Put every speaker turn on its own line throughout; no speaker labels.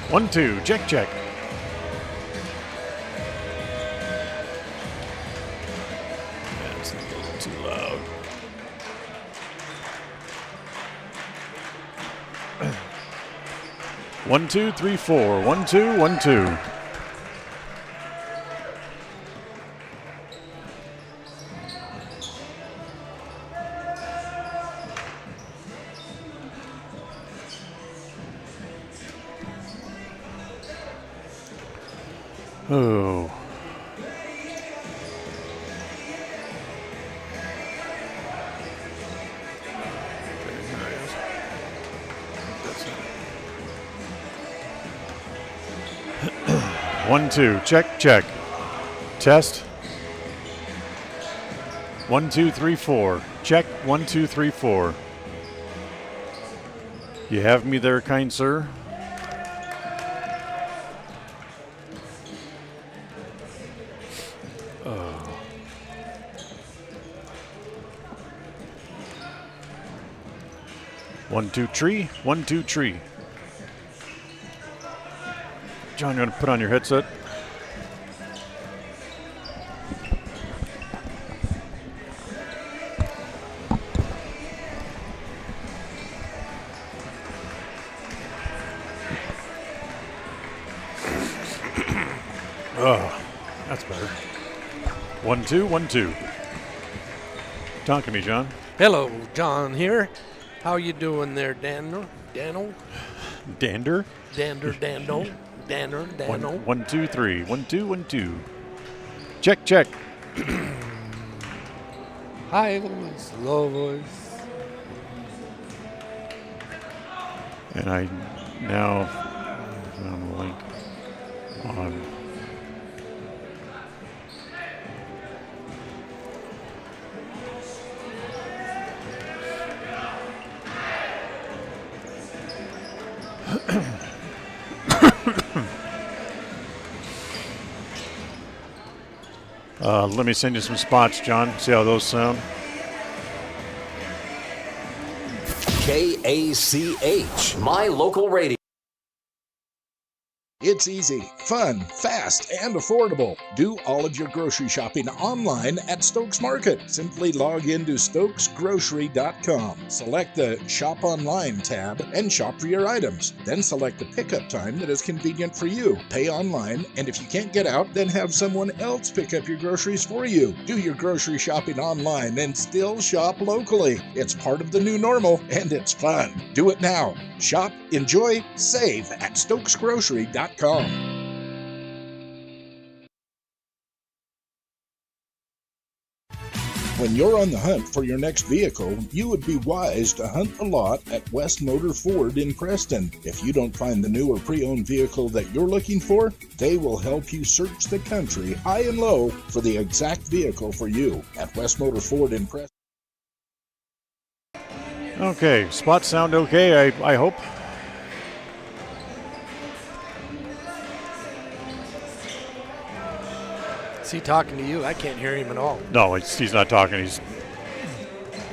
1-2. Check, check. That's a little too loud. One, two, three, four. 1-2, 1-2. Oh. One, two, check, check. Test. 1, 2, 3, 4. Check. 1, 2, 3, 4. You have me there, kind sir? One, two, tree. 1, 2, tree. John, you want to put on your headset? Oh, that's better. 1, 2, 1, 2. Talk to me, John.
Hello, John here. How you doing there, Daniel?
Dander?
Daniel? Daniel?
1, 2, 3. 1, 2, 1, 2. Check, check.
High voice, low voice.
And I now found the link on. Let me send you some spots, John. See how those sound.
KACH, my local radio.
It's easy, fun, fast, and affordable. Do all of your grocery shopping online at Stokes Market. Simply log into stokesgrocery.com. Select the Shop Online tab and shop for your items. Then select the pickup time that is convenient for you. Pay online, and if you can't get out, then have someone else pick up your groceries for you. Do your grocery shopping online and still shop locally. It's part of the new normal, and it's fun. Do it now. Shop, enjoy, save at stokesgrocery.com. When you're on the hunt for your next vehicle, you would be wise to hunt the lot at West Motor Ford in Preston. If you don't find the new or pre-owned vehicle that you're looking for, they will help you search the country high and low for the exact vehicle for you at West Motor Ford in Preston.
Okay, spots sound okay, I hope.
Is he talking to you? I can't hear him at all.
No, he's not talking.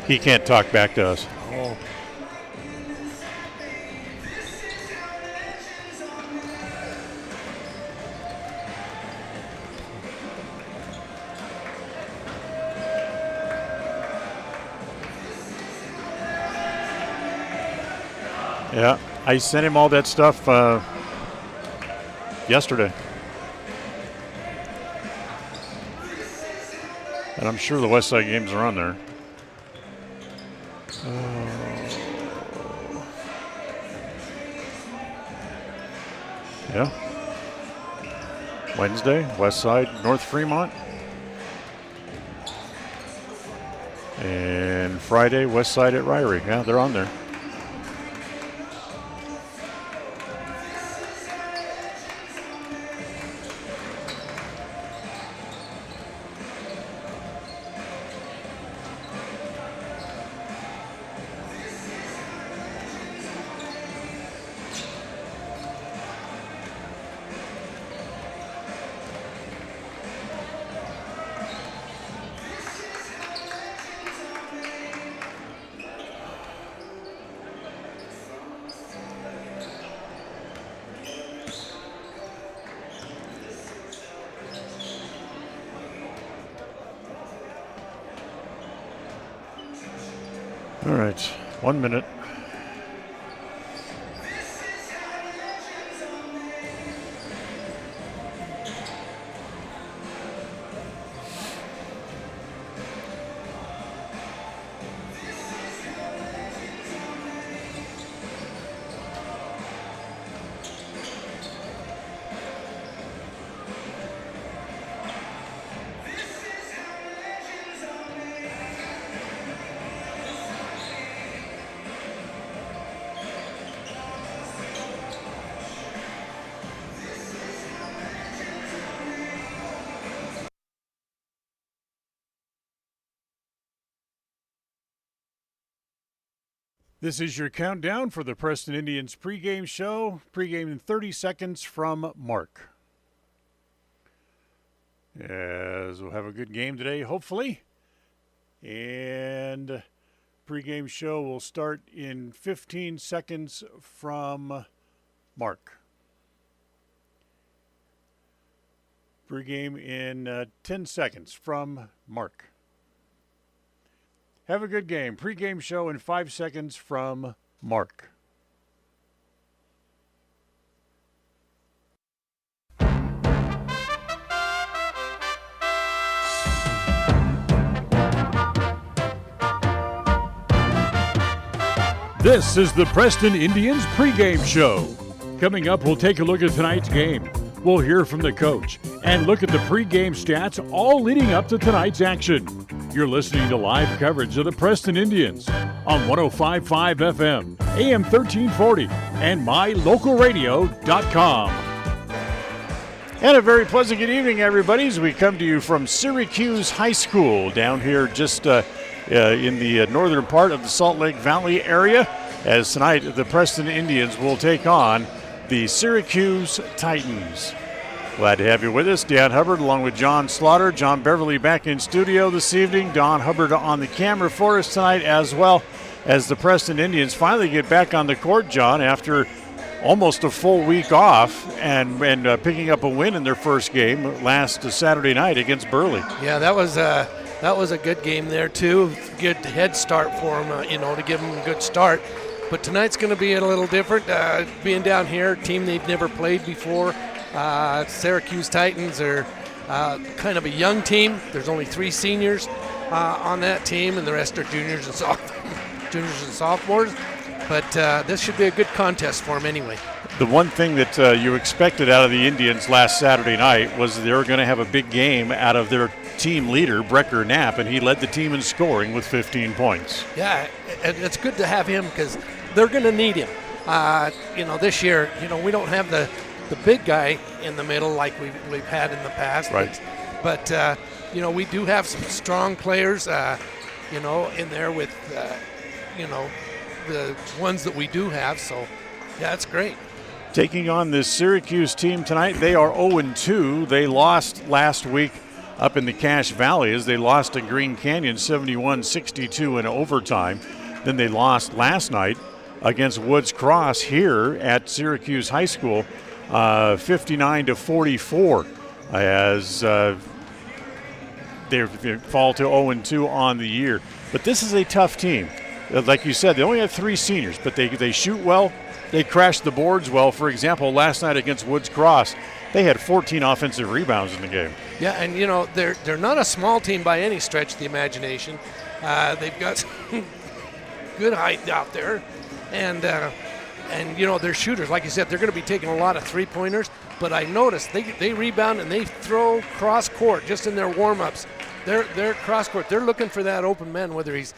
He can't talk back to us.
Oh.
Yeah, I sent him all that stuff yesterday. And I'm sure the West Side games are on there. Yeah. Wednesday, West Side, North Fremont. And Friday, West Side at Ryrie. Yeah, they're on there. All right, 1 minute. This is your countdown for the Preston Indians pregame show. Pregame in 30 seconds from Mark. As we'll have a good game today, hopefully. And pregame show will start in 15 seconds from Mark. Pregame in 10 seconds from Mark. Have a good game. Pre-game show in 5 seconds from Mark. This is the Preston Indians pregame show. Coming up, we'll take a look at tonight's game. We'll hear from the coach and look at the pregame stats, all leading up to tonight's action. You're listening to live coverage of the Preston Indians on 105.5 FM, AM 1340, and mylocalradio.com. And a very pleasant good evening, everybody, as we come to you from Syracuse High School down here just in the northern part of the Salt Lake Valley area, as tonight the Preston Indians will take on the Syracuse Titans. Glad to have you with us. Dan Hubbard along with John Slaughter. John Beverly back in studio this evening. Don Hubbard on the camera for us tonight, as well as the Preston Indians finally get back on the court, John, after almost a full week off and picking up a win in their first game last Saturday night against Burley.
Yeah, that was a good game there, too. Good head start for them, to give them a good start. But tonight's going to be a little different. Being down here, a team they've never played before. Syracuse Titans are kind of a young team. There's only 3 seniors on that team, and the rest are juniors and sophomores. But this should be a good contest for them anyway.
The one thing that you expected out of the Indians last Saturday night was they were going to have a big game out of their team leader, Brecker Knapp, and he led the team in scoring with 15 points.
Yeah, it's good to have him because they're going to need him. This year, we don't have the big guy in the middle like we've had in the past.
Right.
But we do have some strong players, in there with, the ones that we do have. So, yeah, it's great.
Taking on this Syracuse team tonight, they are 0-2. They lost last week up in the Cache Valley as they lost to Green Canyon 71-62 in overtime. Then they lost last night against Woods Cross here at Syracuse High School, 59-44, as they fall to 0-2 on the year. But this is a tough team. Like you said, they only have 3 seniors, but they shoot well. They crash the boards well. For example, last night against Woods Cross, they had 14 offensive rebounds in the game.
Yeah, and they're not a small team by any stretch of the imagination. They've got good height out there, and they're shooters. Like you said, they're going to be taking a lot of three-pointers. But I noticed they rebound and they throw cross court just in their warm-ups. They're cross court. They're looking for that open man, whether he's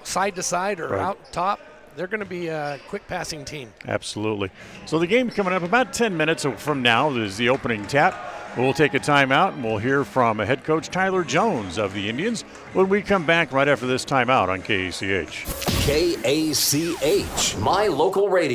side to side or out top. They're going to be a quick passing team. Absolutely.
So the game coming up about 10 minutes from now is the opening tap. We'll take a timeout and we'll hear from head coach Tyler Jones of the Indians when we come back right after this timeout on KACH.
KACH, my local radio.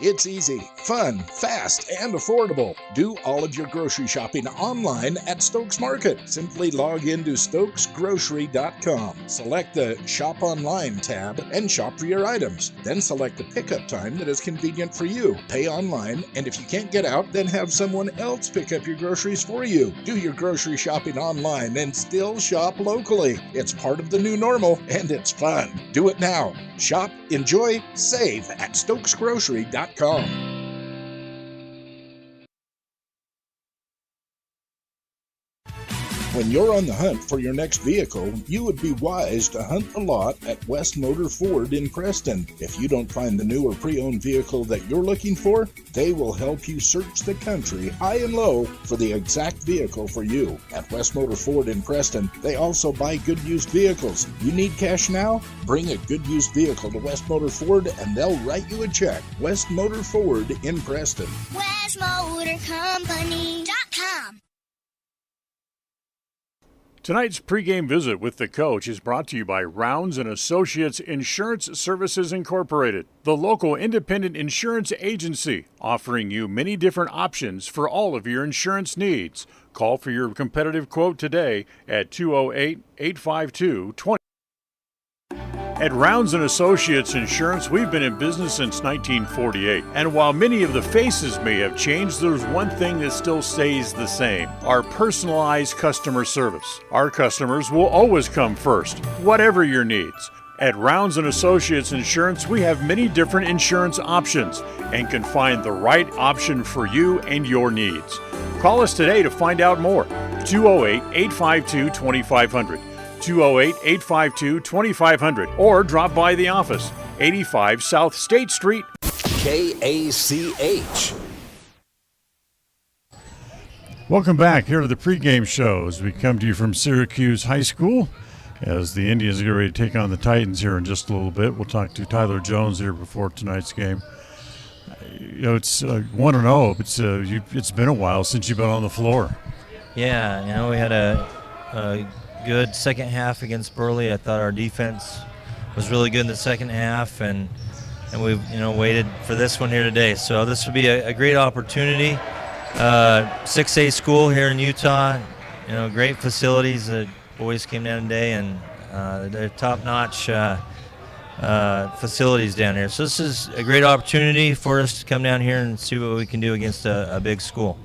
It's easy, fun, fast, and affordable. Do all of your grocery shopping online at Stokes Market. Simply log into stokesgrocery.com. Select the Shop Online tab and shop for your items. Then select the pickup time that is convenient for you. Pay online, and if you can't get out, then have someone else pick up your groceries for you. Do your grocery shopping online and still shop locally. It's part of the new normal, and it's fun. Do it now. Shop, enjoy, save at stokesgrocery.com. When you're on the hunt for your next vehicle, you would be wise to hunt the lot at West Motor Ford in Preston. If you don't find the new or pre-owned vehicle that you're looking for, they will help you search the country high and low for the exact vehicle for you. At West Motor Ford in Preston, they also buy good used vehicles. You need cash now? Bring a good used vehicle to West Motor Ford and they'll write you a check. West Motor Ford in Preston.
WestMotorCompany.com.
Tonight's pregame visit with the coach is brought to you by Rounds & Associates Insurance Services Incorporated, the local independent insurance agency offering you many different options for all of your insurance needs. Call for your competitive quote today at 208-852-20. At Rounds & Associates Insurance, we've been in business since 1948. And while many of the faces may have changed, there's one thing that still stays the same: our personalized customer service. Our customers will always come first, whatever your needs. At Rounds & Associates Insurance, we have many different insurance options and can find the right option for you and your needs. Call us today to find out more. 208-852-2500. 208-852-2500, or drop by the office, 85 South State Street.
KACH.
Welcome back here to the pregame show as we come to you from Syracuse High School as the Indians get ready to take on the Titans here in just a little bit. We'll talk to Tyler Jones here before tonight's game. You know, it's 1-0. It's been a while since you've been on the floor.
Yeah, you know, we had a good second half against Burley. I thought our defense was really good in the second half, and we've waited for this one here today. So this would be a great opportunity. 6A school here in Utah. Great facilities. The boys came down today, and they're top-notch facilities down here. So this is a great opportunity for us to come down here and see what we can do against a big school.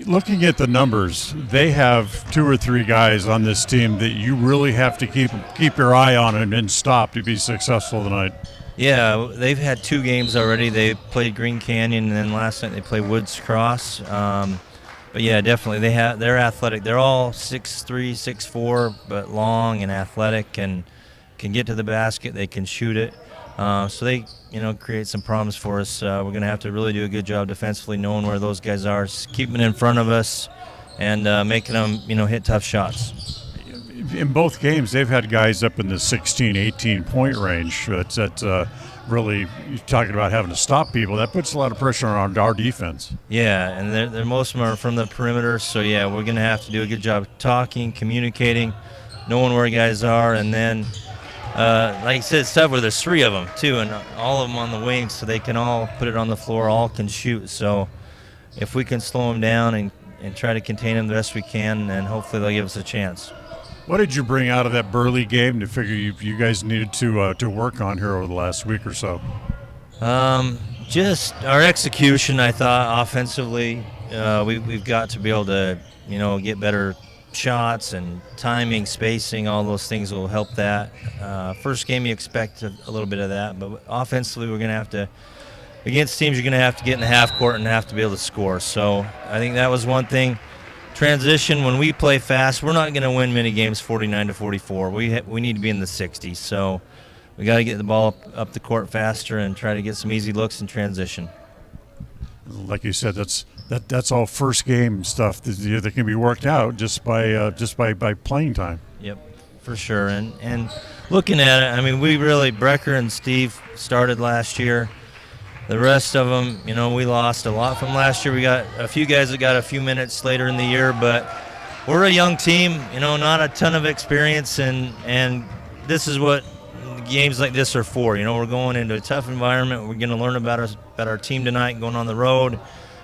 Looking at the numbers, they have 2 or 3 guys on this team that you really have to keep your eye on and stop to be successful tonight.
Yeah, they've had 2 games already. They played Green Canyon, and then last night they played Woods Cross. But yeah, definitely they're athletic. They're all 6'3", 6'4", but long and athletic and can get to the basket. They can shoot it. So they, create some problems for us. We're going to have to really do a good job defensively, knowing where those guys are, keeping it in front of us, and making them, hit tough shots.
In both games, they've had guys up in the 16, 18-point range. That's really, you're talking about having to stop people. That puts a lot of pressure on our defense.
Yeah, and they're most of them are from the perimeter. So, yeah, we're going to have to do a good job talking, communicating, knowing where guys are, and then like I said, stuff where there's 3 of them too, and all of them on the wings, so they can all put it on the floor, all can shoot. So if we can slow them down and try to contain them the best we can, and hopefully they'll give us a chance.
What did you bring out of that Burley game to figure you guys needed to work on here over the last week or so?
Just our execution, I thought, offensively. We've got to be able to, get better shots and timing, spacing, all those things will help that. First game you expect a little bit of that, but offensively we're going to have to, against teams you're going to have to get in the half court and have to be able to score. So I think that was one thing. Transition, when we play fast, we're not going to win many games 49-44. We need to be in the 60s. So we got to get the ball up the court faster and try to get some easy looks in transition.
Like you said, that's all first game stuff that can be worked out just by playing time.
Yep, for sure. And looking at it, I mean, we really, Brecker and Steve started last year. The rest of them, we lost a lot from last year. We got a few guys that got a few minutes later in the year, but we're a young team, not a ton of experience, and this is what games like this are for. We're going into a tough environment. We're going to learn about our team tonight, going on the road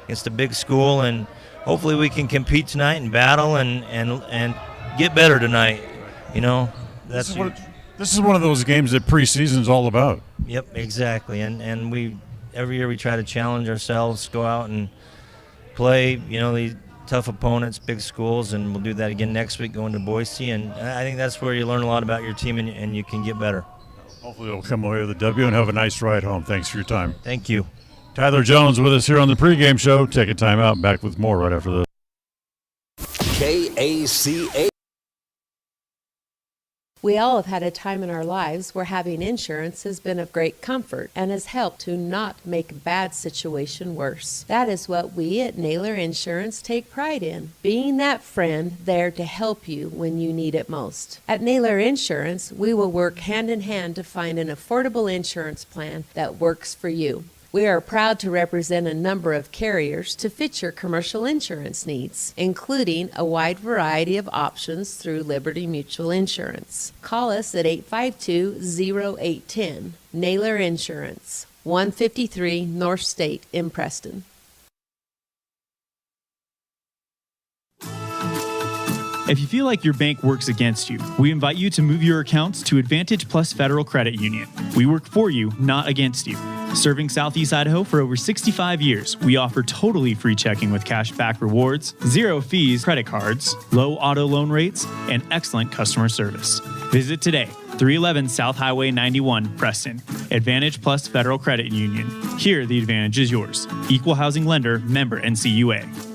against a big school, and hopefully we can compete tonight and battle and get better tonight.
This is one of those games that preseason's all about.
Yep, exactly. And we every year we try to challenge ourselves, go out and play, these tough opponents, big schools, and we'll do that again next week going to Boise. And I think that's where you learn a lot about your team and you can get better.
Hopefully it'll come away with a W and have a nice ride home. Thanks for your time.
Thank you.
Tyler Jones with us here on the pregame show. Take a time out. Back with more right after this.
KACA.
We all have had a time in our lives where having insurance has been of great comfort and has helped to not make a bad situation worse. That is what we at Naylor Insurance take pride in, being that friend there to help you when you need it most. At Naylor Insurance, we will work hand in hand to find an affordable insurance plan that works for you. We are proud to represent a number of carriers to fit your commercial insurance needs, including a wide variety of options through Liberty Mutual Insurance. Call us at 852-0810. Naylor Insurance, 153 North State in Preston.
If you feel like your bank works against you, we invite you to move your accounts to Advantage Plus Federal Credit Union. We work for you, not against you. Serving Southeast Idaho for over 65 years, we offer totally free checking with cash back rewards, 0 fees credit cards, low auto loan rates, and excellent customer service. Visit today, 311 South Highway 91, Preston. Advantage Plus Federal Credit Union. Here, the advantage is yours. Equal housing lender, member NCUA.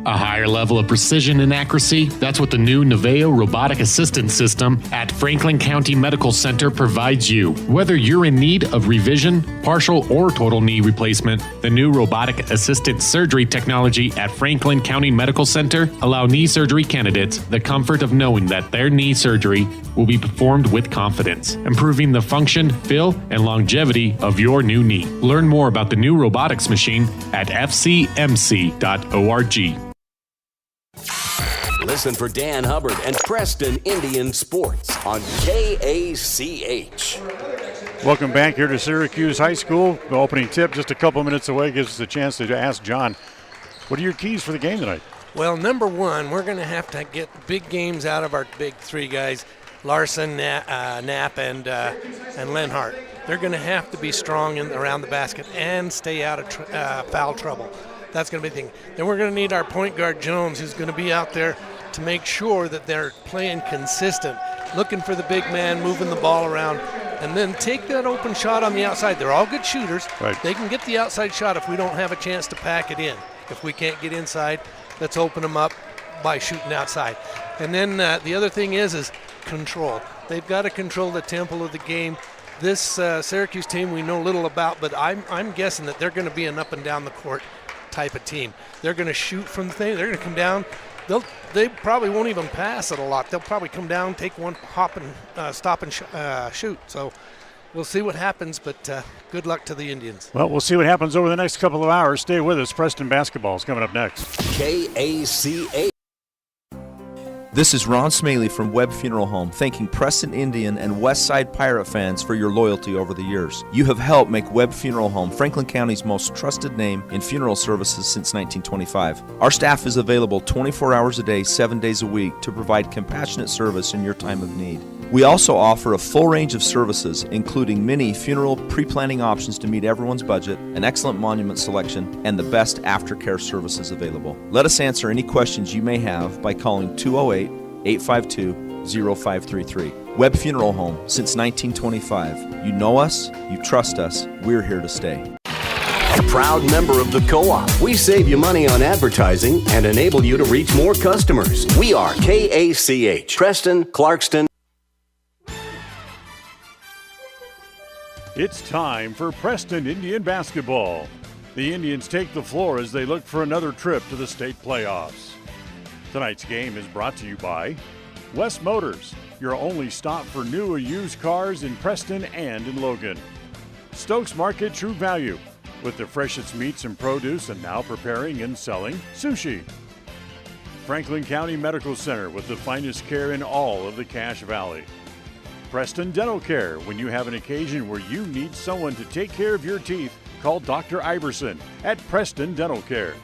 A higher level of precision and accuracy, that's what the new Naveo Robotic Assistance System at Franklin County Medical Center provides you. Whether you're in need of revision, partial or total knee replacement, the new robotic assisted surgery technology at Franklin County Medical Center allow knee surgery candidates the comfort of knowing that their knee surgery will be performed with confidence, improving the function, feel, and longevity of your new knee. Learn more about the new robotics machine at fcmc.org.
Listen for Dan Hubbard and Preston Indian Sports on KACH.
Welcome back here to Syracuse High School. The opening tip just a couple minutes away gives us a chance to ask John, what are your keys for the game tonight?
Well, number one, we're going to have to get big games out of our big three guys, Larson, Knapp, and Lenhart. They're going to have to be strong around the basket and stay out of foul trouble. That's going to be the thing. Then we're going to need our point guard, Jones, who's going to be out there to make sure that they're playing consistent, looking for the big man, moving the ball around, and then take that open shot on the outside. They're all good shooters.
Right.
They can get the outside shot if we don't have a chance to pack it in. If we can't get inside, let's open them up by shooting outside. And then the other thing is control. They've got to control the tempo of the game. This Syracuse team we know little about, but I'm guessing that they're going to be an up and down the court type of team. They're going to shoot from the thing. They're going to come down. They probably won't even pass it a lot. They'll probably come down, take one, hop, and stop and shoot. So we'll see what happens, but good luck to the Indians.
Well, we'll see what happens over the next couple of hours. Stay with us. Preston basketball is coming up next.
KACH.
This is Ron Smaley from Webb Funeral Home, thanking Preston Indian and Westside Pirate fans for your loyalty over the years. You have helped make Webb Funeral Home Franklin County's most trusted name in funeral services since 1925. Our staff is available 24 hours a day, 7 days a week to provide compassionate service in your time of need. We also offer a full range of services, including many funeral pre-planning options to meet everyone's budget, an excellent monument selection, and the best aftercare services available. Let us answer any questions you may have by calling 208-852-0533. Webb Funeral Home, since 1925. You know us, you trust us, we're here to stay.
A proud member of the Co-op. We save you money on advertising and enable you to reach more customers. We are KACH, Preston, Clarkston.
It's time for Preston Indian basketball. The Indians take the floor as they look for another trip to the state playoffs. Tonight's game is brought to you by West Motors, your only stop for new or used cars in Preston and in Logan. Stokes Market True Value, with the freshest meats and produce and now preparing and selling sushi. Franklin County Medical Center with the finest care in all of the Cache Valley. Preston Dental Care. When you have an occasion where you need someone to take care of your teeth, call Dr. Iverson at Preston Dental Care.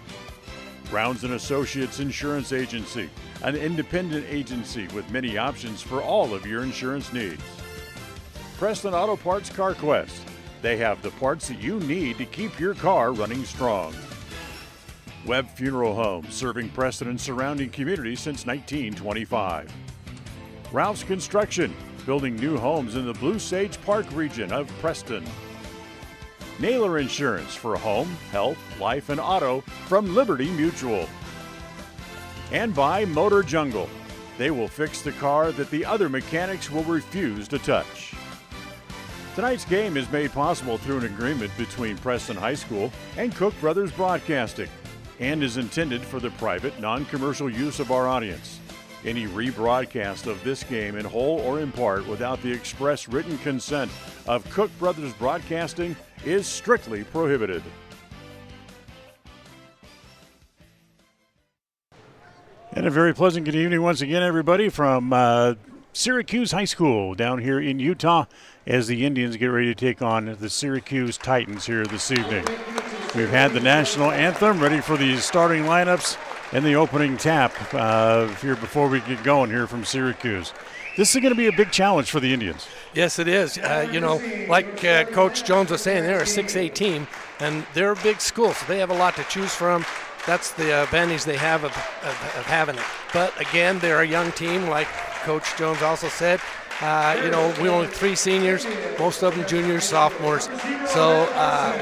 Browns & Associates Insurance Agency, an independent agency with many options for all of your insurance needs. Preston Auto Parts CarQuest. They have the parts that you need to keep your car running strong. Webb Funeral Home, serving Preston and surrounding communities since 1925. Ralph's Construction, building new homes in the Blue Sage Park region of Preston. Naylor Insurance for home, health, life, and auto from Liberty Mutual. And by Motor Jungle. They will fix the car that the other mechanics will refuse to touch. Tonight's game is made possible through an agreement between Preston High School and Cook Brothers Broadcasting and is intended for the private, non-commercial use of our audience. Any rebroadcast of this game in whole or in part without the express written consent of Cook Brothers Broadcasting is strictly prohibited. And a very pleasant good evening once again, everybody, from Syracuse High School down here in Utah as the Indians get ready to take on the Syracuse Titans here this evening. We've had the national anthem ready for the starting lineups and the opening tap here before we get going here from Syracuse. This is going to be a big challenge for the Indians.
Yes, it is. Like Coach Jones was saying, they're a 6A team, and they're a big school, so they have a lot to choose from. That's the advantage they have of having it. But, again, they're a young team, like Coach Jones also said. We only 3 seniors, most of them juniors, sophomores. So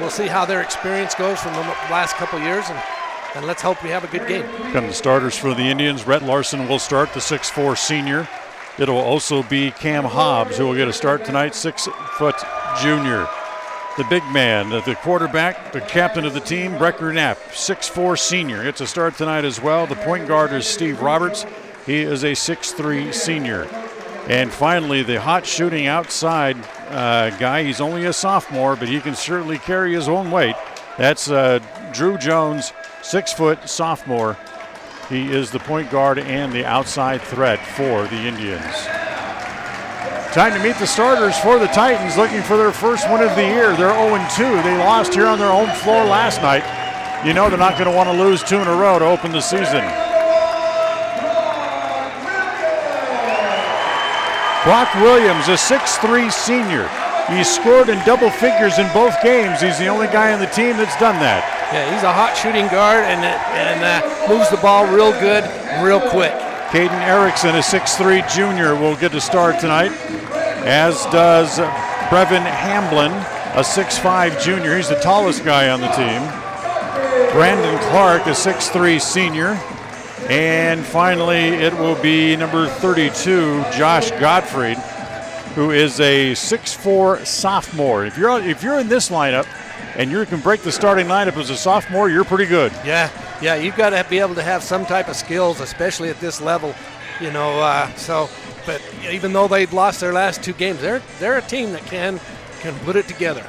we'll see how their experience goes from the last couple years, and let's hope we have a good game.
Come the starters for the Indians. Rhett Larson will start, the 6'4 senior. It'll also be Cam Hobbs who will get a start tonight, 6-foot junior. The big man, the quarterback, the captain of the team, Brecker Knapp, 6'4 senior. Gets a start tonight as well. The point guard is Steve Roberts. He is a 6'3 senior. And finally, the hot shooting outside guy. He's only a sophomore, but he can certainly carry his own weight. That's Drew Jones, 6-foot sophomore. He is the point guard and the outside threat for the Indians. Time to meet the starters for the Titans, looking for their first win of the year. They're 0-2. They lost here on their home floor last night. You know they're not going to want to lose 2 in a row to open the season. Brock Williams, a 6'3 senior. He's scored in double figures in both games. He's the only guy on the team that's done that.
Yeah, he's a hot shooting guard and moves the ball real good, real quick.
Caden Erickson, a 6'3 junior, will get a start tonight, as does Brevin Hamblin, a 6'5 junior. He's the tallest guy on the team. Brandon Clark, a 6'3 senior. And finally, it will be number 32, Josh Gottfried, who is a 6'4 sophomore. If you're in this lineup and you can break the starting lineup as a sophomore, you're pretty good.
Yeah, you've got to be able to have some type of skills, especially at this level, But even though they've lost their last 2 games, they're a team that can put it together.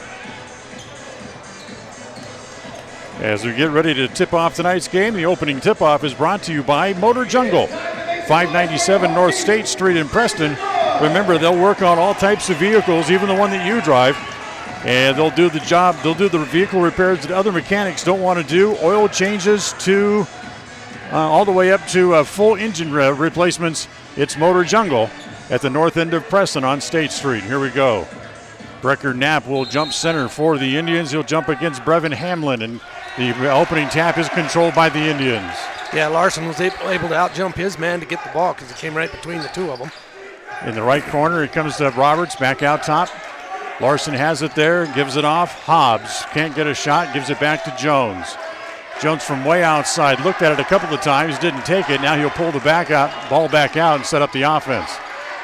As we get ready to tip off tonight's game, the opening tip-off is brought to you by Motor Jungle, 597 North State Street in Preston. Remember, they'll work on all types of vehicles, even the one that you drive. And they'll do the job. They'll do the vehicle repairs that other mechanics don't want to do. Oil changes to all the way up to full engine replacements. It's Motor Jungle at the north end of Preston on State Street. Here we go. Brecker Knapp will jump center for the Indians. He'll jump against Brevin Hamlin, and the opening tap is controlled by the Indians.
Yeah, Larson was able to out-jump his man to get the ball because he came right between the 2 of them.
In the right corner, it comes to Roberts, back out top. Larson has it there, gives it off. Hobbs can't get a shot, gives it back to Jones. Jones from way outside, looked at it a couple of times, didn't take it. Now he'll pull the ball back out and set up the offense.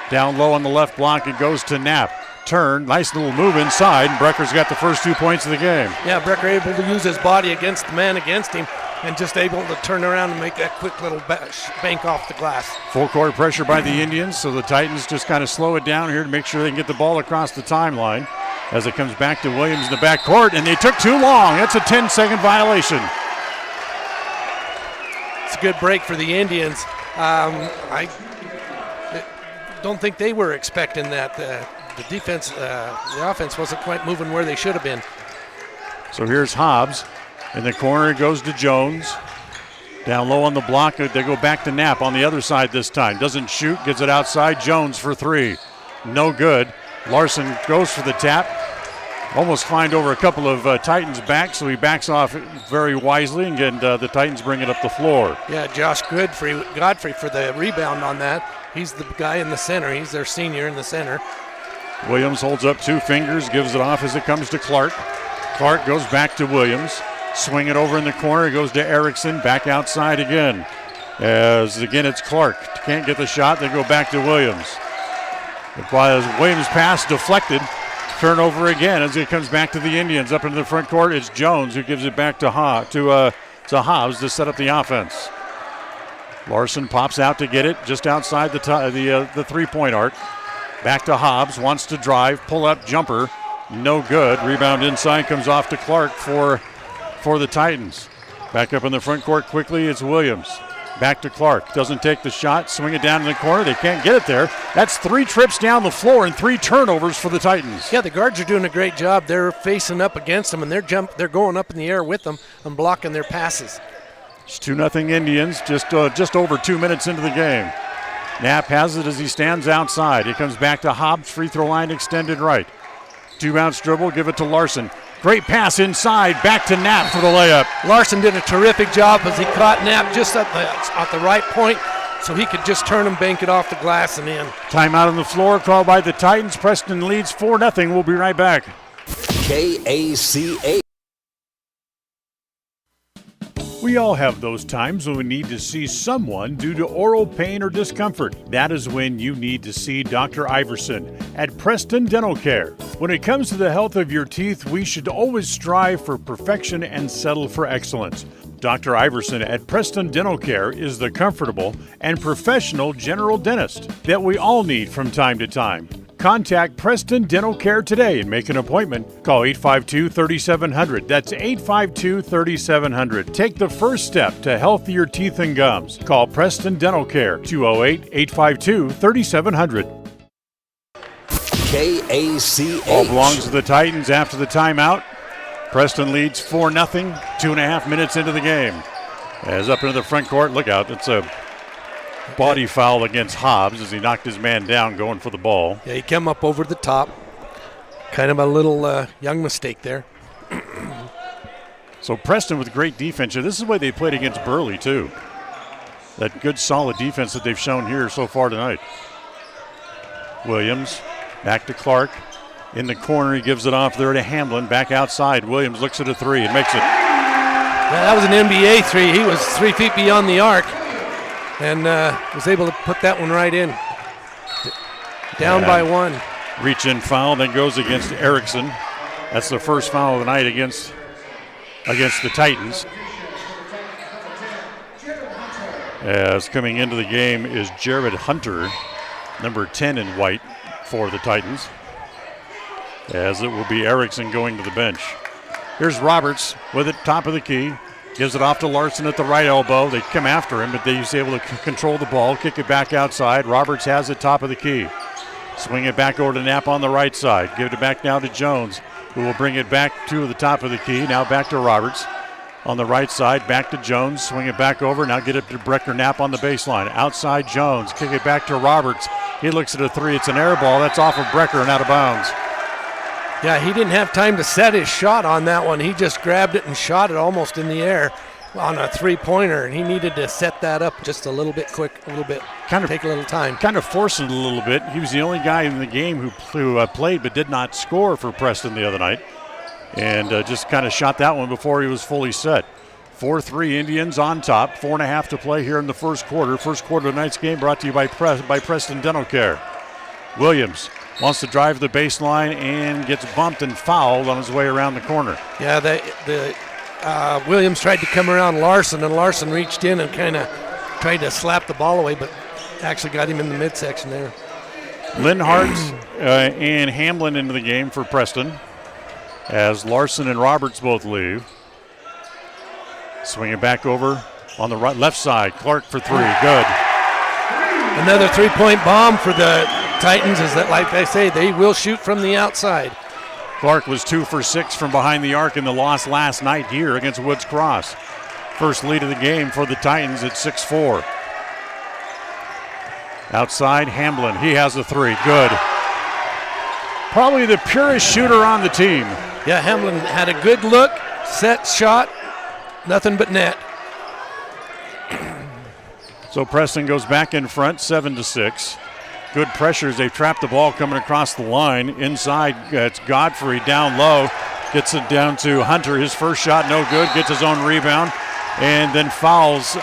Down low on the left block, it goes to Knapp. Turn, nice little move inside, and Brecker's got the first 2 points of the game.
Yeah, Brecker able to use his body against the man against him and just able to turn around and make that quick little bank off the glass.
Full court pressure by the Indians, so the Titans just kind of slow it down here to make sure they can get the ball across the timeline as it comes back to Williams in the backcourt, and they took too long. That's a 10-second violation.
that's a good break for the Indians. I don't think they were expecting that. The defense, the offense wasn't quite moving where they should have been.
So here's Hobbs. In the corner, it goes to Jones. Down low on the block, they go back to Knapp on the other side this time. Doesn't shoot, gives it outside. Jones for three. No good. Larson goes for the tap. Almost climbed over a couple of Titans back, so he backs off very wisely, and the Titans bring it up the floor.
Yeah, Josh Godfrey for the rebound on that. He's the guy in the center. He's their senior in the center.
Williams holds up 2 fingers, gives it off as it comes to Clark. Clark goes back to Williams. Swing it over in the corner. It goes to Erickson. Back outside again. As again, it's Clark. Can't get the shot. They go back to Williams. Williams' pass deflected. Turnover again as it comes back to the Indians. Up into the front court, it's Jones who gives it back to Hobbs to set up the offense. Larson pops out to get it just outside the three-point arc. Back to Hobbs, wants to drive, pull up jumper, no good. Rebound inside comes off to Clark for the Titans. Back up in the front court quickly, it's Williams. Back to Clark, doesn't take the shot, swing it down in the corner, they can't get it there. That's 3 trips down the floor and 3 turnovers for the Titans.
Yeah, the guards are doing a great job. They're facing up against them, and they're going up in the air with them and blocking their passes.
It's 2-0 Indians, just over 2 minutes into the game. Knapp has it as he stands outside. It comes back to Hobbs, free throw line extended right. 2-bounce dribble, give it to Larson. Great pass inside, back to Knapp for the layup.
Larson did a terrific job as he caught Knapp just at the right point, so he could just turn and bank it off the glass and in.
Timeout on the floor called by the Titans. Preston leads 4-0. We'll be right back.
KACH.
We all have those times when we need to see someone due to oral pain or discomfort. That is when you need to see Dr. Iverson at Preston Dental Care. When it comes to the health of your teeth, we should always strive for perfection and settle for excellence. Dr. Iverson at Preston Dental Care is the comfortable and professional general dentist that we all need from time to time. Contact Preston Dental Care today and make an appointment. Call 852-3700. That's 852-3700. Take the first step to healthier teeth and gums. Call Preston Dental Care, 208-852-3700.
KACH.
Ball belongs to the Titans after the timeout. Preston leads 4-0, 2.5 minutes into the game. As up into the front court, look out, it's a body foul against Hobbs as he knocked his man down going for the ball.
Yeah, he came up over the top. Kind of a little young mistake there.
So Preston with great defense here. This is the way they played against Burley, too. That good, solid defense that they've shown here so far tonight. Williams back to Clark. In the corner, he gives it off there to Hamlin. Back outside. Williams looks at a three and makes it.
Yeah, that was an NBA three. He was 3 feet beyond the arc and was able to put that one right in. Down by 1.
Reach-in foul, then goes against Erickson. That's the first foul of the night against the Titans. As coming into the game is Jared Hunter, number 10 in white for the Titans. As it will be Erickson going to the bench. Here's Roberts with it, top of the key. Gives it off to Larson at the right elbow. They come after him, but he's able to control the ball, kick it back outside. Roberts has it top of the key. Swing it back over to Knapp on the right side. Give it back now to Jones, who will bring it back to the top of the key. Now back to Roberts on the right side. Back to Jones. Swing it back over. Now get it to Brecker Knapp on the baseline. Outside Jones. Kick it back to Roberts. He looks at a three. It's an air ball. That's off of Brecker and out of bounds.
Yeah, he didn't have time to set his shot on that one. He just grabbed it and shot it almost in the air on a three-pointer, and he needed to set that up just a little bit quick, take a little time.
Kind of forcing it a little bit. He was the only guy in the game who played but did not score for Preston the other night, and just kind of shot that one before he was fully set. 4-3 Indians on top, 4.5 to play here in the first quarter. First quarter of tonight's game brought to you by Preston Dental Care. Williams wants to drive the baseline and gets bumped and fouled on his way around the corner.
Yeah, Williams tried to come around Larson, and Larson reached in and kind of tried to slap the ball away, but actually got him in the midsection there.
Linhart and Hamlin into the game for Preston as Larson and Roberts both leave. Swing it back over on the left side. Clark for three. Good.
Another three-point bomb for the Titans is that, like I say, they will shoot from the outside.
Clark was 2 for 6 from behind the arc in the loss last night here against Woods Cross. First lead of the game for the Titans at 6-4. Outside, Hamblin. He has a three. Good. Probably the purest shooter on the team.
Yeah, Hamblin had a good look, set shot, nothing but net.
So Preston goes back in front, 7-6. Good pressures. They've trapped the ball coming across the line. Inside, it's Godfrey down low. Gets it down to Hunter. His first shot, no good. Gets his own rebound. And then fouls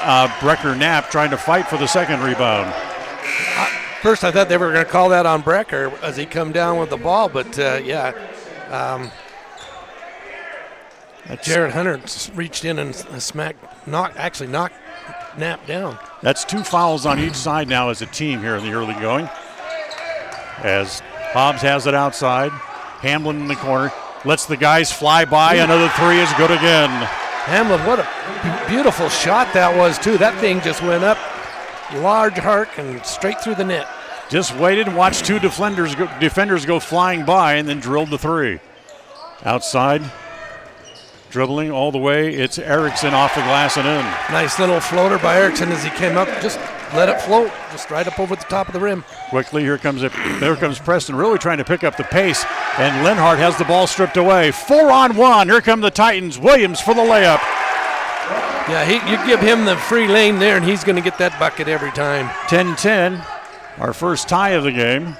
Brecker Knapp trying to fight for the second rebound.
First, I thought they were going to call that on Brecker as he come down with the ball. But, Jared Hunter reached in and knocked Knapp down.
That's 2 fouls on each side now as a team here in the early going. As Hobbs has it outside. Hamblin in the corner. Lets the guys fly by. Another three is good again.
Hamlin, what a beautiful shot that was, too. That thing just went up, large arc, and straight through the net.
Just waited and watched 2 defenders go flying by and then drilled the three. Outside, dribbling all the way. It's Erickson off the glass and in.
Nice little floater by Erickson as he came up. Just let it float, just right up over the top of the rim.
Quickly, there comes Preston really trying to pick up the pace, and Lenhart has the ball stripped away. 4-on-1. Here come the Titans. Williams for the layup.
Yeah, you give him the free lane there, and he's going to get that bucket every time.
10-10, our first tie of the game.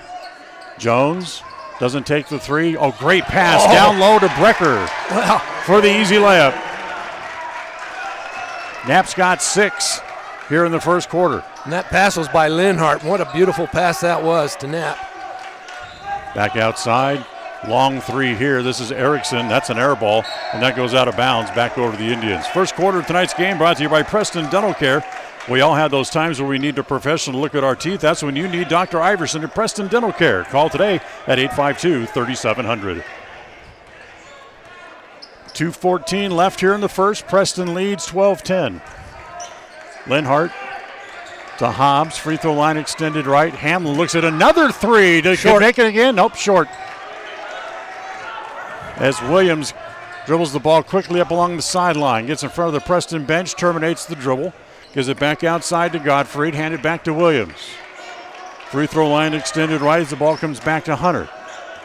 Jones doesn't take the three. Oh, great pass down low to Brecker for the easy layup. Knapp's got 6 here in the first quarter.
And that pass was by Lenhart. What a beautiful pass that was to Knapp.
Back outside. Long three here. This is Erickson. That's an air ball, and that goes out of bounds back over to the Indians. First quarter of tonight's game brought to you by Preston Dental Care. We all have those times where we need a professional to look at our teeth. That's when you need Dr. Iverson at Preston Dental Care. Call today at 852-3700. 2:14 left here in the first. Preston leads 12-10. Lenhart to Hobbs. Free throw line extended right. Hamlin looks at another three. Does he make it again? Nope, short. As Williams dribbles the ball quickly up along the sideline. Gets in front of the Preston bench. Terminates the dribble. Gives it back outside to Godfrey. Hand it back to Williams. Free throw line extended right as the ball comes back to Hunter.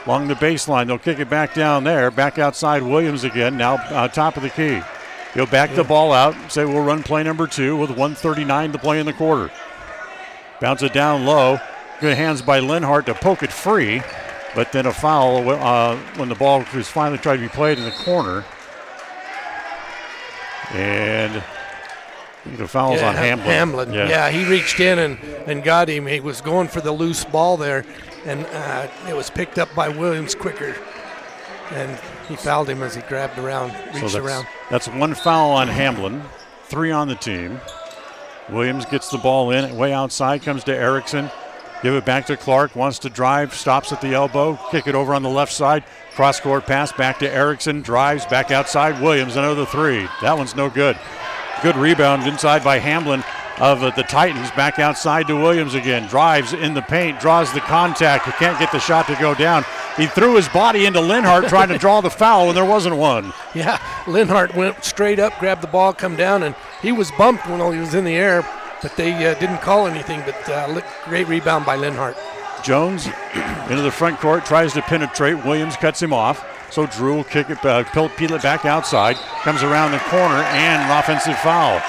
Along the baseline, they'll kick it back down there. Back outside Williams again, now top of the key. He'll back the ball out, say we'll run play number 2 with 1:39 to play in the quarter. Bounce it down low. Good hands by Lenhart to poke it free, but then a foul when the ball was finally tried to be played in the corner. And the foul's on Hamblin.
Yeah, he reached in and got him. He was going for the loose ball there, and it was picked up by Williams quicker. And he fouled him as he grabbed around, reached around.
That's 1 foul on Hamblin, 3 on the team. Williams gets the ball in, way outside, comes to Erickson. Give it back to Clark, wants to drive, stops at the elbow, kick it over on the left side. Cross-court pass back to Erickson, drives back outside. Williams, another 3. That one's no good. Good rebound inside by Hamblin of the Titans. Back outside to Williams again. Drives in the paint, draws the contact. He can't get the shot to go down. He threw his body into Lenhart trying to draw the foul, and there wasn't one.
Yeah, Lenhart went straight up, grabbed the ball, come down, and he was bumped when he was in the air, but they didn't call anything. But great rebound by Lenhart.
Jones into the front court, tries to penetrate. Williams cuts him off. So Drew will kick it back, peel it back outside, comes around the corner, and an offensive foul.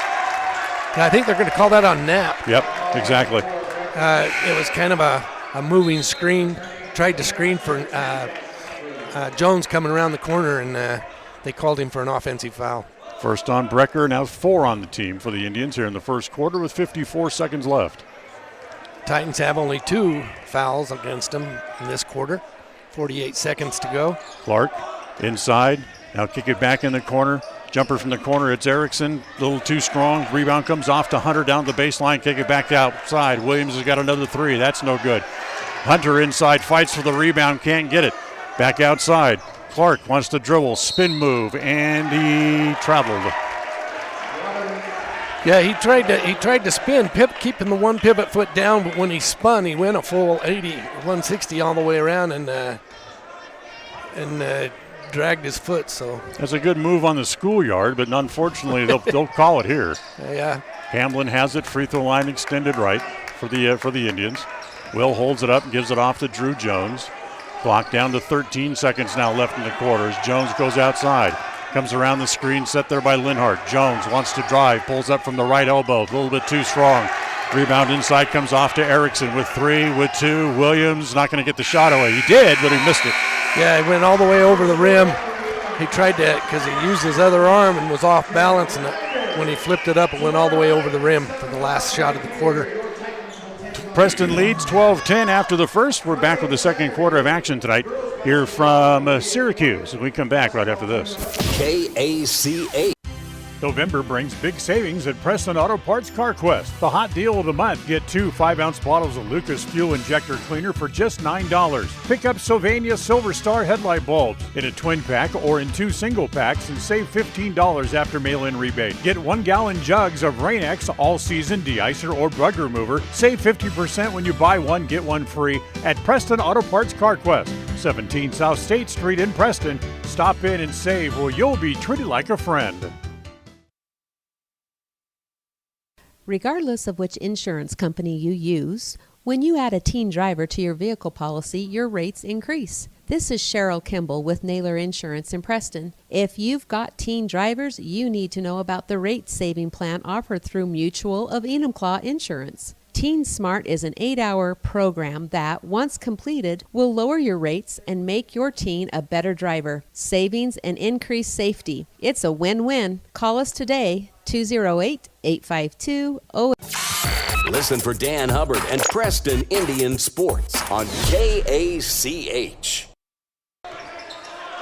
Yeah, I think they're going to call that on Knapp.
Yep, exactly.
It was kind of a moving screen. Tried to screen for Jones coming around the corner, and they called him for an offensive foul.
First on Brecker, now 4 on the team for the Indians here in the first quarter with 54 seconds left.
Titans have only 2 fouls against them in this quarter. 48 seconds to go.
Clark inside. Now kick it back in the corner. Jumper from the corner. It's Erickson. A little too strong. Rebound comes off to Hunter down the baseline. Kick it back outside. Williams has got another 3. That's no good. Hunter inside. Fights for the rebound. Can't get it. Back outside. Clark wants to dribble. Spin move. And he traveled.
Yeah, he tried to spin, keeping the one pivot foot down, but when he spun, he went a full 80, 160 all the way around and dragged his foot. So
that's a good move on the schoolyard, but unfortunately they'll call it here.
Yeah.
Hamlin has it, free throw line extended right for the Indians. Will holds it up and gives it off to Drew Jones. Clock down to 13 seconds now left in the quarter as Jones goes outside. Comes around the screen set there by Linhart. Jones wants to drive, pulls up from the right elbow, a little bit too strong. Rebound inside comes off to Erickson with 3, with 2. Williams not going to get the shot away. He did, but he missed it.
Yeah, he went all the way over the rim. He tried to, because he used his other arm and was off balance, and when he flipped it up, it went all the way over the rim for the last shot of the quarter.
Preston leads 12-10 after the first. We're back with the second quarter of action tonight here from Syracuse. We come back right after this.
KACH.
November brings big savings at Preston Auto Parts CarQuest. The hot deal of the month. Get 2 5-ounce bottles of Lucas Fuel Injector Cleaner for just $9. Pick up Sylvania Silver Star headlight bulbs in a twin pack or in 2 single packs and save $15 after mail-in rebate. Get 1-gallon jugs of Rain-X all-season de-icer or bug remover. Save 50% when you buy one, get one free at Preston Auto Parts CarQuest. 17 South State Street in Preston. Stop in and save or you'll be treated like a friend.
Regardless of which insurance company you use, when you add a teen driver to your vehicle policy, your rates increase. This is Cheryl Kimball with Naylor Insurance in Preston. If you've got teen drivers, you need to know about the rate-saving plan offered through Mutual of Enumclaw Insurance. Teen Smart is an 8-hour program that, once completed, will lower your rates and make your teen a better driver. Savings and increased safety. It's a win-win. Call us today, 208-852-08.
Listen for Dan Hubbard and Preston Indian Sports on KACH.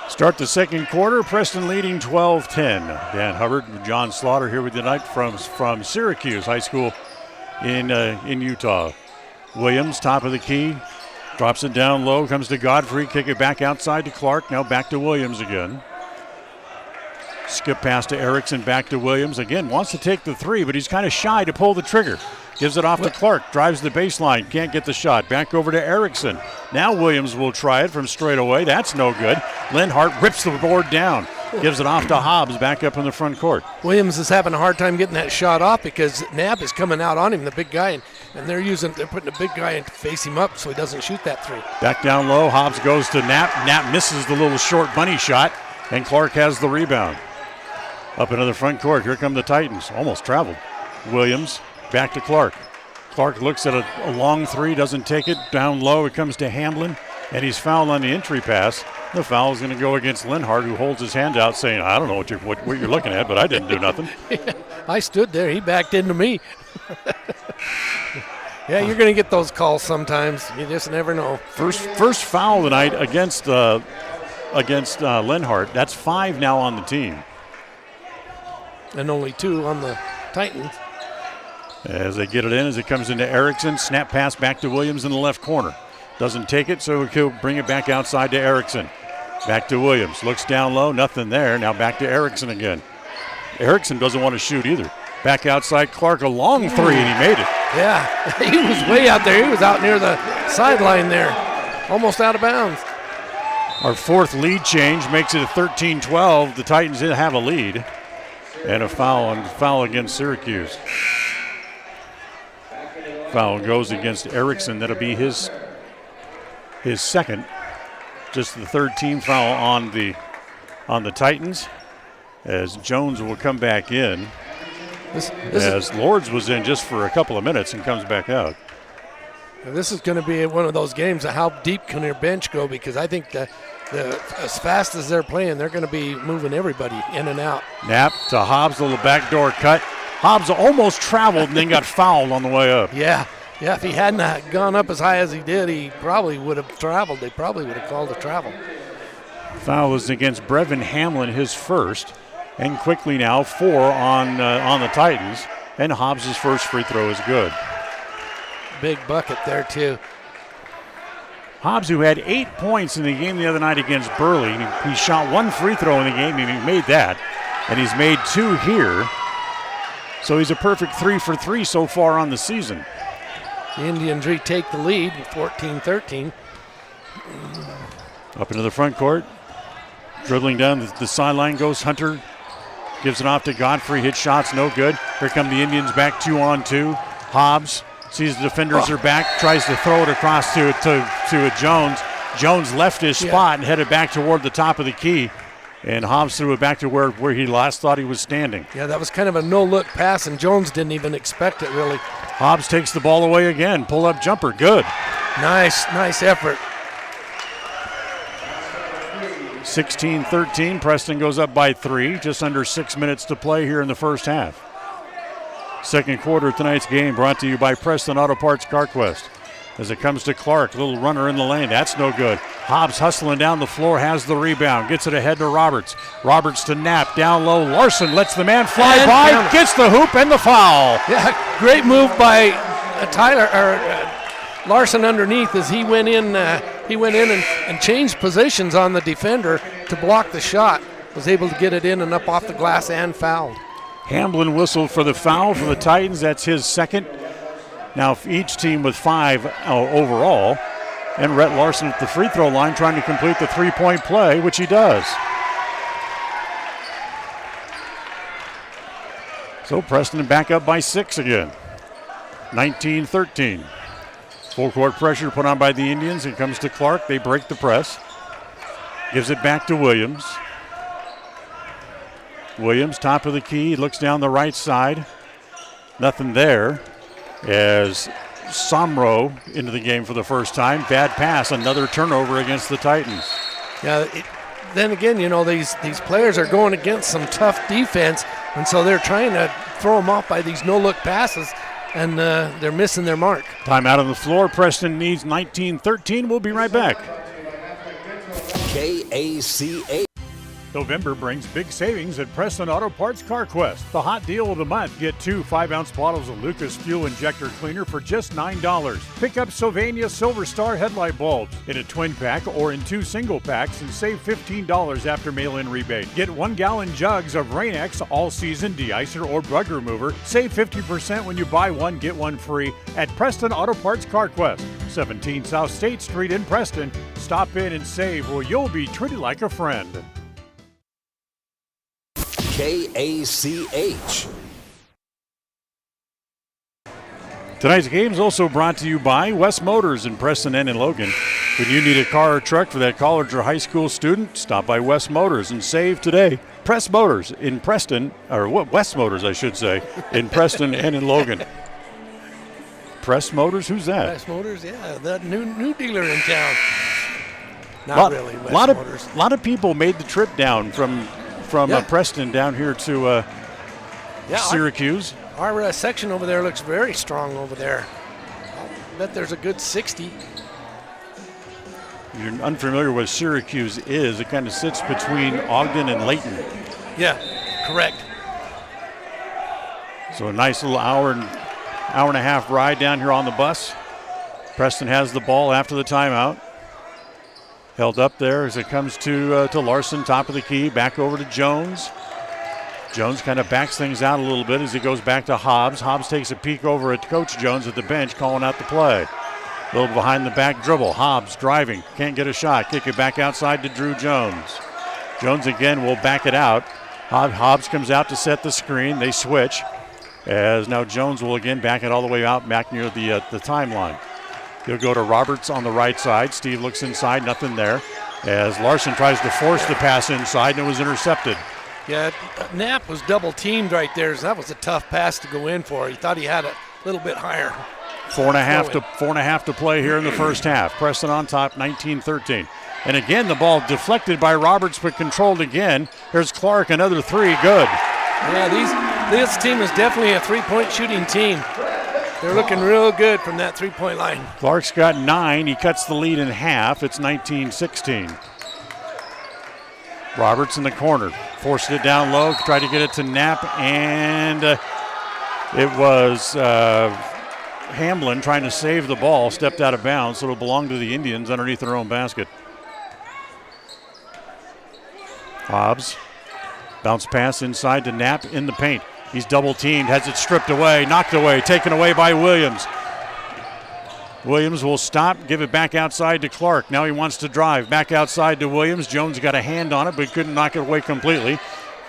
Start the second quarter, Preston leading 12-10. Dan Hubbard and John Slaughter here with you tonight from Syracuse High School in Utah. Williams, top of the key, drops it down low, comes to Godfrey, kick it back outside to Clark, now back to Williams again. Skip pass to Erickson, back to Williams. Again, wants to take the 3, but he's kind of shy to pull the trigger. Gives it off to Clark, drives the baseline, can't get the shot. Back over to Erickson. Now Williams will try it from straight away. That's no good. Linhart rips the board down. Gives it off to Hobbs, back up in the front court.
Williams is having a hard time getting that shot off because Knapp is coming out on him, the big guy, and they're putting a big guy in to face him up so he doesn't shoot that 3.
Back down low, Hobbs goes to Knapp. Knapp misses the little short bunny shot, and Clark has the rebound. Up into the front court, here come the Titans. Almost traveled. Williams, back to Clark. Clark looks at a long 3, doesn't take it. Down low, it comes to Hamlin, and he's fouled on the entry pass. The foul is going to go against Linhart, who holds his hand out saying, I don't know what you're looking at, but I didn't do nothing.
I stood there. He backed into me. Yeah, you're going to get those calls sometimes. You just never know.
First foul tonight against Linhart. That's 5 now on the team.
And only 2 on the Titans.
As they get it in, as it comes into Erickson, snap pass back to Williams in the left corner. Doesn't take it, so he'll bring it back outside to Erickson. Back to Williams. Looks down low, nothing there. Now back to Erickson again. Erickson doesn't want to shoot either. Back outside, Clark, a long 3, and he made it.
Yeah, he was way out there. He was out near the sideline there, almost out of bounds.
Our 4th lead change makes it a 13-12. The Titans did have a lead. And a foul against Syracuse. Foul goes against Erickson. That'll be his second. Just the 3rd team foul on the Titans. As Jones will come back in. As Lords was in just for a couple of minutes and comes back out.
This is going to be one of those games of how deep can their bench go, because I think that as fast as they're playing, they're going to be moving everybody in and out.
Knapp to Hobbs, a little backdoor cut. Hobbs almost traveled and then got fouled on the way up.
Yeah, if he hadn't gone up as high as he did, he probably would have traveled. They probably would have called a travel.
Foul is against Brevin Hamlin, his first. And quickly now 4 on the Titans. And Hobbs' first free throw is good.
Big bucket there, too.
Hobbs, who had 8 points in the game the other night against Burley. He shot 1 free throw in the game, and he made that. And he's made 2 here. So he's a perfect 3 for 3 so far on the season.
The Indians retake the lead with 14-13.
Up into the front court. Dribbling down the sideline goes Hunter. Gives it off to Godfrey. Hit shots, no good. Here come the Indians back 2-on-2. Hobbs sees the defenders are back. Tries to throw it across to Jones. Jones left his spot and headed back toward the top of the key. And Hobbs threw it back to where he last thought he was standing.
Yeah, that was kind of a no-look pass, and Jones didn't even expect it, really.
Hobbs takes the ball away again. Pull-up jumper, good.
Nice effort.
16-13, Preston goes up by 3. Just under 6 minutes to play here in the first half. Second quarter of tonight's game brought to you by Preston Auto Parts CarQuest. As it comes to Clark, little runner in the lane. That's no good. Hobbs hustling down the floor, has the rebound, gets it ahead to Roberts. Roberts to Knapp, down low. Larson lets the man fly by, gets the hoop and the foul.
Yeah, great move by Larson underneath as he went in. And changed positions on the defender to block the shot. Was able to get it in and up off the glass and fouled.
Hamblin whistled for the foul for the Titans. That's his second. Now each team with 5 overall. And Rhett Larson at the free throw line trying to complete the three-point play, which he does. So Preston back up by 6 again. 19-13. Full court pressure put on by the Indians. It comes to Clark. They break the press. Gives it back to Williams. Williams, top of the key, looks down the right side. Nothing there as Somro into the game for the first time. Bad pass, another turnover against the Titans.
Yeah, then again, these players are going against some tough defense, and so they're trying to throw them off by these no-look passes, and they're missing their mark.
Timeout on the floor. Preston needs 19-13. We'll be right back.
KACA.
November brings big savings at Preston Auto Parts CarQuest. The hot deal of the month. Get 2 5-ounce bottles of Lucas Fuel Injector Cleaner for just $9. Pick up Sylvania Silver Star headlight bulbs in a twin pack or in 2 single packs and save $15 after mail-in rebate. Get 1-gallon jugs of Rain-X all-season de-icer or bug remover. Save 50% when you buy one, get one free at Preston Auto Parts CarQuest. 17 South State Street in Preston. Stop in and save or you'll be treated like a friend.
KACH.
Tonight's game is also brought to you by West Motors in Preston and in Logan. When you need a car or truck for that college or high school student, stop by West Motors and save today. Press Motors in Preston, or West Motors, I should say, in Preston and in Logan. Press Motors, who's that?
Press Motors, yeah, that new dealer in town. Not really, West Motors.
A lot of people made the trip down from Preston down here to Syracuse.
Our section over there looks very strong over there. I'll bet there's a good 60.
If you're unfamiliar with Syracuse is, it kind of sits between Ogden and Layton.
Yeah, correct.
So a nice little hour and a half ride down here on the bus. Preston has the ball after the timeout. Held up there as it comes to Larson, top of the key, back over to Jones. Jones kind of backs things out a little bit as he goes back to Hobbs. Hobbs takes a peek over at Coach Jones at the bench, calling out the play. A little behind the back dribble. Hobbs driving, can't get a shot. Kick it back outside to Drew Jones. Jones again will back it out. Hobbs comes out to set the screen. They switch as now Jones will again back it all the way out back near the timeline. He'll go to Roberts on the right side. Steve looks inside, nothing there. As Larson tries to force the pass inside and it was intercepted.
Yeah, Knapp was double teamed right there. So that was a tough pass to go in for. He thought he had a little bit higher.
4.5 to play here in the first half. Preston on top, 19-13. And again, the ball deflected by Roberts but controlled again. Here's Clark, another three, good.
Yeah, this team is definitely a three-point shooting team. They're looking real good from that three-point line.
Clark's got 9. He cuts the lead in half. It's 19-16. Roberts in the corner. Forced it down low. Tried to get it to Knapp. And it was Hamblin trying to save the ball. Stepped out of bounds. So it'll belong to the Indians underneath their own basket. Hobbs. Bounce pass inside to Knapp in the paint. He's double teamed, has it stripped away, knocked away, taken away by Williams. Williams will stop, give it back outside to Clark. Now he wants to drive back outside to Williams. Jones got a hand on it, but couldn't knock it away completely.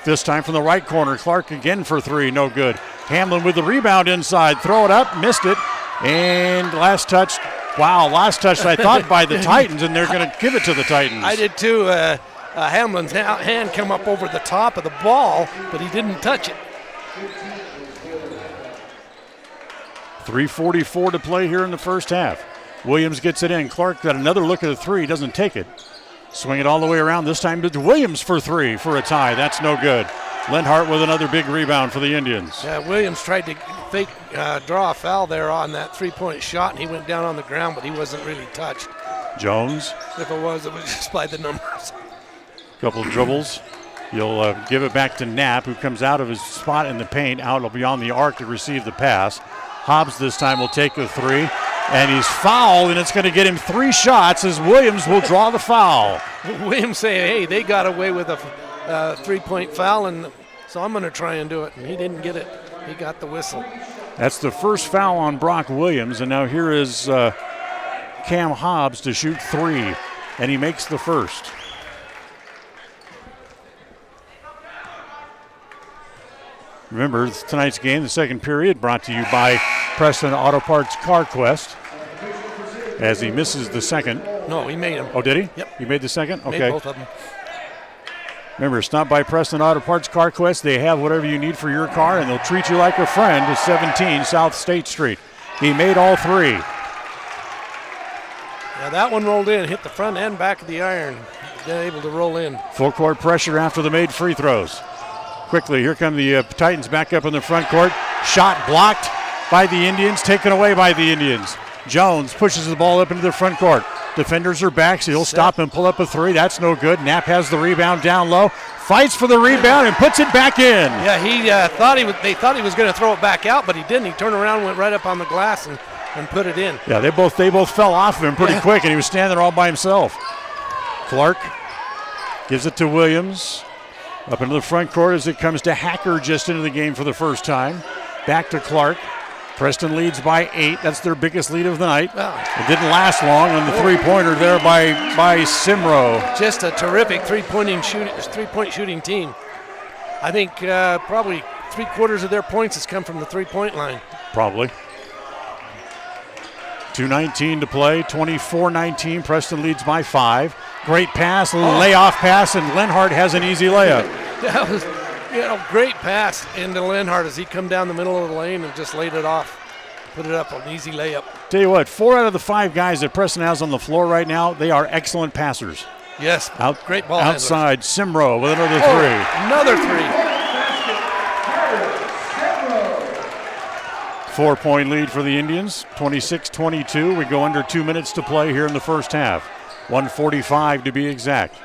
This time from the right corner. Clark again for three, no good. Hamlin with the rebound inside. Throw it up, missed it. And last touch, last touch I thought by the Titans, and they're going to give it to the Titans.
I did too. Hamlin's hand come up over the top of the ball, but he didn't touch it.
3:44 to play here in the first half. Williams gets it in. Clark got another look at the three, doesn't take it. Swing it all the way around. This time to Williams for three for a tie. That's no good. Lenhart with another big rebound for the Indians.
Yeah, Williams tried to fake draw a foul there on that three-point shot, and he went down on the ground, but he wasn't really touched.
Jones.
If it was just by the numbers.
Couple of dribbles. He'll give it back to Knapp, who comes out of his spot in the paint, out beyond the arc to receive the pass. Hobbs this time will take the three, and he's fouled, and it's going to get him 3 shots as Williams will draw the foul.
Williams say, hey, they got away with a three-point foul, and so I'm going to try and do it. And he didn't get it. He got the whistle.
That's the first foul on Brock Williams, and now here is Cam Hobbs to shoot 3, and he makes the first. Remember, tonight's game, the second period, brought to you by Preston Auto Parts Car Quest. As he misses the second.
No, he made him.
Oh, did he?
Yep.
He made the second? Okay.
Made both of them.
Remember, stop by Preston Auto Parts Car Quest. They have whatever you need for your car, and they'll treat you like a friend at 17 South State Street. He made all 3.
Yeah, that one rolled in, hit the front and back of the iron. Then able to roll in.
Full court pressure after the made free throws. Quickly, here come the Titans back up in the front court. Shot blocked by the Indians, taken away by the Indians. Jones pushes the ball up into the front court. Defenders are back, so he'll stop and pull up a 3. That's no good. Knapp has the rebound down low. Fights for the rebound and puts it back in.
Yeah, they thought he was going to throw it back out, but he didn't. He turned around, went right up on the glass, and put it in.
Yeah, they both fell off of him pretty quick, and he was standing there all by himself. Clark gives it to Williams. Up into the front court as it comes to Hacker just into the game for the first time. Back to Clark. Preston leads by 8. That's their biggest lead of the night. It didn't last long on the three-pointer there by Simro.
Just a terrific three-point shooting team. I think probably 3/4 of their points has come from the three-point line.
Probably. 2:19 to play, 24-19. Preston leads by 5. Great pass, layoff pass, and Lenhart has an easy layup.
That was great pass into Lenhart as he come down the middle of the lane and just laid it off. Put it up, an easy layup.
Tell you what, 4 out of the 5 guys that Preston has on the floor right now, they are excellent passers.
Yes, great ball
outside,
handlers.
Simro with another 3.
Another 3.
4-point lead for the Indians, 26-22. We go under 2 minutes to play here in the first half. 1:45 to be exact.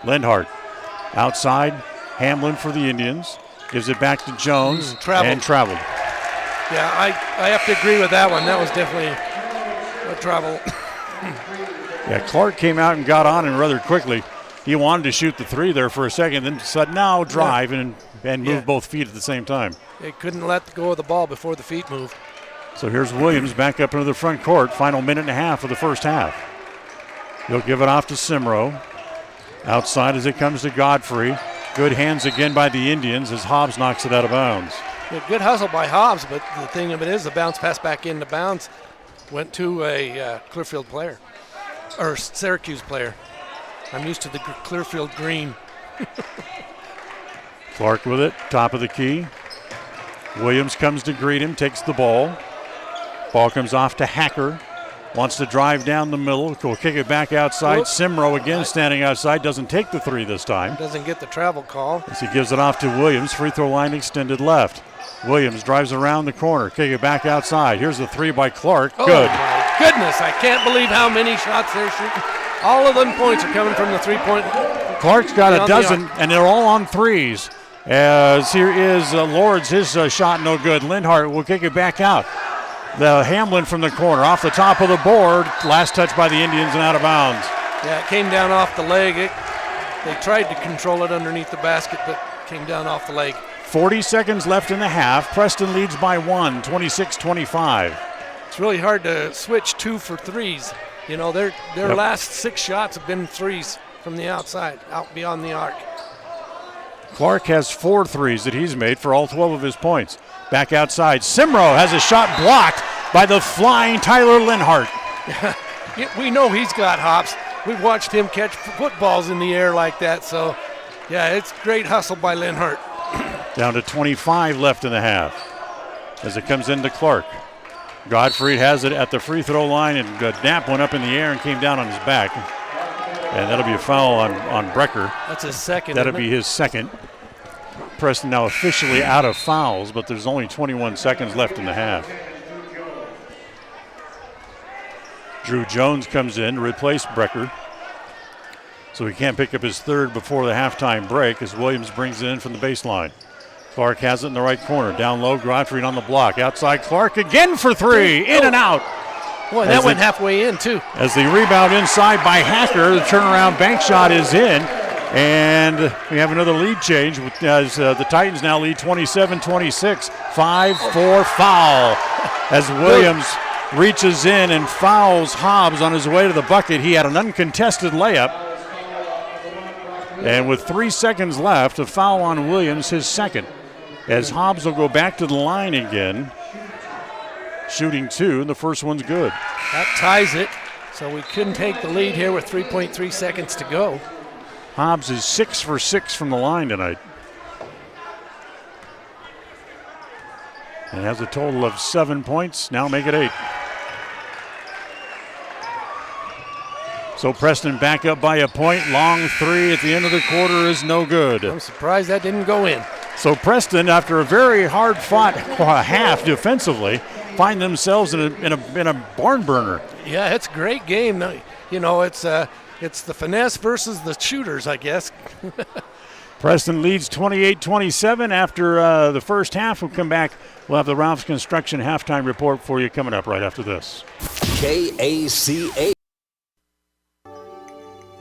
Lenhart outside. Hamlin for the Indians. Gives it back to Jones. Traveled.
Yeah, I have to agree with that one. That was definitely a travel.
Yeah, Clark came out and got on him rather quickly. He wanted to shoot the 3 there for a second, then said, no, drive, and move both feet at the same time.
They couldn't let go of the ball before the feet moved.
So here's Williams back up into the front court. Final minute and a half of the first half. He'll give it off to Simro. Outside as it comes to Godfrey. Good hands again by the Indians as Hobbs knocks it out of bounds.
Yeah, good hustle by Hobbs, but the thing of it is the bounce pass back into bounds went to a Clearfield player, or Syracuse player. I'm used to the Clearfield green.
Clark with it, top of the key. Williams comes to greet him, takes the ball. Ball comes off to Hacker. Wants to drive down the middle. Will kick it back outside. Simro again standing outside. Doesn't take the 3 this time.
Doesn't get the travel call.
As he gives it off to Williams. Free throw line extended left. Williams drives around the corner. Kick it back outside. Here's the 3 by Clark.
Oh,
good.
My goodness, I can't believe how many shots they're shooting. All of them points are coming from the 3-point.
Clark's got a dozen, and they're all on 3s. As here is Lords. His shot no good. Lenhart will kick it back out. The Hamlin from the corner, off the top of the board. Last touch by the Indians and out of bounds.
Yeah, it came down off the leg. They tried to control it underneath the basket, but came down off the leg.
40 seconds left in the half. Preston leads by 1, 26-25.
It's really hard to switch 2 for 3s. You know, their last 6 shots have been 3s from the outside, out beyond the arc.
Clark has 4 threes that he's made for all 12 of his points. Back outside, Simro has a shot blocked by the flying Tyler Linhart.
We know he's got hops. We've watched him catch footballs in the air like that, so yeah, it's great hustle by Linhart.
Down to 25 left in the half as it comes into Clark. Godfrey has it at the free throw line, and Knapp went up in the air and came down on his back. And that'll be a foul on Brecker.
That's his second.
That'll be his second. Preston now officially out of fouls, but there's only 21 seconds left in the half. Drew Jones comes in to replace Brecker. So he can't pick up his third before the halftime break as Williams brings it in from the baseline. Clark has it in the right corner. Down low, Godfrey on the block. Outside Clark again for 3. In and out.
Boy, that went halfway in, too.
As the rebound inside by Hacker, the turnaround bank shot is in. And we have another lead change as the Titans now lead 27-26. 5-4 foul as Williams reaches in and fouls Hobbs on his way to the bucket. He had an uncontested layup. And with 3 seconds left, a foul on Williams, his second. As Hobbs will go back to the line again, shooting 2, and the first one's good.
That ties it, so we couldn't take the lead here with 3.3 seconds to go.
Hobbs is 6 for 6 from the line tonight. And has a total of 7 points, now make it 8. So Preston back up by a point. Long 3 at the end of the quarter is no good.
I'm surprised that didn't go in.
So Preston, after a very hard-fought half defensively, find themselves in a barn burner.
Yeah, it's a great game. You know, it's the finesse versus the shooters, I guess.
Preston leads 28-27 after the first half. We'll come back. We'll have the Ralph's Construction halftime report for you coming up right after this.
KACH.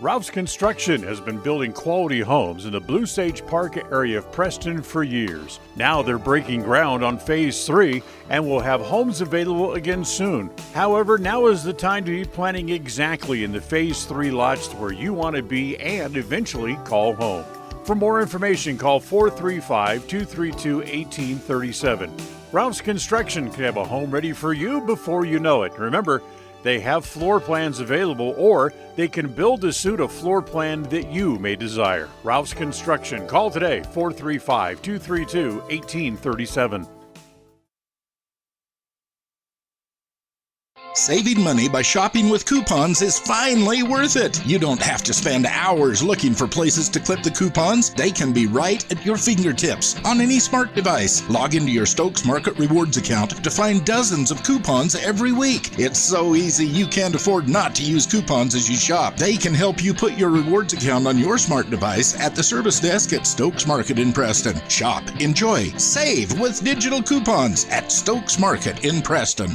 Ralph's Construction has been building quality homes in the Blue Sage Park area of Preston for years. Now they're breaking ground on Phase 3 and will have homes available again soon. However, now is the time to be planning exactly in the Phase 3 lots where you want to be and eventually call home. For more information, call 435-232-1837. Ralph's Construction can have a home ready for you before you know it. Remember, they have floor plans available, or they can build to suit a floor plan that you may desire. Ralph's Construction. Call today, 435-232-1837.
Saving money by shopping with coupons is finally worth it. You don't have to spend hours looking for places to clip the coupons. They can be right at your fingertips on any smart device. Log into your Stokes Market Rewards account to find dozens of coupons every week. It's so easy you can't afford not to use coupons as you shop. They can help you put your rewards account on your smart device at the service desk at Stokes Market in Preston. Shop, enjoy, save with digital coupons at Stokes Market in Preston.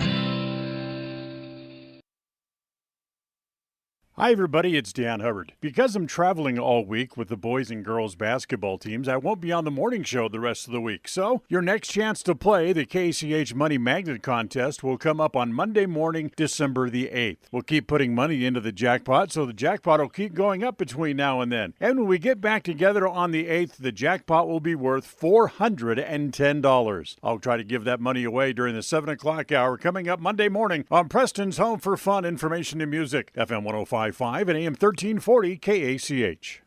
Hi everybody, it's Dan Hubbard. Because I'm traveling all week with the boys and girls basketball teams, I won't be on the morning show the rest of the week. So, your next chance to play the KCH Money Magnet Contest will come up on Monday morning, December the 8th. We'll keep putting money into the jackpot, so the jackpot will keep going up between now and then. And when we get back together on the 8th, the jackpot will be worth $410. I'll try to give that money away during the 7 o'clock hour coming up Monday morning on Preston's Home for Fun, Information, and Music, FM 105.5 and AM 1340 KACH.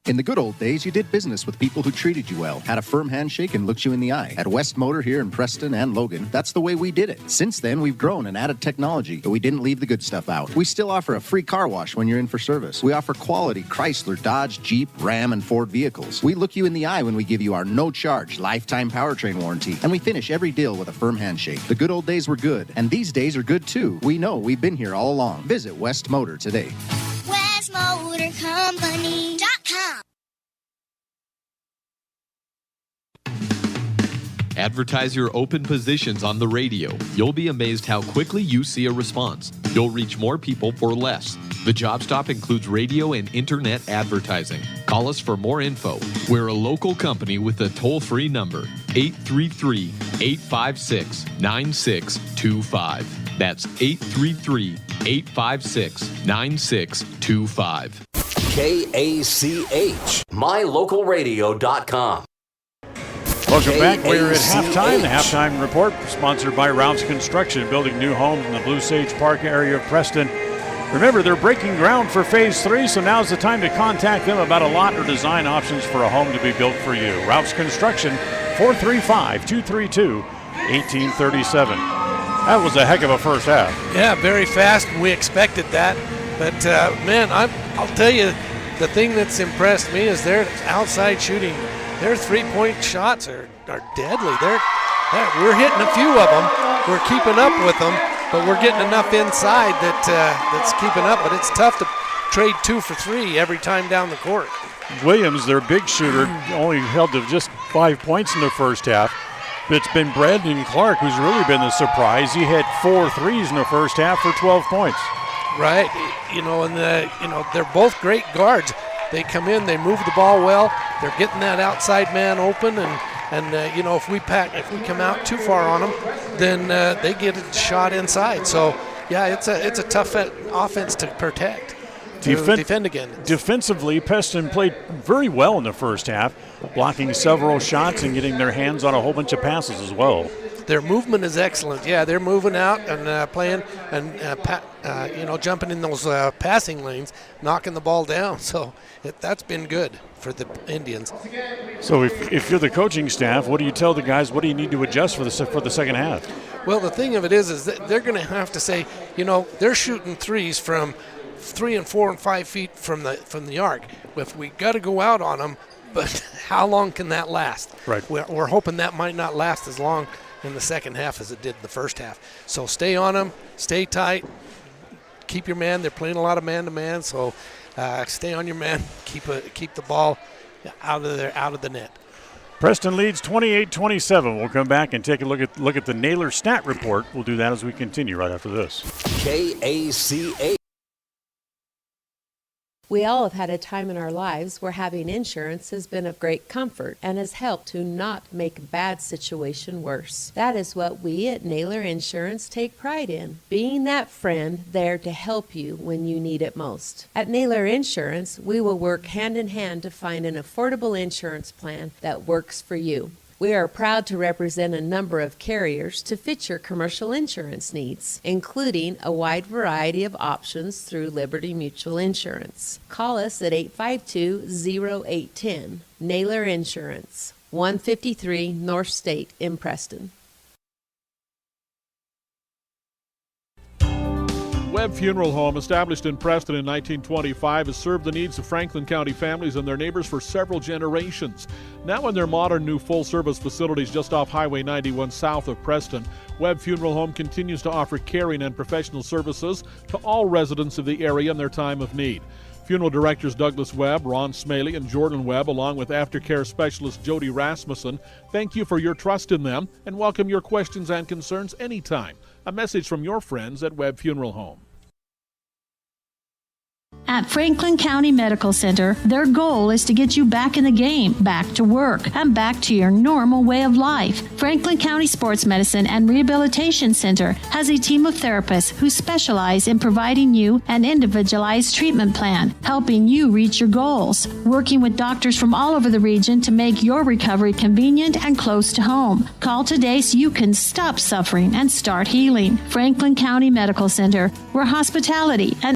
In the good old days, you did business with people who treated you well, had a firm handshake, and looked you in the eye. At West Motor here in Preston and Logan, that's the way we did it. Since then, we've grown and added technology, but we didn't leave the good stuff out. We still offer a free car wash when you're in for service. We offer quality Chrysler, Dodge, Jeep, Ram, and Ford vehicles. We look you in the eye when we give you our no-charge lifetime powertrain warranty, and we finish every deal with a firm handshake. The good old days were good, and these days are good too. We know we've been here all along. Visit West Motor today.
WestMotorCompany.com.
At
Advertise your open positions on the radio. You'll be amazed how quickly you see a response. You'll reach more people for less. The job stop includes radio and internet advertising. Call us for more info. We're a local company with a toll-free number, 833-856-9625. That's 833-856-9625.
KACH, mylocalradio.com.
Welcome back. We're at halftime. The halftime report sponsored by Routes Construction, building new homes in the Blue Sage Park area of Preston. Remember, they're breaking ground for Phase 3, so now's the time to contact them about a lot or design options for a home to be built for you. Routes Construction, 435-232-1837. That was a heck of a first half.
Yeah, very fast. We expected that. But, man, I'll tell you, the thing that's impressed me is their outside shooting. Their three-point shots are deadly. We're hitting a few of them. We're keeping up with them, but we're getting enough inside that's keeping up. But it's tough to trade 2 for 3 every time down the court.
Williams, their big shooter, only held to just 5 points in the first half. It's been Brandon Clark who's really been the surprise. He hit 4 threes in the first half for 12 points.
Right, and they're both great guards. They come in, they move the ball well. They're getting that outside man open, and if we come out too far on them, then they get a shot inside. So yeah, it's a tough offense to protect. Defend against.
Defensively, Preston played very well in the first half, blocking several shots and getting their hands on a whole bunch of passes as well.
Their movement is excellent. Yeah, they're moving out and playing and jumping in those passing lanes, knocking the ball down. So that's been good for the Indians.
So if you're the coaching staff, what do you tell the guys? What do you need to adjust for the second half?
Well, the thing of it is that they're going to have to say, they're shooting threes from 3 and 4 and 5 feet from the arc. If we got to go out on them, but how long can that last?
Right.
We're hoping that might not last as long in the second half as it did the first half. So stay on them, stay tight, keep your man. They're playing a lot of man-to-man, so stay on your man, keep the ball out of the net.
Preston leads 28-27. We'll come back and take a look at the Naylor stat report. We'll do that as we continue right after this.
KACH.
We all have had a time in our lives where having insurance has been of great comfort and has helped to not make a bad situation worse. That is what we at Naylor Insurance take pride in, being that friend there to help you when you need it most. At Naylor Insurance, we will work hand in hand to find an affordable insurance plan that works for you. We are proud to represent a number of carriers to fit your commercial insurance needs, including a wide variety of options through Liberty Mutual Insurance. Call us at 852-0810. Naylor Insurance, 153 North State in Preston.
Webb Funeral Home, established in Preston in 1925, has served the needs of Franklin County families and their neighbors for several generations. Now in their modern new full-service facilities just off Highway 91 south of Preston, Webb Funeral Home continues to offer caring and professional services to all residents of the area in their time of need. Funeral directors Douglas Webb, Ron Smaley, and Jordan Webb, along with aftercare specialist Jody Rasmussen, thank you for your trust in them and welcome your questions and concerns anytime. A message from your friends at Webb Funeral Home.
At Franklin County Medical Center, their goal is to get you back in the game, back to work, and back to your normal way of life. Franklin County Sports Medicine and Rehabilitation Center has a team of therapists who specialize in providing you an individualized treatment plan, helping you reach your goals, working with doctors from all over the region to make your recovery convenient and close to home. Call today so you can stop suffering and start healing. Franklin County Medical Center, where hospitality and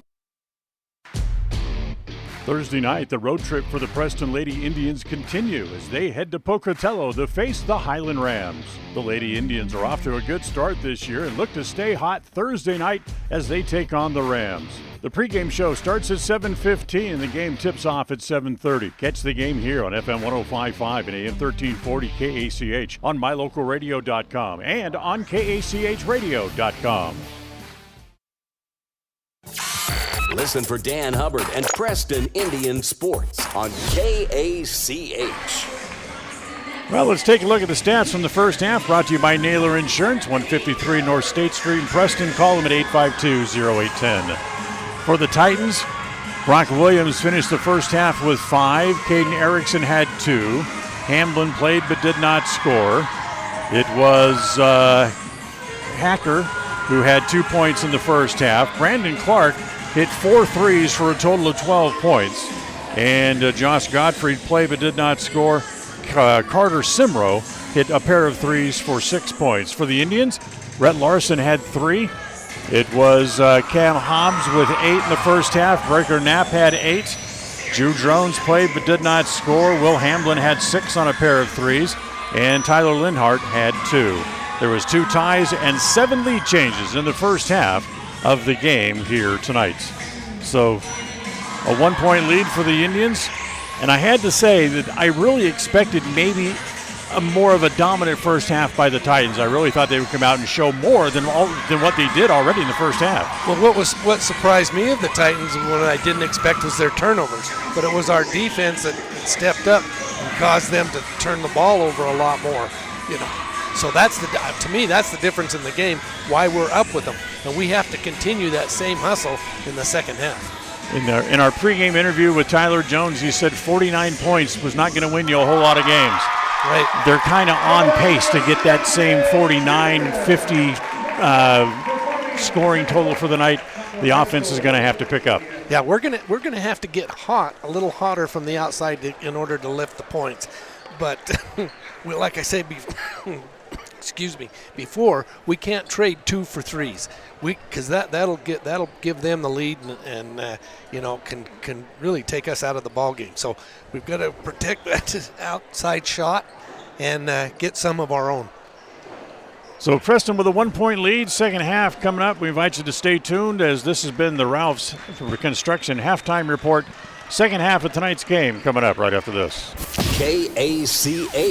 Thursday night, the road trip for the Preston Lady Indians continue as they head to Pocatello to face the Highland Rams. The Lady Indians are off to a good start this year and look to stay hot Thursday night as they take on the Rams. The pregame show starts at 7:15 and the game tips off at 7:30. Catch the game here on FM 105.5 and AM 1340 KACH on mylocalradio.com and on KACHradio.com.
Listen for Dan Hubbard and Preston Indian Sports on KACH.
Well, let's take a look at the stats from the first half, brought to you by Naylor Insurance, 153 North State Street in Preston. Call them at 852-0810. For the Titans, Brock Williams finished the first half with 5. Caden Erickson had 2. Hamblin played but did not score. It was Hacker who had 2 points in the first half. Brandon Clark hit 4 threes for a total of 12 points. And Josh Gottfried played but did not score. Carter Simro hit a pair of threes for 6 points. For the Indians, Rhett Larson had 3. It was Cam Hobbs with 8 in the first half. Breaker Knapp had 8. Drew Drones played but did not score. Will Hamblin had 6 on a pair of threes. And Tyler Linhart had 2. There was 2 ties and 7 lead changes in the first half of the game here tonight. So a 1-point lead for the Indians. And I had to say that I really expected maybe a more of a dominant first half by the Titans. I really thought they would come out and show more than what they did already in the first half.
Well, what surprised me of the Titans and what I didn't expect was their turnovers. But it was our defense that stepped up and caused them to turn the ball over a lot more. So to me, that's the difference in the game, why we're up with them. And we have to continue that same hustle in the second half.
In our pregame interview with Tyler Jones, he said 49 points was not going to win you a whole lot of games.
Right.
They're kind of on pace to get that same 49-50 scoring total for the night. The offense is going to have to pick up.
Yeah, we're gonna have to get hot, a little hotter from the outside in order to lift the points. But like I said before, we can't trade 2 for 3s. Because that'll give them the lead and can really take us out of the ball game. So we've got to protect that outside shot and get some of our own.
So Preston with a 1-point lead. Second half coming up. We invite you to stay tuned as this has been the Ralph's Construction halftime report. Second half of tonight's game coming up right after this.
KACH.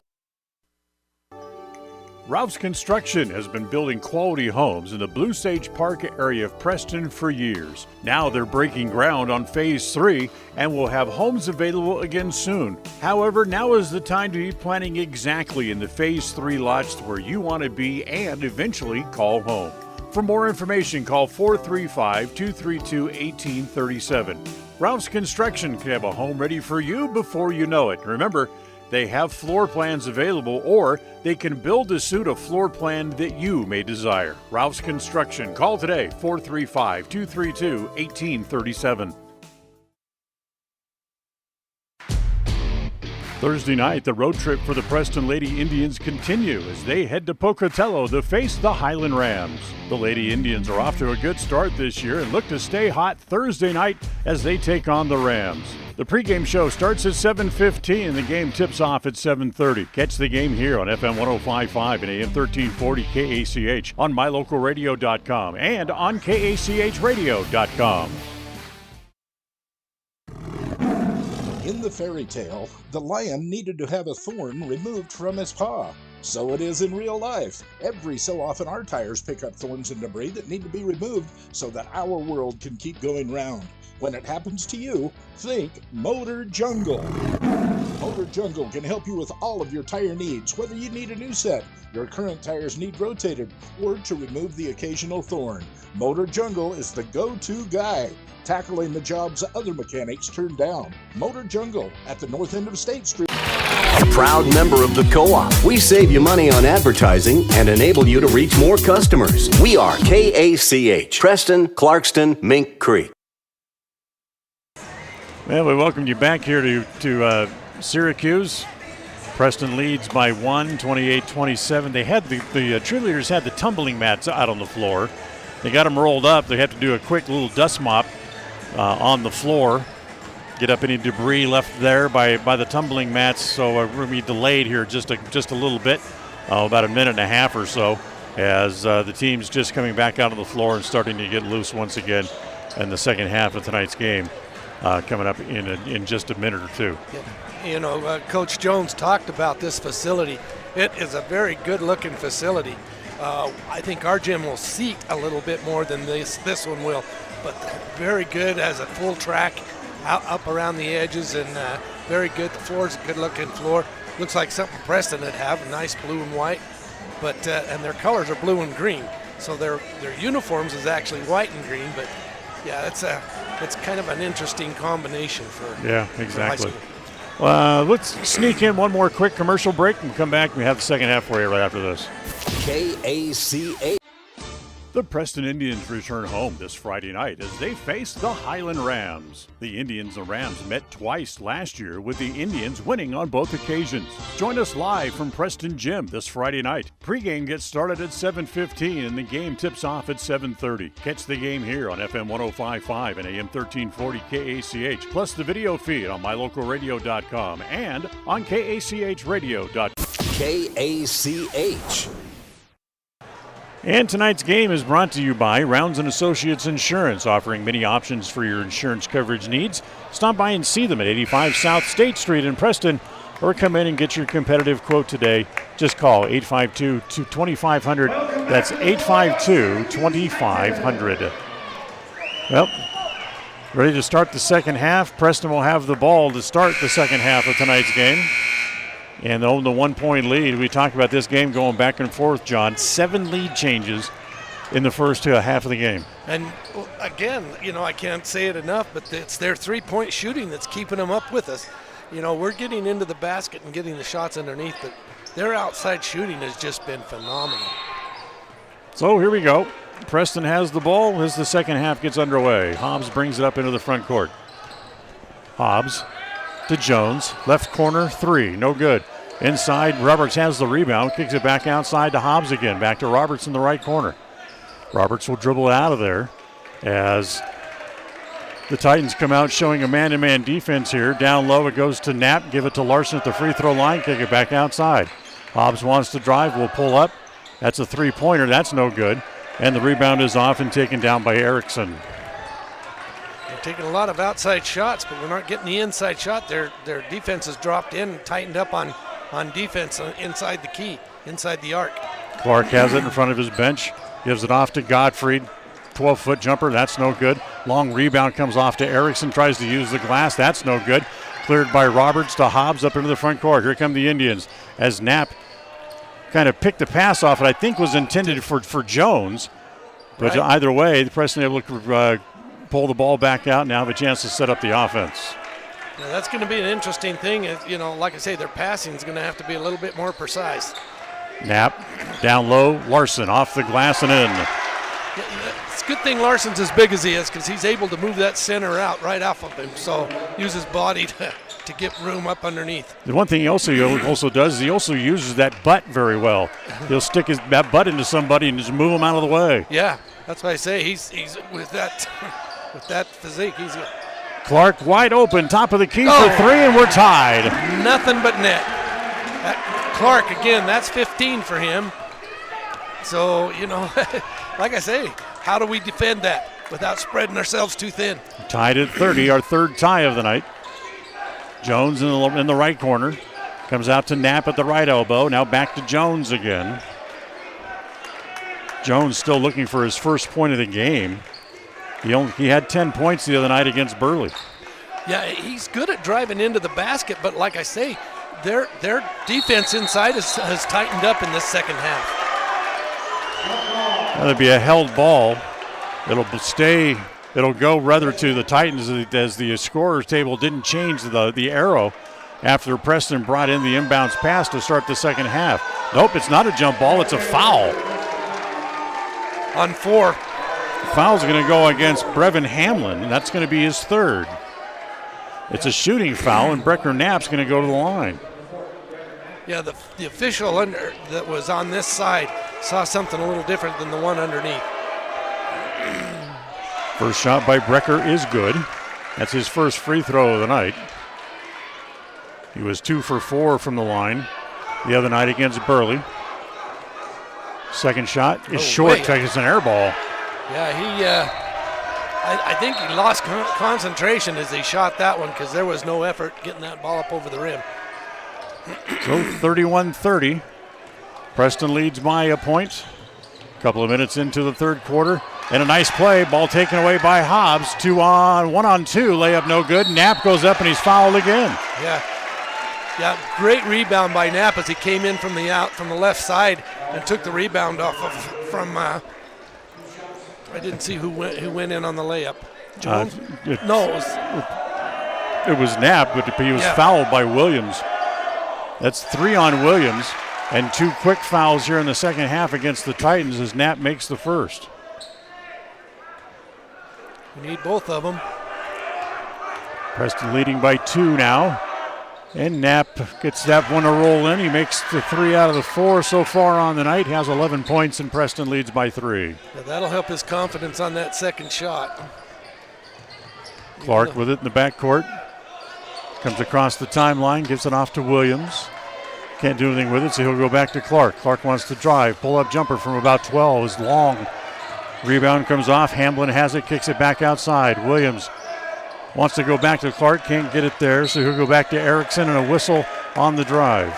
Ralph's Construction has been building quality homes in the Blue Sage Park area of Preston for years. Now they're breaking ground on Phase 3 and will have homes available again soon. However, now is the time to be planning exactly in the Phase 3 lots where you want to be and eventually call home. For more information, call 435-232-1837. Ralph's Construction can have a home ready for you before you know it. Remember, they have floor plans available, or they can build to suit a floor plan that you may desire. Ralph's Construction. Call today, 435-232-1837. Thursday night, the road trip for the Preston Lady Indians continue as they head to Pocatello to face the Highland Rams. The Lady Indians are off to a good start this year and look to stay hot Thursday night as they take on the Rams. The pregame show starts at 7:15 and the game tips off at 7:30. Catch the game here on FM 105.5 and AM 1340 KACH on mylocalradio.com and on KACHradio.com.
In the fairy tale, the lion needed to have a thorn removed from his paw. So it is in real life. Every so often our tires pick up thorns and debris that need to be removed so that our world can keep going round. When it happens to you, think Motor Jungle. Motor Jungle can help you with all of your tire needs, whether you need a new set, your current tires need rotated, or to remove the occasional thorn. Motor Jungle is the go-to guy, tackling the jobs other mechanics turn down. Motor Jungle at the north end of State Street.
A proud member of the Co-op. We save you money on advertising and enable you to reach more customers. We are KACH, Preston, Clarkston, Mink Creek.
Well, we welcome you back here to Syracuse. Preston leads by 1, 28-27. They had the cheerleaders had the tumbling mats out on the floor. They got them rolled up. They have to do a quick little dust mop on the floor, get up any debris left there by the tumbling mats. So we're going to be delayed here just a little bit, about a minute and a half or so, as the team's just coming back out on the floor and starting to get loose once again in the second half of tonight's game. Coming up in just a minute or two.
You know, Coach Jones talked about this facility. It is a very good-looking facility. I think our gym will seat a little bit more than this one will, but very good as a full track up around the edges and very good. The floor is a good-looking floor. looks like something Preston would have, a nice blue and white, but and their colors are blue and green. So their uniforms is actually white and green, but yeah, it's kind of an interesting combination for high school.
Let's sneak in one more quick commercial break and come back. We have the second half for you right after this.
KACH.
The Preston Indians return home this Friday night as they face the Highland Rams. The Indians and Rams met twice last year, with the Indians winning on both occasions. Join us live from Preston Gym this Friday night. Pre-game gets started at 7:15 and the game tips off at 7:30. Catch the game here on FM 105.5 and AM 1340 KACH, plus the video feed on mylocalradio.com and on KACHradio.com.
KACH.
And tonight's game is brought to you by Rounds & Associates Insurance, offering many options for your insurance coverage needs. Stop by and see them at 85 South State Street in Preston, or come in and get your competitive quote today. Just call 852-2500. That's 852-2500. Well, ready to start the second half. Preston will have the ball to start the second half of tonight's game. And they'll own the 1-point lead. We talked about this game going back and forth, John. 7 lead changes in the first half of the game.
And again, I can't say it enough, but it's their 3-point shooting that's keeping them up with us. We're getting into the basket and getting the shots underneath, but their outside shooting has just been phenomenal.
So here we go. Preston has the ball as the second half gets underway. Hobbs brings it up into the front court. Hobbs to Jones, left corner, 3, no good. Inside, Roberts has the rebound, kicks it back outside to Hobbs again. Back to Roberts in the right corner. Roberts will dribble it out of there as the Titans come out showing a man-to-man defense here. Down low, it goes to Knapp, give it to Larson at the free throw line, kick it back outside. Hobbs wants to drive, will pull up. That's a three-pointer, that's no good. And the rebound is off and taken down by Erickson.
Taking a lot of outside shots, but we're not getting the inside shot. Their defense has dropped in, tightened up on defense inside the key, inside the arc.
Clark has it in front of his bench, gives it off to Gottfried. 12-foot jumper, that's no good. Long rebound comes off to Erickson, tries to use the glass, that's no good. Cleared by Roberts to Hobbs up into the front court. Here come the Indians as Knapp kind of picked the pass off. It I think was intended for Jones, but either way, the Preston able to pull the ball back out, now have a chance to set up the offense.
Yeah, that's going to be an interesting thing. Like I say, their passing is going to have to be a little bit more precise.
Knapp down low, Larson off the glass and in.
It's a good thing Larson's as big as he is, because he's able to move that center out right off of him, so use his body to get room up underneath.
The one thing he also does is he also uses that butt very well. He'll stick that butt into somebody and just move him out of the way.
Yeah, that's why I say he's with that physique, he's good.
Clark wide open, top of the key for 3, and we're tied.
Nothing but net. Clark, again, that's 15 for him. So, like I say, how do we defend that without spreading ourselves too thin?
Tied at 30, our third tie of the night. Jones in the right corner. Comes out to Knapp at the right elbow. Now back to Jones again. Jones still looking for his first point of the game. He had 10 points the other night against Burley.
Yeah, he's good at driving into the basket, but like I say, their defense inside has tightened up in this second half.
That'll be a held ball. It'll go rather to the Titans as the scorer's table didn't change the arrow after Preston brought in the inbounds pass to start the second half. Nope, it's not a jump ball, it's a foul.
On 4.
Foul's going to go against Brevin Hamlin, and that's going to be his third. It's a shooting foul, and Brecker Knapp's going to go to the line.
Yeah, the official that was on this side saw something a little different than the one underneath.
First shot by Brecker is good. That's his first free throw of the night. He was 2 for 4 from the line the other night against Burley. Second shot is short. It's an air ball.
Yeah, I think he lost concentration as he shot that one, because there was no effort getting that ball up over the rim.
So 31-30. Preston leads by a point. A couple of minutes into the third quarter. And a nice play. Ball taken away by Hobbs. 1-on-2. Layup no good. Knapp goes up and he's fouled again.
Yeah. Yeah, great rebound by Knapp as he came in from the left side and took the rebound off of from. I didn't see who went in on the layup. Jones? No,
it was Knapp, but he was fouled by Williams. That's 3 on Williams, and 2 quick fouls here in the second half against the Titans as Knapp makes the first.
We need both of them.
Preston leading by 2 now. And Knapp gets that one to roll in. He makes the 3 out of the 4 so far on the night. He has 11 points, and Preston leads by 3.
Yeah, that'll help his confidence on that second shot.
Clark with it in the backcourt. Comes across the timeline, gives it off to Williams. Can't do anything with it, so he'll go back to Clark. Clark wants to drive. Pull-up jumper from about 12 is long. Rebound comes off. Hamblin has it, kicks it back outside. Williams wants to go back to Clark, can't get it there, so he'll go back to Erickson and a whistle on the drive.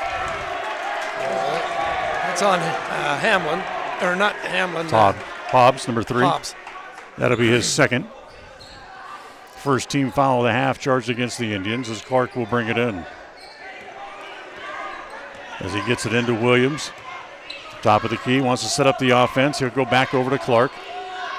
It's on Hamlin, or not Hamlin.
Hobbs, number 3.
Hobbs.
That'll be his second. First team foul of the half charged against the Indians as Clark will bring it in. As he gets it into Williams. Top of the key, wants to set up the offense. He'll go back over to Clark.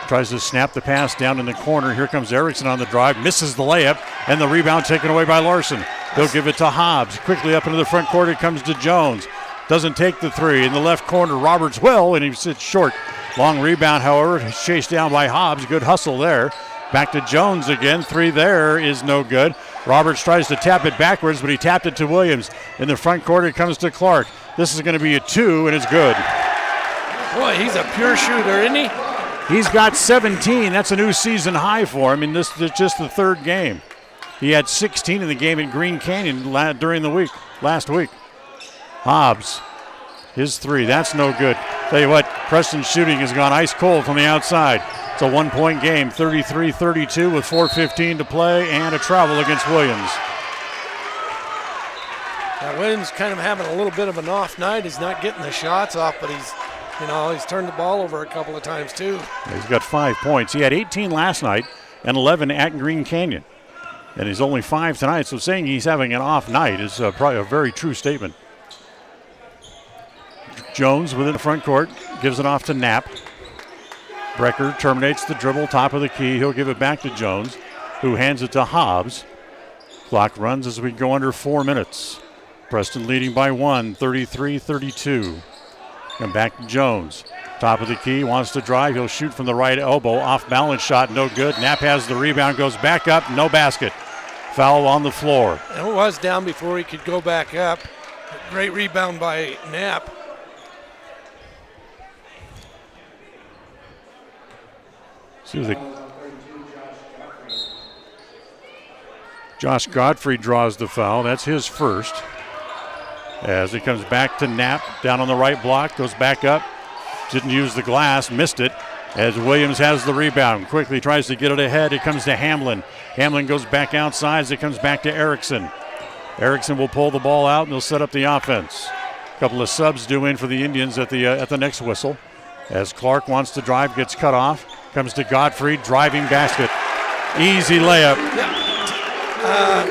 Tries to snap the pass down in the corner. Here comes Erickson on the drive. Misses the layup, and the rebound taken away by Larson. He'll give it to Hobbs. Quickly up into the front court, it comes to Jones. Doesn't take the 3. In the left corner, Roberts will, and he sits short. Long rebound, however, chased down by Hobbs. Good hustle there. Back to Jones again. 3 there is no good. Roberts tries to tap it backwards, but he tapped it to Williams. In the front court, it comes to Clark. This is going to be a 2, and it's good.
Boy, he's a pure shooter, isn't he?
He's got 17. That's a new season high for him. This is just the 3rd game. He had 16 in the game in Green Canyon during the week, last week. Hobbs, his 3. That's no good. Tell you what, Preston's shooting has gone ice cold from the outside. It's a 1-point game, 33-32 with 4:15 to play and a travel against Williams.
Yeah, Williams kind of having a little bit of an off night. He's not getting the shots off, but he's turned the ball over a couple of times too.
He's got 5 points. He had 18 last night and 11 at Green Canyon. And he's only 5 tonight, so saying he's having an off night is probably a very true statement. Jones within the front court, gives it off to Knapp. Brecker terminates the dribble, top of the key. He'll give it back to Jones, who hands it to Hobbs. Clock runs as we go under 4 minutes. Preston leading by 1, 33-32. Come back to Jones. Top of the key, wants to drive. He'll shoot from the right elbow. Off balance shot, no good. Knapp has the rebound, goes back up, no basket. Foul on the floor.
And it was down before he could go back up. Great rebound by Knapp.
See the Josh Godfrey draws the foul. That's his first. As he comes back to Knapp, down on the right block, goes back up. Didn't use the glass, missed it. As Williams has the rebound, quickly tries to get it ahead. It comes to Hamlin. Hamlin goes back outside as it comes back to Erickson. Erickson will pull the ball out and they'll set up the offense. A couple of subs due in for the Indians at the next whistle. As Clark wants to drive, gets cut off. Comes to Godfrey, driving basket. Easy layup.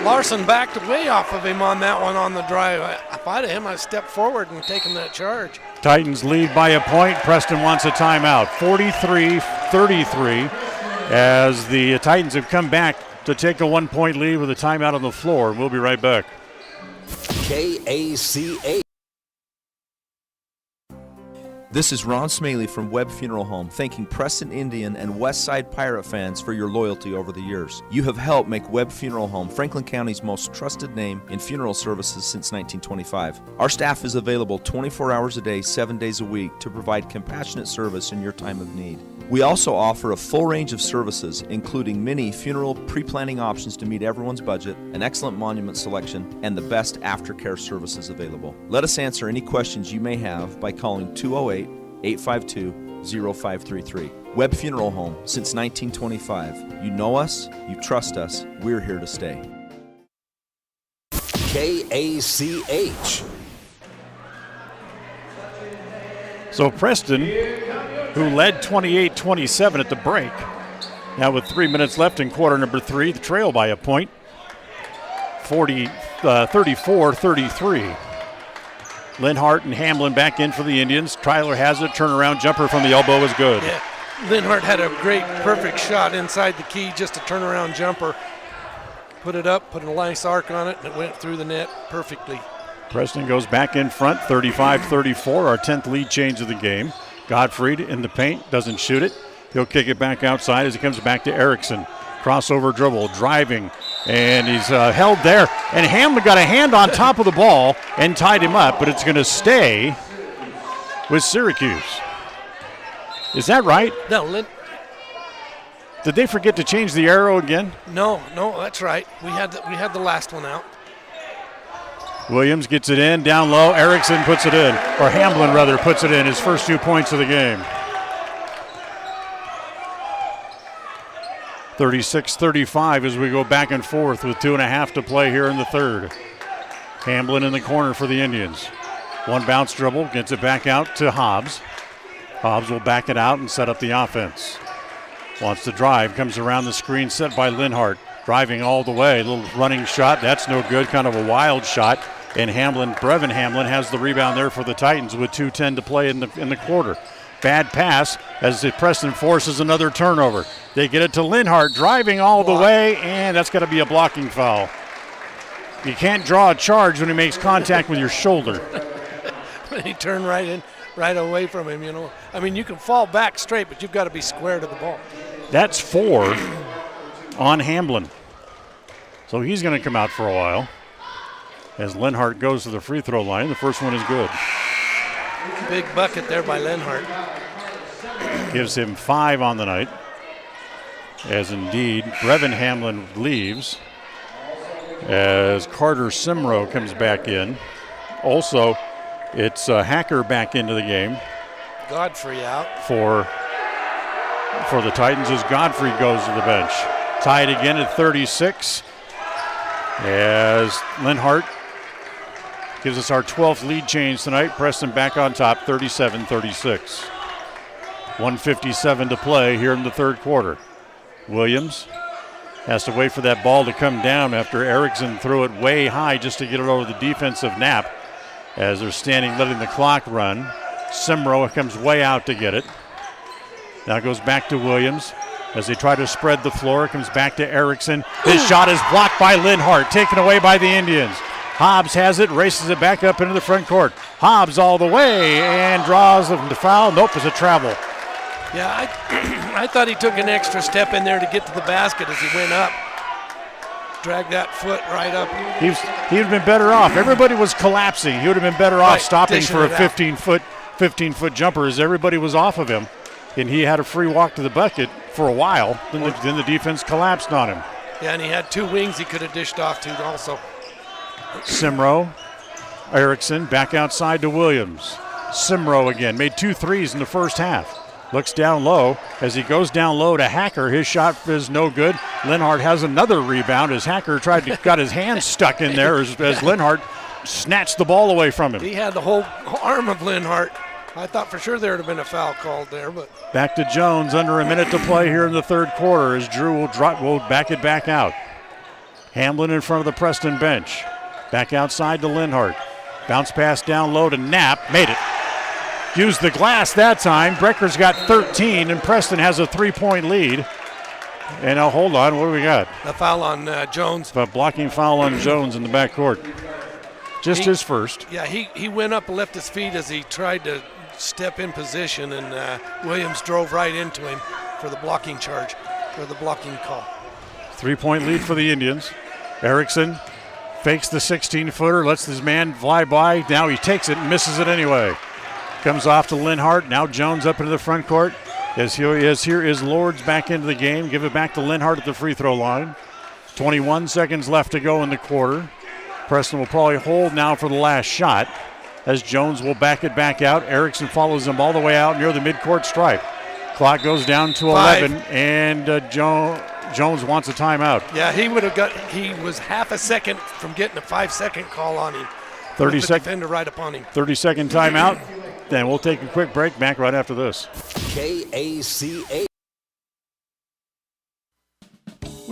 Larson backed way off of him on that one on the drive. If I'd have him, I'd step forward and taken that charge.
Titans lead by a point. Preston wants a timeout. 43-33 as the Titans have come back to take a 1-point lead with a timeout on the floor. We'll be right back.
KACH.
This is Ron Smaley from Webb Funeral Home, thanking Preston Indian and Westside Pirate fans for your loyalty over the years. You have helped make Webb Funeral Home Franklin County's most trusted name in funeral services since 1925. Our staff is available 24 hours a day, 7 days a week to provide compassionate service in your time of need. We also offer a full range of services, including many funeral pre-planning options to meet everyone's budget, an excellent monument selection, and the best aftercare services available. Let us answer any questions you may have by calling 208-852-0533. Webb Funeral Home, since 1925. You know us, you trust us, we're here to stay.
KACH.
So Preston, who led 28-27 at the break, now with 3 minutes left in quarter number 3, the trail by a point, 43-33. 34-33. Linhart and Hamlin back in for the Indians. Tyler has it. Turnaround jumper from the elbow is good.
Yeah. Linhart had a great, perfect shot inside the key, just a turnaround jumper. Put it up, put a nice arc on it, and it went through the net perfectly.
Preston goes back in front, 35-34, our 10th lead change of the game. Gottfried in the paint, doesn't shoot it. He'll kick it back outside as he comes back to Erickson. Crossover dribble, driving, and he's held there. And Hamlin got a hand on top of the ball and tied him up, but it's going to stay with Syracuse. Is that right?
No,
Did they forget to change the arrow again?
No, that's right. We had the last one out.
Williams gets it in, down low. Erickson puts it in, or Hamlin rather puts it in, his first 2 points of the game. 36-35 as we go back and forth with 2.5 to play here in the third. Hamlin in the corner for the Indians. One bounce dribble, gets it back out to Hobbs. Hobbs will back it out and set up the offense. Wants to drive, comes around the screen set by Linhart. Driving all the way, little running shot, that's no good, kind of a wild shot. And Brevin Hamlin has the rebound there for the Titans with 2:10 to play in the quarter. Bad pass as Preston forces another turnover. They get it to Linhart, driving all the way, and that's got to be a blocking foul. You can't draw a charge when he makes contact with your shoulder.
He turned right away from him, you know. I mean, you can fall back straight, but you've got to be square to the ball.
That's 4 on Hamlin. So he's going to come out for a while. As Linhart goes to the free throw line, the first one is good.
Big bucket there by Linhart.
Gives him 5 on the night. As indeed, Brevin Hamlin leaves. As Carter Simrow comes back in. Also, it's Hacker back into the game.
Godfrey out.
For the Titans as Godfrey goes to the bench. Tied again at 36. As Linhart gives us our 12th lead change tonight. Preston back on top, 37-36. 1:57 to play here in the third quarter. Williams has to wait for that ball to come down after Erickson threw it way high just to get it over the defensive nap. As they're standing, letting the clock run. Simrow comes way out to get it. Now goes back to Williams. As they try to spread the floor, comes back to Erickson. His shot is blocked by Linhart, taken away by the Indians. Hobbs has it, races it back up into the front court. Hobbs all the way and draws the foul. Nope, it's a travel.
Yeah, I thought he took an extra step in there to get to the basket as he went up. Dragged that foot right up.
He would have been better off. Everybody was collapsing. He would have been better off stopping for a 15-foot jumper as everybody was off of him. And he had a free walk to the bucket for a while. Then the defense collapsed on him.
Yeah, and he had 2 wings he could have dished off to also.
Simrow, Erickson back outside to Williams. Simrow again, made 2 threes in the first half. Looks down low. As he goes down low to Hacker, his shot is no good. Linhart has another rebound as Hacker got his hand stuck in there as Linhart snatched the ball away from him.
He had the whole arm of Linhart. I thought for sure there would have been a foul called there, but
back to Jones, under a minute to play here in the third quarter as Drew will back it back out. Hamlin in front of the Preston bench. Back outside to Linhart. Bounce pass down low to Knapp. Made it. Used the glass that time. Brecker's got 13, and Preston has a 3-point lead. And now, hold on, what do we got?
A foul on Jones.
A blocking foul on Jones in the backcourt. His first.
Yeah, he went up and left his feet as he tried to step in position, and Williams drove right into him for the blocking charge, or the blocking call.
3-point lead for the Indians. Erickson fakes the 16-footer, lets his man fly by. Now he takes it and misses it anyway. Comes off to Linhart. Now Jones up into the front court. Here is Lords back into the game. Give it back to Linhart at the free throw line. 21 seconds left to go in the quarter. Preston will probably hold now for the last shot as Jones will back it back out. Erickson follows him all the way out near the midcourt stripe. Clock goes down to 11, and Jones wants a timeout.
Yeah, he was half a second from getting a 5-second call on him.
30-second
defender right upon him.
30-second timeout. Then we'll take a quick break. Back right after this.
KACA.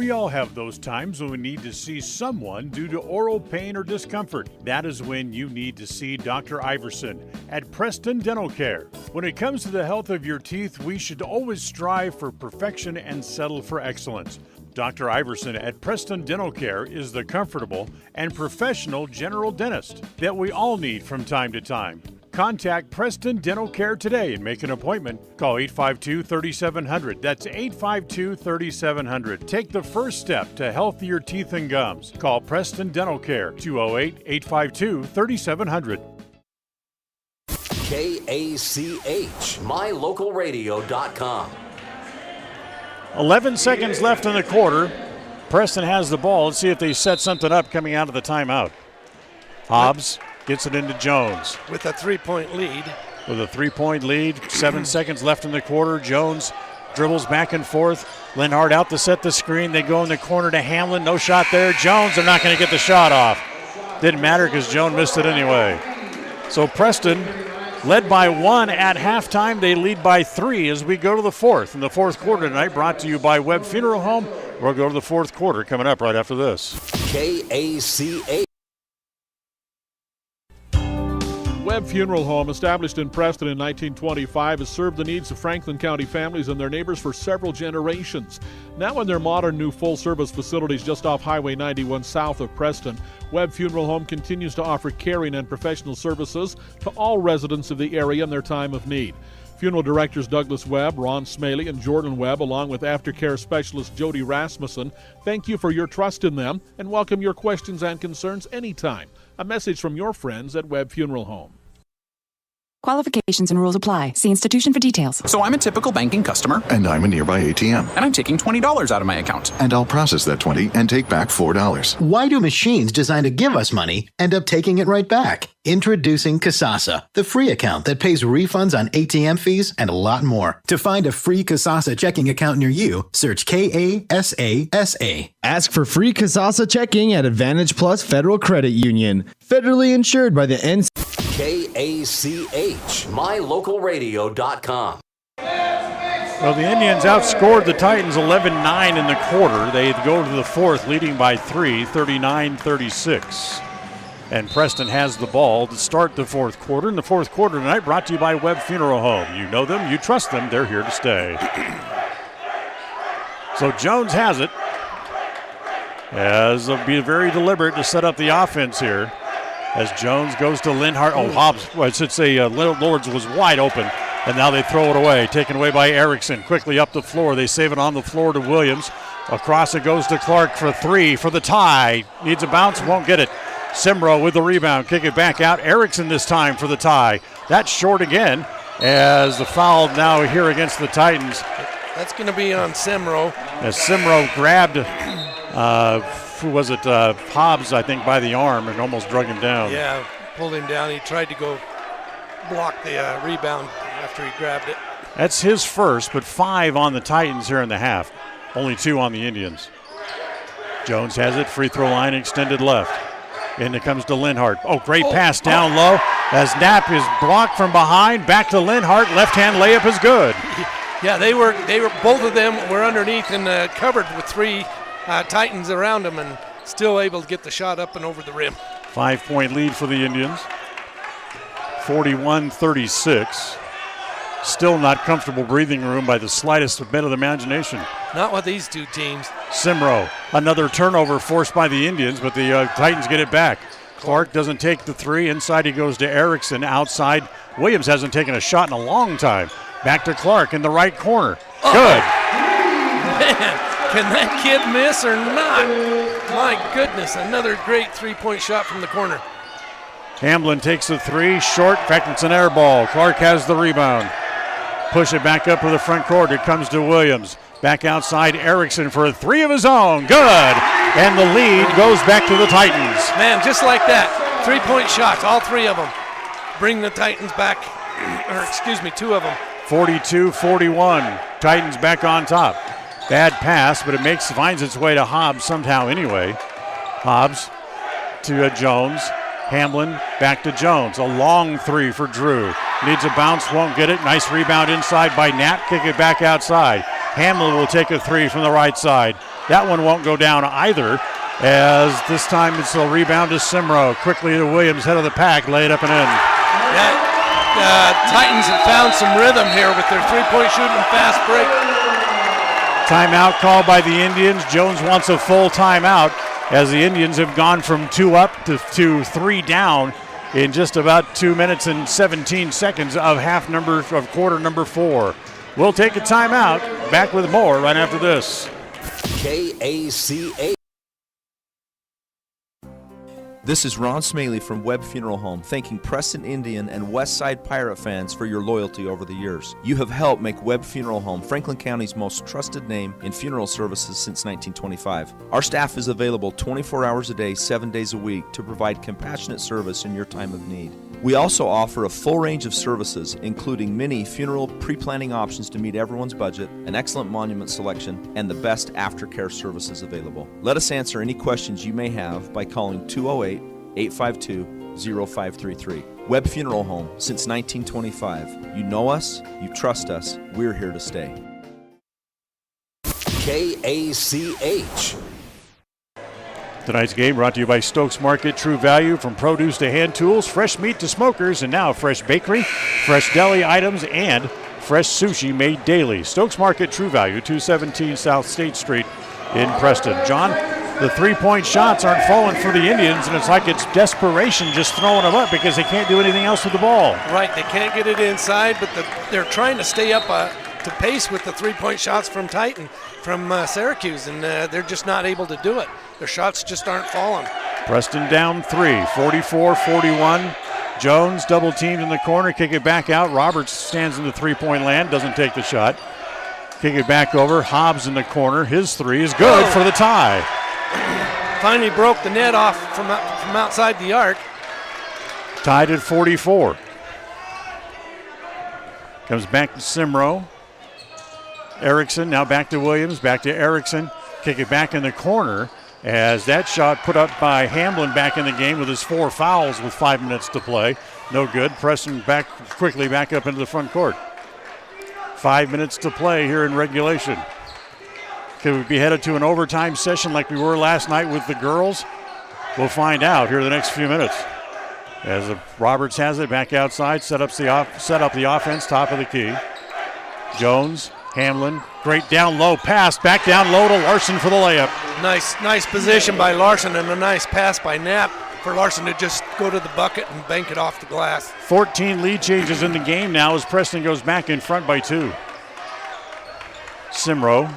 We all have those times when we need to see someone due to oral pain or discomfort. That is when you need to see Dr. Iverson at Preston Dental Care. When it comes to the health of your teeth, we should always strive for perfection and settle for excellence. Dr. Iverson at Preston Dental Care is the comfortable and professional general dentist that we all need from time to time. Contact Preston Dental Care today and make an appointment. Call 852-3700. That's 852-3700. Take the first step to healthier teeth and gums. Call Preston Dental Care, 208-852-3700.
KACH, mylocalradio.com.
11 seconds left in the quarter. Preston has the ball. Let's see if they set something up coming out of the timeout. Hobbs gets it into Jones.
With a 3-point lead.
With a 3-point lead, 7 seconds left in the quarter. Jones dribbles back and forth. Linhart out to set the screen. They go in the corner to Hamlin. No shot there. Jones, they're not going to get the shot off. Didn't matter because Jones missed it anyway. So Preston led by 1 at halftime. They lead by 3 as we go to the fourth. In the fourth quarter tonight, brought to you by Webb Funeral Home. We'll go to the fourth quarter coming up right after this.
KACH.
Webb Funeral Home, established in Preston in 1925, has served the needs of Franklin County families and their neighbors for several generations. Now in their modern new full-service facilities just off Highway 91 south of Preston, Webb Funeral Home continues to offer caring and professional services to all residents of the area in their time of need. Funeral directors Douglas Webb, Ron Smaley, and Jordan Webb, along with aftercare specialist Jody Rasmussen, thank you for your trust in them and welcome your questions and concerns anytime. A message from your friends at Webb Funeral Home.
Qualifications and rules apply. See institution for details.
So I'm a typical banking customer.
And I'm a nearby ATM.
And I'm taking $20 out of my account.
And I'll process that $20 and take back $4.
Why do machines designed to give us money end up taking it right back? Introducing Kasasa, the free account that pays refunds on ATM fees and a lot more. To find a free Kasasa checking account near you, search KASASA.
Ask for free Kasasa checking at Advantage Plus Federal Credit Union. Federally insured by the NC.
KACH, mylocalradio.com.
Well, the Indians outscored the Titans 11-9 in the quarter. They go to the fourth, leading by 3, 39-36. And Preston has the ball to start the fourth quarter. In the fourth quarter tonight, brought to you by Webb Funeral Home. You know them, you trust them, they're here to stay. So Jones has it. As they'll be very deliberate to set up the offense here. As Jones goes to Linhart. Oh, Hobbs, I should say Lords was wide open. And now they throw it away. Taken away by Erickson. Quickly up the floor. They save it on the floor to Williams. Across it goes to Clark for 3 for the tie. Needs a bounce, won't get it. Simro with the rebound. Kick it back out. Erickson this time for the tie. That's short again as the foul now here against the Titans.
That's going to be on Simro.
As Simro grabbed who was it? Hobbs, I think, by the arm and almost drug him down.
Yeah, pulled him down. He tried to go block the rebound after he grabbed it.
That's his first, but 5 on the Titans here in the half. Only 2 on the Indians. Jones has it. Free throw line extended left. And it comes to Linhart. Oh, great pass down low as Knapp is blocked from behind. Back to Linhart. Left-hand layup is good.
Yeah, they were both of them were underneath and covered with 3 Titans around them and still able to get the shot up and over the rim.
5-point lead for the Indians. 41-36. Still not comfortable breathing room by the slightest bit of the imagination.
Not with these two teams.
Simro, another turnover forced by the Indians, but the Titans get it back. Clark doesn't take the 3. Inside he goes to Erickson. Outside, Williams hasn't taken a shot in a long time. Back to Clark in the right corner. Good.
Man, can that kid miss or not? My goodness, another great 3-point shot from the corner.
Hamlin takes the 3, short. In fact, it's an air ball. Clark has the rebound. Push it back up to the front court. It comes to Williams. Back outside, Erickson for a 3 of his own. Good. And the lead goes back to the Titans.
Man, just like that. 3-point shots, all 3 of them. Bring the Titans back, or excuse me, 2 of them.
42-41. Titans back on top. Bad pass, but it finds its way to Hobbs somehow anyway. Hobbs to Jones. Hamlin back to Jones. A long 3 for Drew. Needs a bounce, won't get it. Nice rebound inside by Knapp. Kick it back outside. Hamlin will take a three from the right side. That one won't go down either, as this time it's a rebound to Simro. Quickly to Williams, head of the pack, laid up and in.
Titans have found some rhythm here with their three-point shooting and fast break.
Timeout called by the Indians. Jones wants a full timeout, as the Indians have gone from 2 up to 3 down in just about 2 minutes and 17 seconds of quarter number 4. We'll take a timeout. Back with more right after this.
KACH.
This is Ron Smaley from Webb Funeral Home, thanking Preston Indian and Westside Pirate fans for your loyalty over the years. You have helped make Webb Funeral Home Franklin County's most trusted name in funeral services since 1925. Our staff is available 24 hours a day, 7 days a week to provide compassionate service in your time of need. We also offer a full range of services, including many funeral pre-planning options to meet everyone's budget, an excellent monument selection, and the best aftercare services available. Let us answer any questions you may have by calling 208-852-0533. Webb Funeral Home, since 1925. You know us, you trust us, we're here to stay.
KACH.
Tonight's game brought to you by Stokes Market. True value, from produce to hand tools, fresh meat to smokers, and now fresh bakery, fresh deli items, and fresh sushi made daily. Stokes Market, True Value, 217 South State Street in Preston. John, the three-point shots aren't falling for the Indians, and it's like it's desperation just throwing them up because they can't do anything else with the ball.
Right, they can't get it inside, but they're trying to stay up to pace with the three-point shots from Syracuse, and they're just not able to do it. Their shots just aren't falling.
Preston down 3, 44-41. Jones double teamed in the corner, kick it back out. Roberts stands in the three-point land, doesn't take the shot. Kick it back over. Hobbs in the corner. His three is good for the tie.
Finally broke the net off from outside the arc.
Tied at 44. Comes back to Simro. Erickson now back to Williams, back to Erickson. Kick it back in the corner, as that shot put up by Hamlin back in the game with his 4 fouls with 5 minutes to play. No good. Preston quickly back up into the front court. 5 minutes to play here in regulation. Could we be headed to an overtime session like we were last night with the girls? We'll find out here in the next few minutes. As Roberts has it back outside, set up the offense, top of the key. Jones, Hamlin, great down low pass, back down low to Larson for the layup.
Nice position by Larson, and a nice pass by Knapp for Larson to just go to the bucket and bank it off the glass.
14 lead changes in the game now as Preston goes back in front by 2. Simro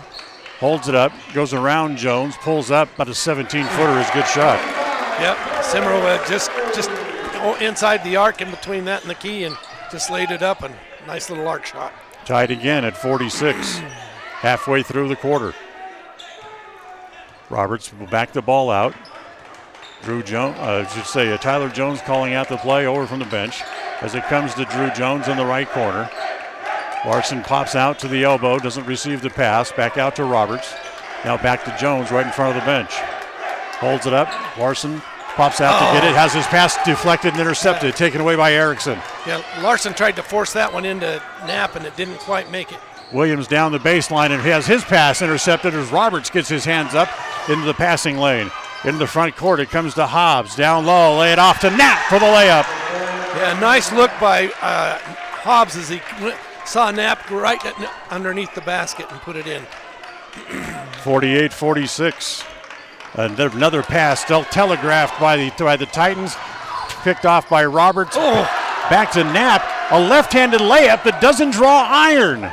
holds it up, goes around Jones, pulls up, about a 17-footer is a good shot.
Yep, Simro just inside the arc in between that and the key, and just laid it up, and nice little arc shot.
Tied again at 46, halfway through the quarter. Roberts will back the ball out. Tyler Jones calling out the play over from the bench as it comes to Drew Jones in the right corner. Larson pops out to the elbow, doesn't receive the pass, back out to Roberts. Now back to Jones right in front of the bench. Holds it up, Larson pops out to get it, has his pass deflected and intercepted, taken away by Erickson.
Yeah, Larson tried to force that one into Knapp, and it didn't quite make it.
Williams down the baseline and has his pass intercepted as Roberts gets his hands up into the passing lane. Into the front court, it comes to Hobbs, down low, lay it off to Knapp for the layup.
Yeah, nice look by Hobbs as he saw Knapp right underneath the basket and put it in.
48-46. Another pass still telegraphed by the Titans, picked off by Roberts. Back to Knapp, a left-handed layup that doesn't draw iron.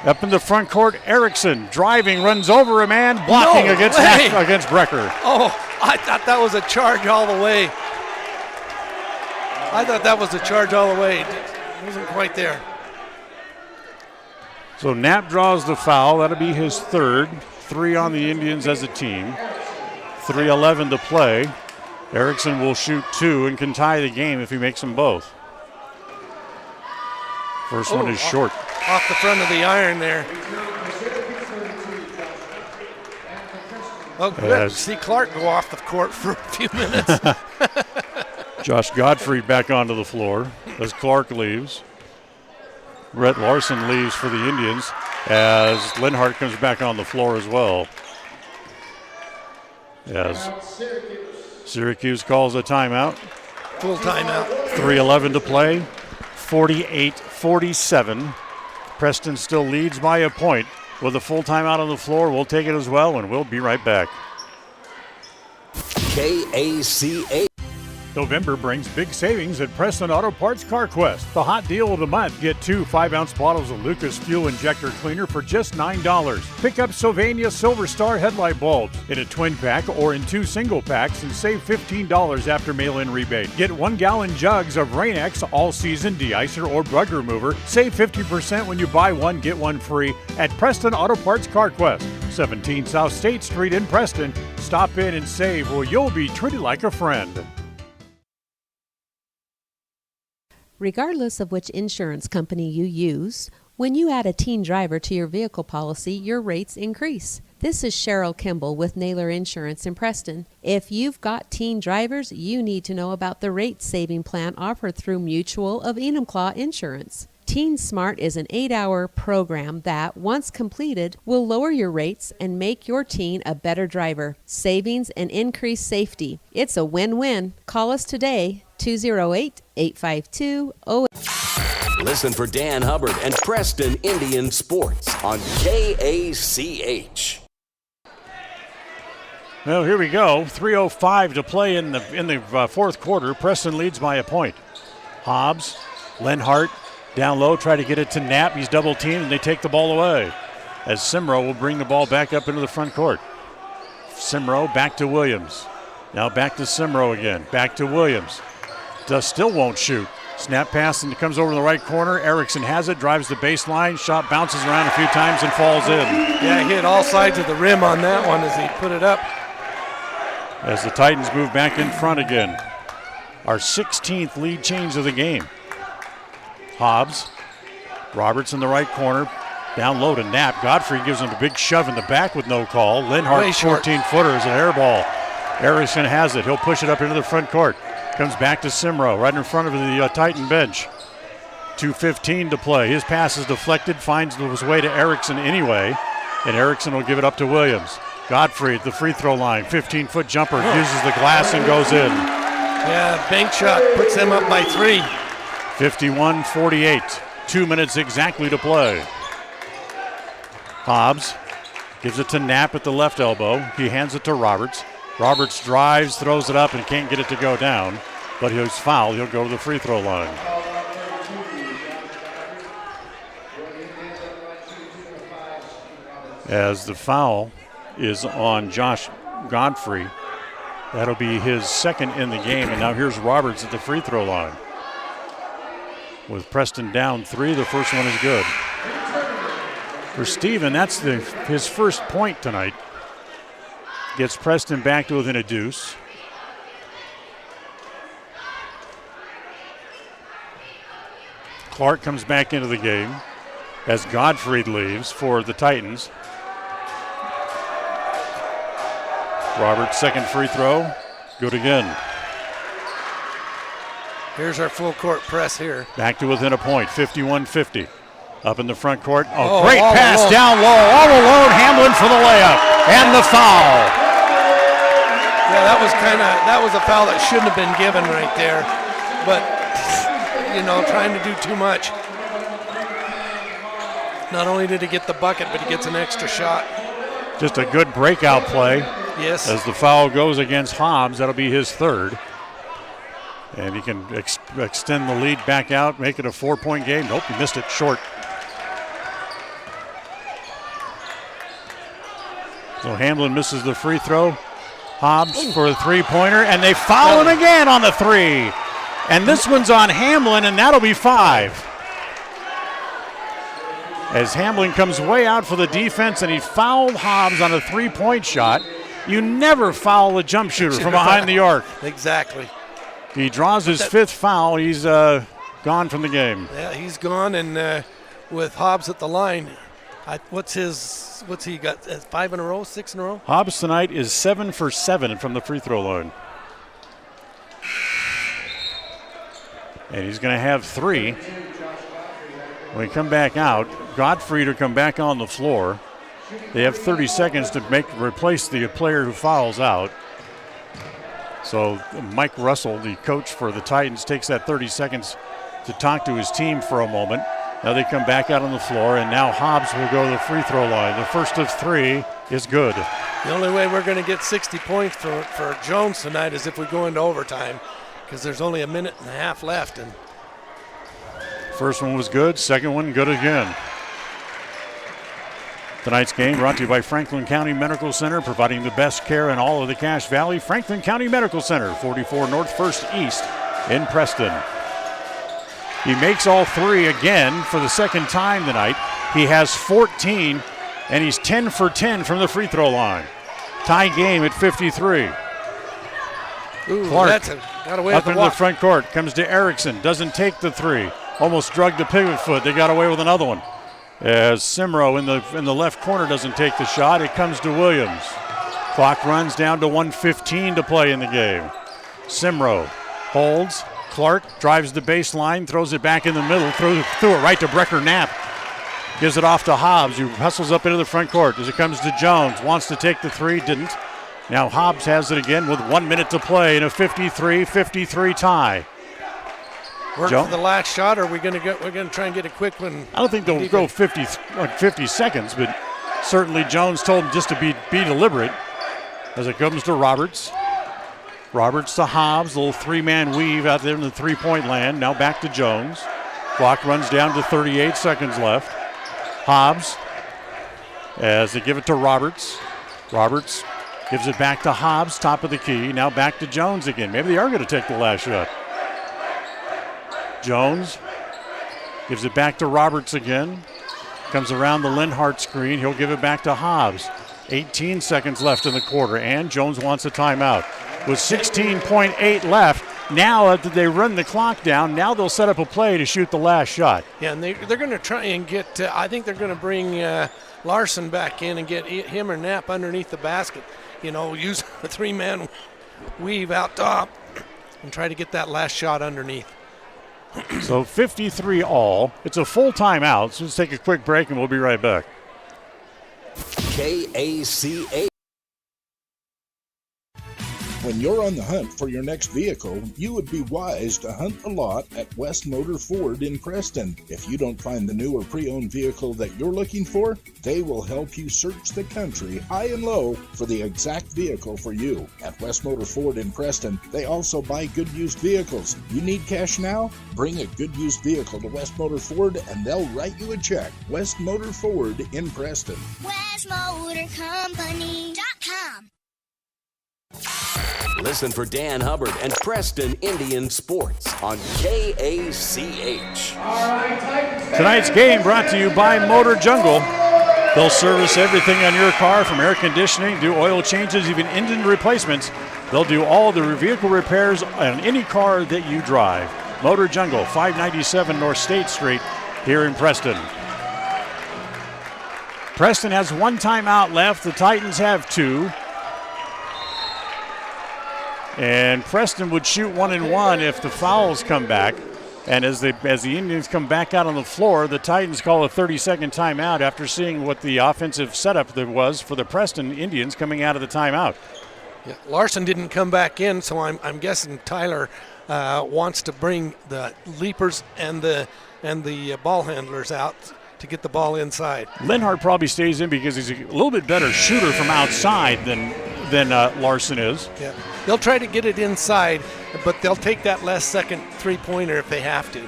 Up in the front court, Erickson driving, runs over a man, blocking against Brecker.
Oh, I thought that was a charge all the way. It wasn't quite there.
So Knapp draws the foul. That'll be his third. 3 on the Indians as a team. 3:11 to play. Erickson will shoot 2 and can tie the game if he makes them both. First one is short.
Off the front of the iron there. Oh, good. See Clark go off the court for a few minutes.
Josh Godfrey back onto the floor as Clark leaves. Rhett Larson leaves for the Indians as Linhart comes back on the floor as well. As Syracuse calls a timeout.
Full timeout.
3:11 to play. 48-47. Preston still leads by a point. With a full timeout on the floor, we'll take it as well, and we'll be right back.
KACA.
November brings big savings at Preston Auto Parts Car Quest. The hot deal of the month. Get 2 5-ounce bottles of Lucas Fuel Injector Cleaner for just $9. Pick up Sylvania Silver Star headlight bulbs in a twin pack or in 2 single packs and save $15 after mail-in rebate. Get 1-gallon jugs of Rain-X all-season de-icer or bug remover. Save 50% when you buy one, get one free at Preston Auto Parts Car Quest. 17 South State Street in Preston. Stop in and save or you'll be treated like a friend.
Regardless of which insurance company you use, when you add a teen driver to your vehicle policy, your rates increase. This is Cheryl Kimball with Naylor Insurance in Preston. If you've got teen drivers, you need to know about the rate-saving plan offered through Mutual of Enumclaw Insurance. Teen Smart is an 8-hour program that, once completed, will lower your rates and make your teen a better driver. Savings and increased safety. It's a win-win. Call us today, 208-852-08.
Listen for Dan Hubbard and Preston Indian Sports on KACH.
Well, here we go. 3:05 to play in the fourth quarter. Preston leads by a point. Hobbs, Lenhart, down low, try to get it to Knapp. He's double teamed, and they take the ball away. As Simro will bring the ball back up into the front court. Simro back to Williams. Now back to Simro again. Back to Williams. Still won't shoot. Snap pass and it comes over to the right corner. Erickson has it, drives the baseline. Shot bounces around a few times and falls in.
Yeah, he hit all sides of the rim on that one as he put it up.
As the Titans move back in front again. Our 16th lead change of the game. Hobbs. Roberts in the right corner. Down low to Knapp. Godfrey gives him a big shove in the back with no call. Linhart, 14-footer, is an air ball. Erickson has it. He'll push it up into the front court. Comes back to Simro, right in front of the Titan bench. 2:15 to play. His pass is deflected, finds his way to Erickson anyway, and Erickson will give it up to Williams. Godfrey at the free throw line. 15-foot jumper, uses the glass and goes in.
Yeah, bank shot puts them up by 3.
51-48. 2 minutes exactly to play. Hobbs gives it to Knapp at the left elbow. He hands it to Roberts. Roberts drives, throws it up, and can't get it to go down. But he's fouled. He'll go to the free throw line. As the foul is on Josh Godfrey. That'll be his second in the game. And now here's Roberts at the free throw line. With Preston down 3, the first one is good. For Steven, that's his first point tonight. Gets Preston back to within a deuce. Clark comes back into the game as Godfrey leaves for the Titans. Roberts' second free throw, good again.
Here's our full court press here.
Back to within a point, 51-50. Up in the front court. Oh, great pass
alone.
Down low, all alone. Hamlin for the layup and the foul.
Yeah, that was a foul that shouldn't have been given right there. But, trying to do too much. Not only did he get the bucket, but he gets an extra shot.
Just a good breakout play.
Yes.
As the foul goes against Hobbs, that'll be his third. And he can extend the lead back out, make it a 4-point game. Nope, he missed it short. So Hamlin misses the free throw. Hobbs for a three-pointer, and they foul him again on the 3. And this one's on Hamlin, and that'll be 5. As Hamlin comes way out for the defense, and he fouled Hobbs on a 3-point shot. You never foul a jump shooter from behind the arc.
Exactly.
He draws his 5th foul. He's gone from the game.
Yeah, he's gone, and with Hobbs at the line, what's he got? 5 in a row, 6 in a row?
Hobbs tonight is 7 for 7 from the free throw line. And he's going to have 3. When we come back out, Godfrey to come back on the floor. They have 30 seconds to replace the player who fouls out. So Mike Russell, the coach for the Titans, takes that 30 seconds to talk to his team for a moment. Now they come back out on the floor, and now Hobbs will go to the free throw line. The first of 3 is good.
The only way we're going to get 60 points for Jones tonight is if we go into overtime, because there's only a minute and a half left. And
first one was good, second one good again. Tonight's game brought to you by Franklin County Medical Center, providing the best care in all of the Cache Valley. Franklin County Medical Center, 44 North 1st East in Preston. He makes all 3 again for the second time tonight. He has 14, and he's 10 for 10 from the free throw line. Tie game at 53.
Ooh,
Clark
got away
up
with
into the front court, comes to Erickson, doesn't take the 3. Almost drug the pivot foot. They got away with another one. As Simro in the left corner doesn't take the shot, it comes to Williams. Clock runs down to 1:15 to play in the game. Simro holds. Clark drives the baseline, throws it back in the middle, threw it right to Brecker Knapp. Gives it off to Hobbs, who hustles up into the front court as it comes to Jones. Wants to take the 3, didn't. Now Hobbs has it again with 1 minute to play in a 53-53 tie.
Work for the last shot, or we're going to try and get a quick one.
I don't think they'll go 50 seconds, but certainly Jones told him just to be deliberate. As it comes to Roberts. Roberts to Hobbs, little 3-man weave out there in the 3-point land. Now back to Jones. Clock runs down to 38 seconds left. Hobbs, as they give it to Roberts. Roberts gives it back to Hobbs, top of the key. Now back to Jones again. Maybe they are going to take the last shot. Jones gives it back to Roberts again. Comes around the Linhart screen. He'll give it back to Hobbs. 18 seconds left in the quarter, and Jones wants a timeout. With 16.8 left, now that they run the clock down, now they'll set up a play to shoot the last shot.
Yeah, and they're going to try and get, I think they're going to bring Larson back in and get him or Knapp underneath the basket. You know, use a 3-man weave out top and try to get that last shot underneath.
So 53 all. It's a full timeout, so let's take a quick break and we'll be right back.
KACA.
When you're on the hunt for your next vehicle, you would be wise to hunt the lot at West Motor Ford in Preston. If you don't find the new or pre-owned vehicle that you're looking for, they will help you search the country high and low for the exact vehicle for you. At West Motor Ford in Preston, they also buy good used vehicles. You need cash now? Bring a good used vehicle to West Motor Ford and they'll write you a check. West Motor Ford in Preston.
WestMotorCompany.com.
Listen for Dan Hubbard and Preston Indian Sports on KACH.
Tonight's game brought to you by Motor Jungle. They'll service everything on your car, from air conditioning, do oil changes, even engine replacements. They'll do all the vehicle repairs on any car that you drive. Motor Jungle, 597 North State Street here in Preston. Preston has 1 timeout left. The Titans have 2. And Preston would shoot 1-1 if the fouls come back. And as the Indians come back out on the floor, the Titans call a 30-second timeout after seeing what the offensive setup there was for the Preston Indians coming out of the timeout.
Yeah, Larson didn't come back in, so I'm guessing Tyler wants to bring the leapers and the ball handlers out to get the ball inside.
Linhart probably stays in because he's a little bit better shooter from outside than Larson is.
Yeah, they'll try to get it inside, but they'll take that last second three-pointer if they have to.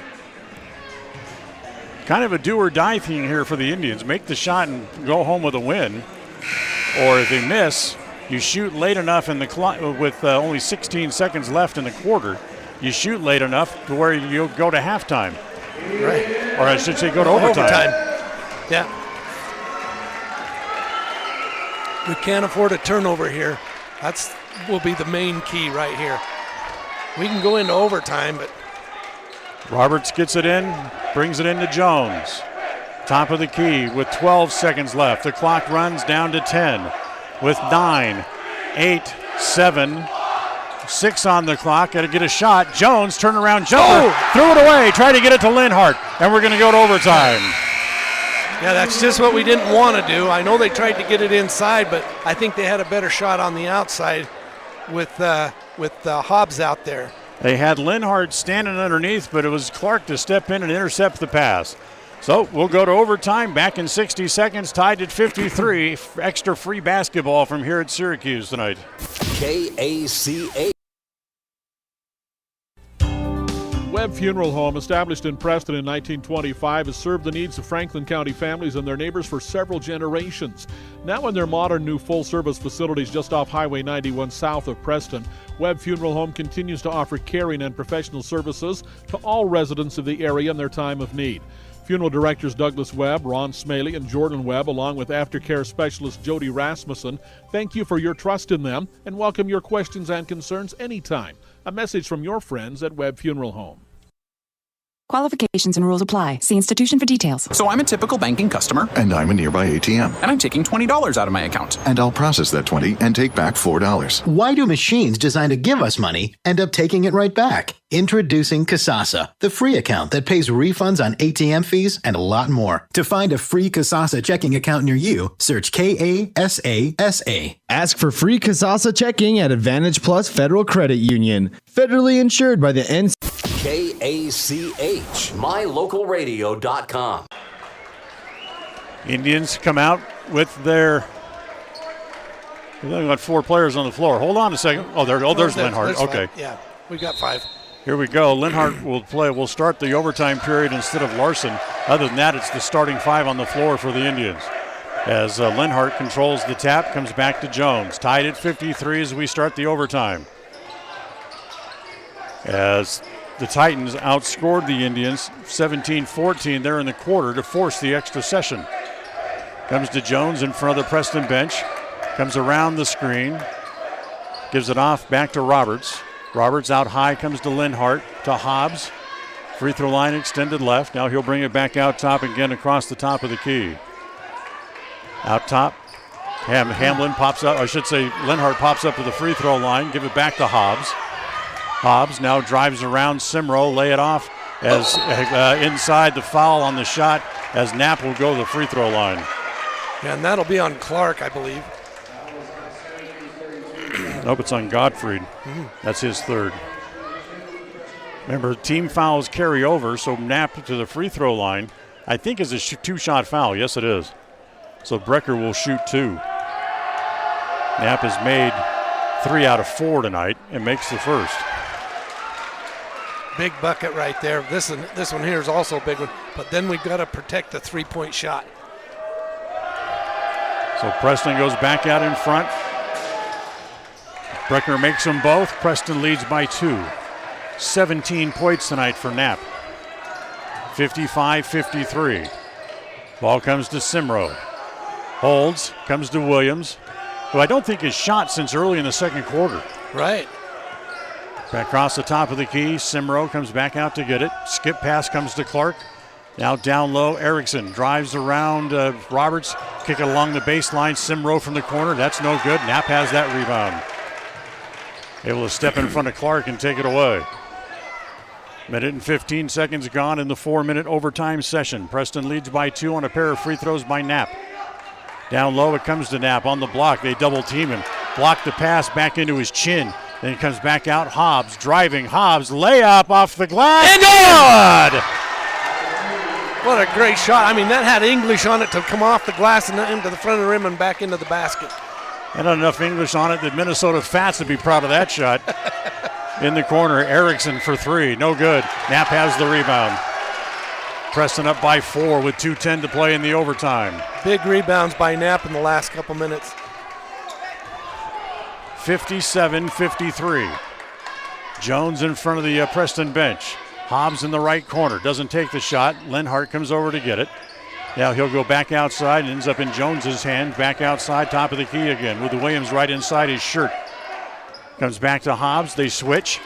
Kind of a do-or-die thing here for the Indians. Make the shot and go home with a win. Or if they miss, you shoot late enough in the clock with only 16 seconds left in the quarter. You shoot late enough to where you'll go to halftime.
Right.
Or I should say go to overtime.
Yeah. We can't afford a turnover here. That's will be the main key right here. We can go into overtime, but
Roberts gets it in, brings it into Jones. Top of the key with 12 seconds left. The clock runs down to 10 with 9, 8, 7, 6 on the clock. Got to get a shot. Jones, turnaround jumper, threw it away. Tried to get it to Linhart, and we're going to go to overtime.
Yeah, that's just what we didn't want to do. I know they tried to get it inside, but I think they had a better shot on the outside with Hobbs out there.
They had Linhart standing underneath, but it was Clark to step in and intercept the pass. So we'll go to overtime. Back in 60 seconds, tied at 53. Extra free basketball from here at Syracuse tonight.
KACH.
Webb Funeral Home, established in Preston in 1925, has served the needs of Franklin County families and their neighbors for several generations. Now in their modern new full-service facilities just off Highway 91 south of Preston, Webb Funeral Home continues to offer caring and professional services to all residents of the area in their time of need. Funeral directors Douglas Webb, Ron Smaley, and Jordan Webb, along with aftercare specialist Jody Rasmussen, thank you for your trust in them and welcome your questions and concerns anytime. A message from your friends at Webb Funeral Home.
Qualifications and rules apply. See institution for details.
So I'm a typical banking customer.
And I'm a nearby ATM.
And I'm taking $20 out of my account.
And I'll process that 20 and take back $4.
Why do machines designed to give us money end up taking it right back? Introducing Kasasa, the free account that pays refunds on ATM fees and a lot more. To find a free Kasasa checking account near you, search KASASA.
Ask for free Kasasa checking at Advantage Plus Federal Credit Union. Federally insured by the NC.
KACH, mylocalradio.com.
Indians come out with their. We've only got 4 players on the floor. Hold on a second. There's Linhart. Okay.
Yeah, we got 5.
Here we go. Linhart will play. We'll start the overtime period instead of Larson. Other than that, it's the starting 5 on the floor for the Indians. As Linhart controls the tap, comes back to Jones. Tied at 53 as we start the overtime. As the Titans outscored the Indians 17-14 there in the quarter to force the extra session. Comes to Jones in front of the Preston bench. Comes around the screen. Gives it off back to Roberts. Roberts out high, comes to Linhart, to Hobbs. Free throw line extended left. Now he'll bring it back out top again across the top of the key. Out top. Hamlin pops up, I should say Linhart pops up to the free throw line. Give it back to Hobbs. Hobbs now drives around Simro, lay it off as inside the foul on the shot as Knapp will go to the free throw line.
Yeah, and that'll be on Clark, I believe.
Nope, it's on Gottfried. That's his 3rd. Remember, team fouls carry over, so Knapp to the free throw line, I think is a 2-shot foul. Yes, it is. So Brecker will shoot 2. Knapp has made 3 out of 4 tonight and makes the first.
Big bucket right there. This one here is also a big one, but then we've got to protect the 3-point shot.
So Preston goes back out in front. Brecker makes them both. Preston leads by 2. 17 points tonight for Knapp. 55-53. Ball comes to Simro. Holds, comes to Williams, who I don't think has shot since early in the second quarter.
Right.
Back across the top of the key. Simro comes back out to get it. Skip pass comes to Clark. Now down low, Erickson drives around Roberts. Kick it along the baseline. Simro from the corner. That's no good. Knapp has that rebound. Able to step in front of Clark and take it away. Minute and 15 seconds gone in the 4-minute overtime session. Preston leads by 2 on a pair of free throws by Knapp. Down low, it comes to Knapp on the block. They double team him. Block the pass back into his chin. Then he comes back out. Hobbs driving. Hobbs layup off the glass. And good!
What a great shot. I mean, that had English on it to come off the glass and into the front of the rim and back into the basket.
And not enough English on it that Minnesota Fats would be proud of that shot. In the corner, Erickson for 3. No good. Knapp has the rebound. Preston up by 4 with 2:10 to play in the overtime.
Big rebounds by Knapp in the last couple minutes.
57-53. Jones in front of the Preston bench. Hobbs in the right corner. Doesn't take the shot. Linhart comes over to get it. Now he'll go back outside and ends up in Jones's hand. Back outside, top of the key again with the Williams right inside his shirt. Comes back to Hobbs. They switch.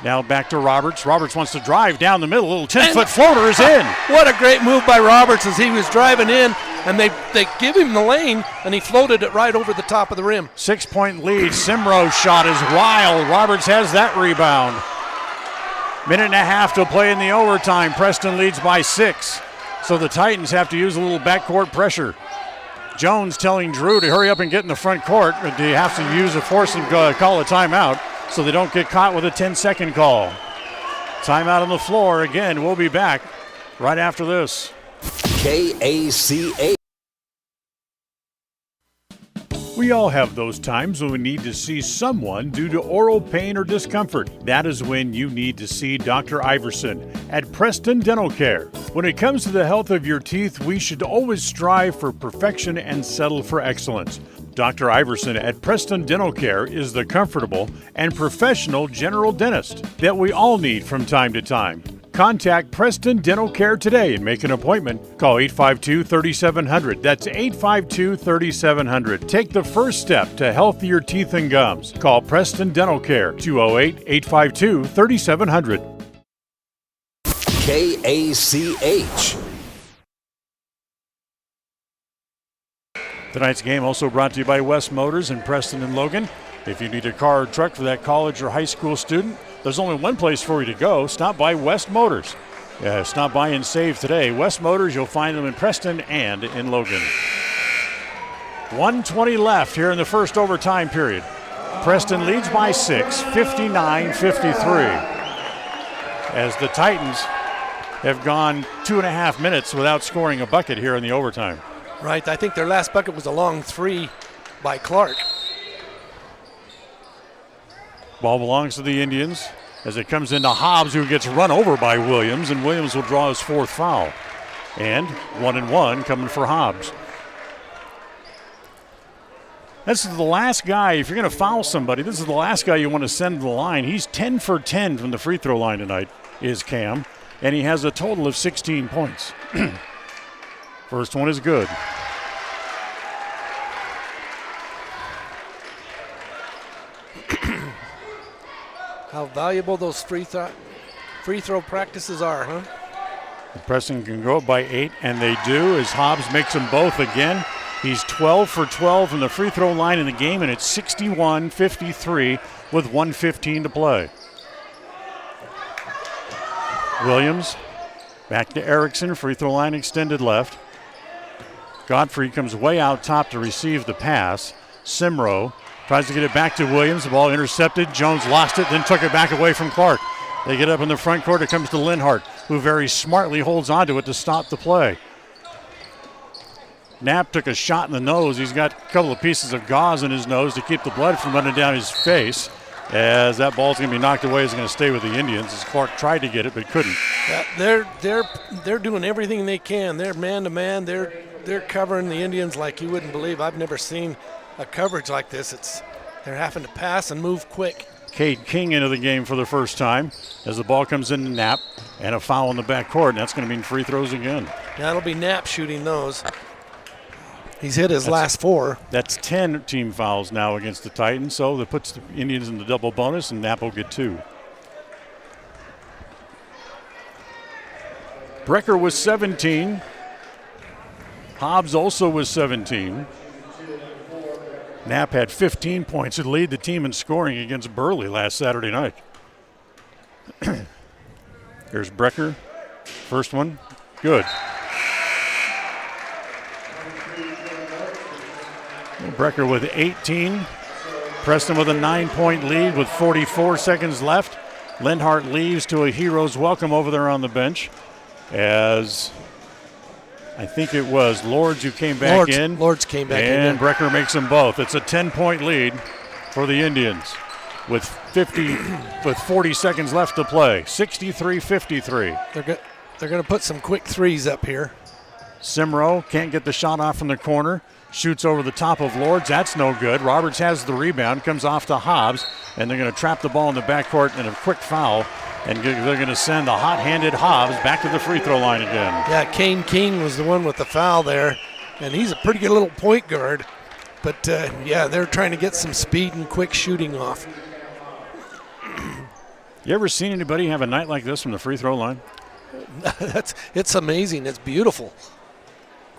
Now back to Roberts. Roberts wants to drive down the middle. A little 10-foot floater is in.
What a great move by Roberts as he was driving in. and they give him the lane, and he floated it right over the top of the rim.
6-point lead. Simro's shot is wild. Roberts has that rebound. Minute and a half to play in the overtime. Preston leads by 6. So the Titans have to use a little backcourt pressure. Jones telling Drew to hurry up and get in the front court. They have to force them to call a timeout so they don't get caught with a 10-second call. Timeout on the floor again. We'll be back right after this.
KACH.
We all have those times when we need to see someone due to oral pain or discomfort. That is when you need to see Dr. Iverson at Preston Dental Care. When it comes to the health of your teeth, we should always strive for perfection and settle for excellence. Dr. Iverson at Preston Dental Care is the comfortable and professional general dentist that we all need from time to time. Contact Preston Dental Care today and make an appointment. Call 852-3700. That's 852-3700. Take the first step to healthier teeth and gums. Call Preston Dental Care, 208-852-3700.
KACH.
Tonight's game also brought to you by West Motors in Preston and Logan. If you need a car or truck for that college or high school student, there's only one place for you to go. Stop by West Motors. Stop by and save today. West Motors, you'll find them in Preston and in Logan. 1:20 left here in the first overtime period. Preston leads by 6, 59-53. As the Titans have gone 2.5 minutes without scoring a bucket here in the overtime.
Right, I think their last bucket was a long 3 by Clark.
Ball belongs to the Indians as it comes into Hobbs, who gets run over by Williams, and Williams will draw his 4th foul. And 1-1 coming for Hobbs. This is the last guy, if you're going to foul somebody, this is the last guy you want to send to the line. He's 10 for 10 from the free throw line tonight, is Cam, and he has a total of 16 points. First one is good.
How valuable those free throw practices are, huh?
Preston can go up by 8, and they do, as Hobbs makes them both again. He's 12 for 12 from the free throw line in the game, and it's 61-53 with 1:15 to play. Williams back to Erickson, free throw line extended left. Godfrey comes way out top to receive the pass. Simro tries to get it back to Williams. The ball intercepted. Jones lost it, then took it back away from Clark. They get up in the front court. It comes to Linhart, who very smartly holds onto it to stop the play. Knapp took a shot in the nose. He's got a couple of pieces of gauze in his nose to keep the blood from running down his face. As that ball's going to be knocked away, it's going to stay with the Indians. As Clark tried to get it but couldn't.
Yeah, they're doing everything they can. They're man to man. They're covering the Indians like you wouldn't believe. I've never seen a coverage like this. They're having to pass and move quick.
Cade King into the game for the first time as the ball comes in to Knapp, and a foul in the backcourt, and that's going to mean free throws again.
That'll be Knapp shooting those. He's hit his last 4.
That's 10 team fouls now against the Titans, so that puts the Indians in the double bonus, and Knapp will get 2. Brecker was 17. Hobbs also was 17. Knapp had 15 points to lead the team in scoring against Burley last Saturday night. Here's Brecker. First one, good. Brecker with 18. Preston with a 9-point lead with 44 seconds left. Linhart leaves to a hero's welcome over there on the bench as I think it was Lords who came back in.
Lords came back in.
And Brecker makes them both. It's a 10-point lead for the Indians with 40 seconds left to play. 63-53.
They're going to put some quick threes up here.
Simro can't get the shot off from the corner. Shoots over the top of Lords. That's no good. Roberts has the rebound. Comes off to Hobbs. And they're going to trap the ball in the backcourt and a quick foul. And they're going to send the hot-handed Hobbs back to the free throw line again.
Yeah, Kane King was the one with the foul there. And he's a pretty good little point guard. But, they're trying to get some speed and quick shooting off.
You ever seen anybody have a night like this from the free throw line?
It's amazing. It's beautiful.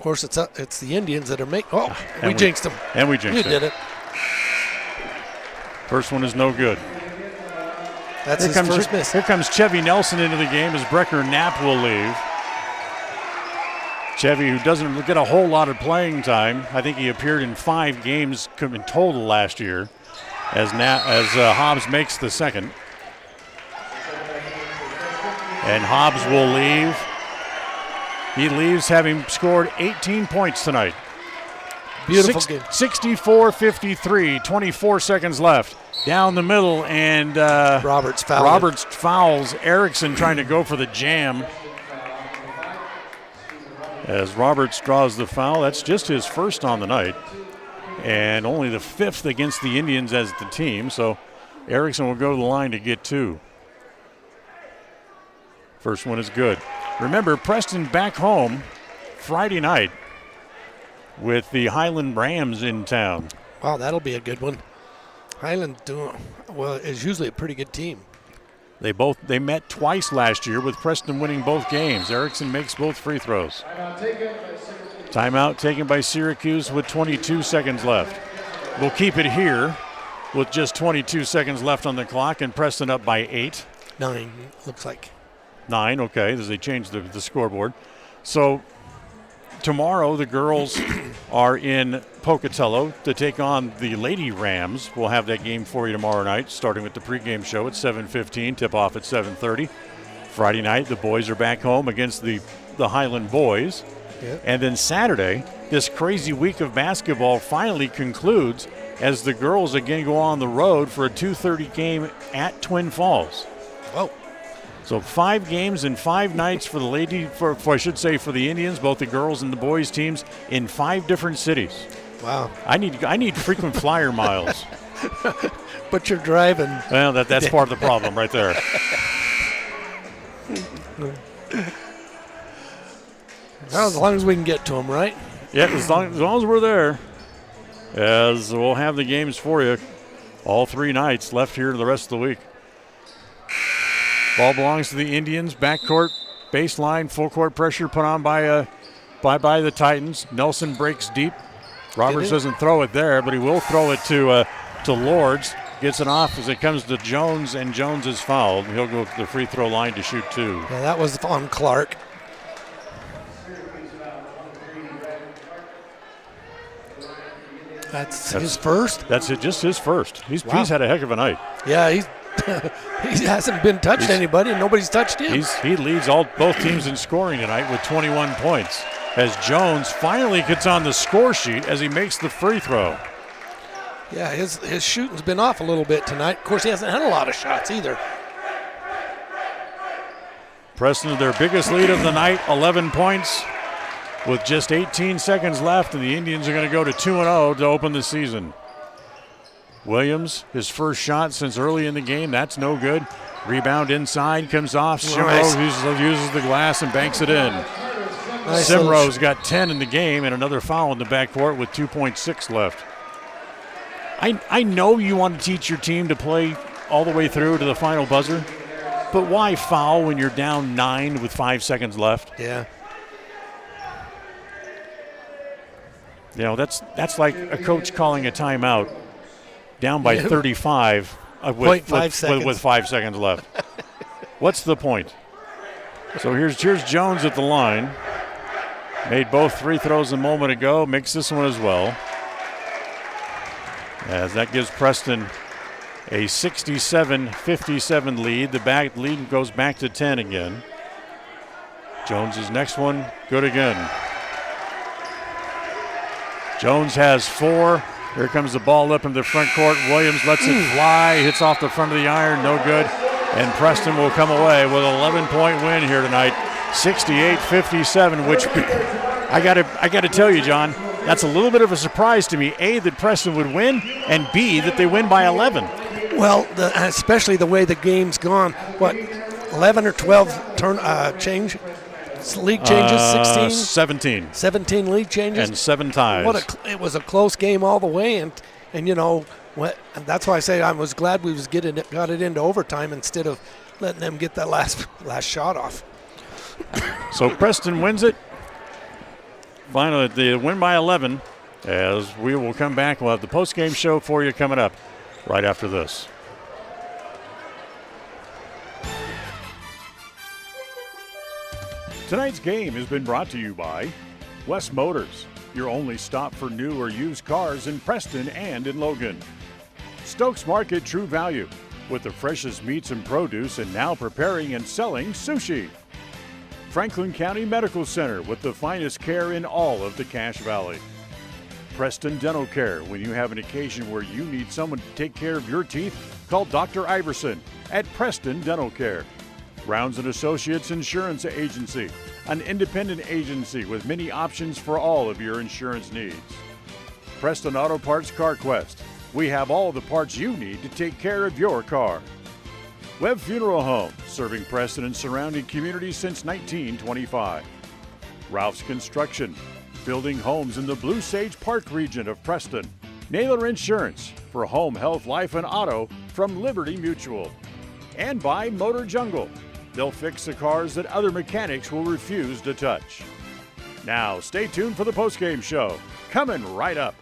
course, it's the Indians that are making. Oh, we jinxed them.
And we jinxed
You did it.
First one is no good.
That's his first miss.
Here comes Chevy Nelson into the game as Brecker Knapp will leave. Chevy, who doesn't get a whole lot of playing time. I think he appeared in 5 games in total last year as Hobbs makes the second. And Hobbs will leave. He leaves having scored 18 points tonight.
Beautiful game.
64-53, 24 seconds left. Down the middle, and
Roberts
fouls Erickson trying to go for the jam. As Roberts draws the foul, that's just his first on the night. And only the 5th against the Indians as the team, so Erickson will go to the line to get 2. First one is good. Remember, Preston back home Friday night with the Highland Rams in town.
Wow, that'll be a good one. Highland is usually a pretty good team.
They met twice last year with Preston winning both games. Erickson makes both free throws. Timeout taken by Syracuse with 22 seconds left. We'll keep it here with just 22 seconds left on the clock and Preston up by 8.
9, looks like.
9, okay, as they change the scoreboard. So tomorrow the girls are in Pocatello to take on the Lady Rams. We'll have that game for you tomorrow night, starting with the pregame show at 7:15, tip-off at 7:30. Friday night, the boys are back home against the Highland boys.
Yep.
And then Saturday, this crazy week of basketball finally concludes as the girls again go on the road for a 2:30 game at Twin Falls.
Whoa.
So 5 games in 5 nights for the for the Indians, both the girls and the boys teams in 5 different cities.
Wow.
I need frequent flyer miles.
But you're driving.
Well, that's part of the problem right there.
Well, as long as we can get to them, right?
Yeah, as long as we're there. As we'll have the games for you all 3 nights left here the rest of the week. Ball belongs to the Indians. Backcourt, baseline, full court pressure put on by the Titans. Nelson breaks deep. Roberts doesn't throw it there, but he will throw it to Lords. Gets it off as it comes to Jones, and Jones is fouled. He'll go to the free throw line to shoot 2.
Yeah, that was on Clark. That's his first?
That's it, just his first. He's had a heck of a night.
Yeah, he hasn't been touched anybody, and nobody's touched him.
He leads both teams in scoring tonight with 21 points. As Jones finally gets on the score sheet as he makes the free throw.
Yeah, his shooting's been off a little bit tonight. Of course, he hasn't had a lot of shots either.
Preston, their biggest lead of the night, 11 points with just 18 seconds left, and the Indians are going to go to 2-0 to open the season. Williams, his first shot since early in the game. That's no good. Rebound inside, comes off. Simrose uses the glass and banks it in.
Nice.
Simrose got 10 in the game and another foul in the backcourt with 2.6 left. I know you want to teach your team to play all the way through to the final buzzer, but why foul when you're down 9 with 5 seconds left?
Yeah.
You know, that's like a coach calling a timeout down by 35 with 5 seconds left. What's the point? So here's Jones at the line. Made both free throws a moment ago, makes this one as well. As that gives Preston a 67-57 lead. The lead goes back to 10 again. Jones's next one, good again. Jones has 4. Here comes the ball up in the front court. Williams lets it fly, hits off the front of the iron, no good. And Preston will come away with an 11-point win here tonight, 68-57, which I got to tell you, John, that's a little bit of a surprise to me. A, that Preston would win, and B, that they win by 11.
Well, especially the way the game's gone. What, 11 or 12 change? League changes, 16?
17.
17 league changes?
And 7 ties.
It was a close game all the way, and you know, that's why I say I was glad we got it into overtime instead of letting them get that last shot off.
So Preston wins it Finally, the win by 11. As we will come back, we'll have the post-game show for you coming up right after this. Tonight's game has been brought to you by West Motors, your only stop for new or used cars in Preston and in Logan. Stokes Market True Value, with the freshest meats and produce and now preparing and selling sushi. Franklin County Medical Center, with the finest care in all of the Cache Valley. Preston Dental Care, when you have an occasion where you need someone to take care of your teeth, call Dr. Iverson at Preston Dental Care. Rounds & Associates Insurance Agency, an independent agency with many options for all of your insurance needs. Preston Auto Parts CarQuest, we have all the parts you need to take care of your car. Webb Funeral Home, serving Preston and surrounding communities since 1925. Ralph's Construction, building homes in the Blue Sage Park region of Preston. Naylor Insurance, for home, health, life, and auto from Liberty Mutual. And by Motor Jungle. They'll fix the cars that other mechanics will refuse to touch. Now, stay tuned for the postgame show. Coming right up.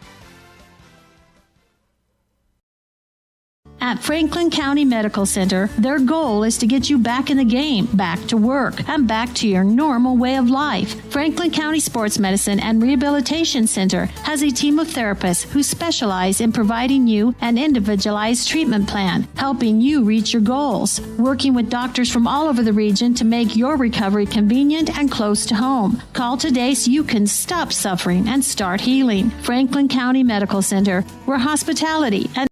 At Franklin County Medical Center, their goal is to get you back in the game, back to work, and back to your normal way of life. Franklin County Sports Medicine and Rehabilitation Center has a team of therapists who specialize in providing you an individualized treatment plan, helping you reach your goals, working with doctors from all over the region to make your recovery convenient and close to home. Call today so you can stop suffering and start healing. Franklin County Medical Center, where hospitality and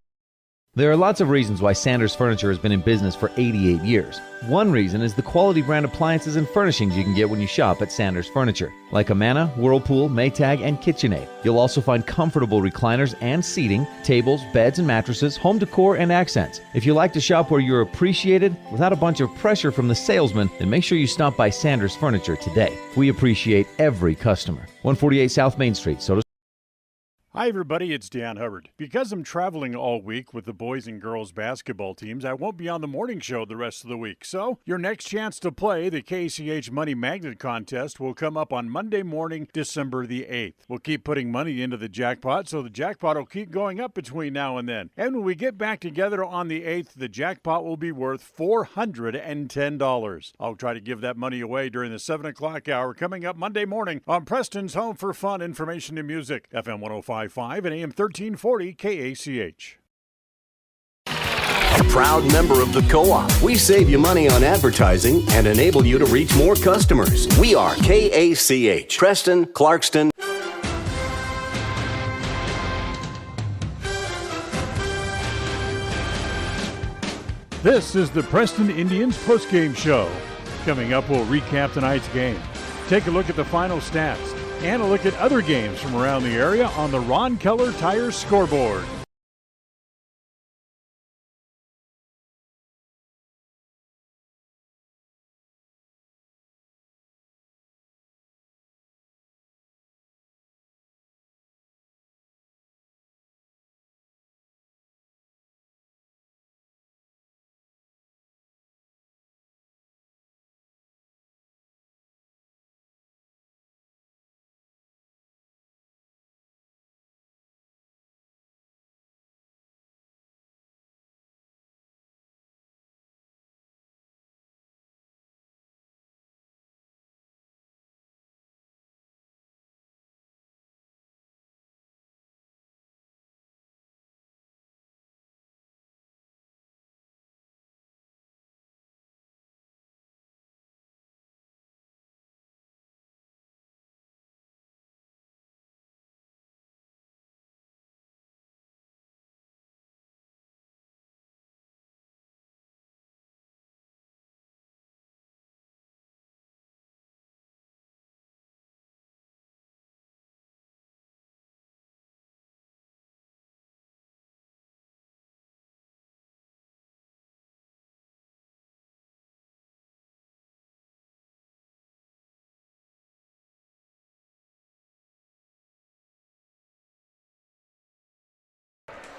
There are lots of reasons why Sanders Furniture has been in business for 88 years. One reason is the quality brand appliances and furnishings you can get when you shop at Sanders Furniture, like Amana, Whirlpool, Maytag, and KitchenAid. You'll also find comfortable recliners and seating, tables, beds and mattresses, home decor, and accents. If you like to shop where you're appreciated without a bunch of pressure from the salesman, then make sure you stop by Sanders Furniture today. We appreciate every customer. 148 South Main Street, Soda.
Hi, everybody. It's Dan Hubbard. Because I'm traveling all week with the boys and girls basketball teams, I won't be on the morning show the rest of the week. So your next chance to play the KCH Money Magnet Contest will come up on Monday morning, December the 8th. We'll keep putting money into the jackpot, so the jackpot will keep going up between now and then. And when we get back together on the 8th, the jackpot will be worth $410. I'll try to give that money away during the 7 o'clock hour coming up Monday morning on Preston's Home for Fun, Information, and Music, FM 105.5 and AM 1340 KACH.
Proud member of the Co-op. We save you money on advertising and enable you to reach more customers. We are KACH, Preston, Clarkston.
This is the Preston Indians postgame show. Coming up, we'll recap tonight's game, take a look at the final stats, and a look at other games from around the area on the Ron Keller Tire scoreboard.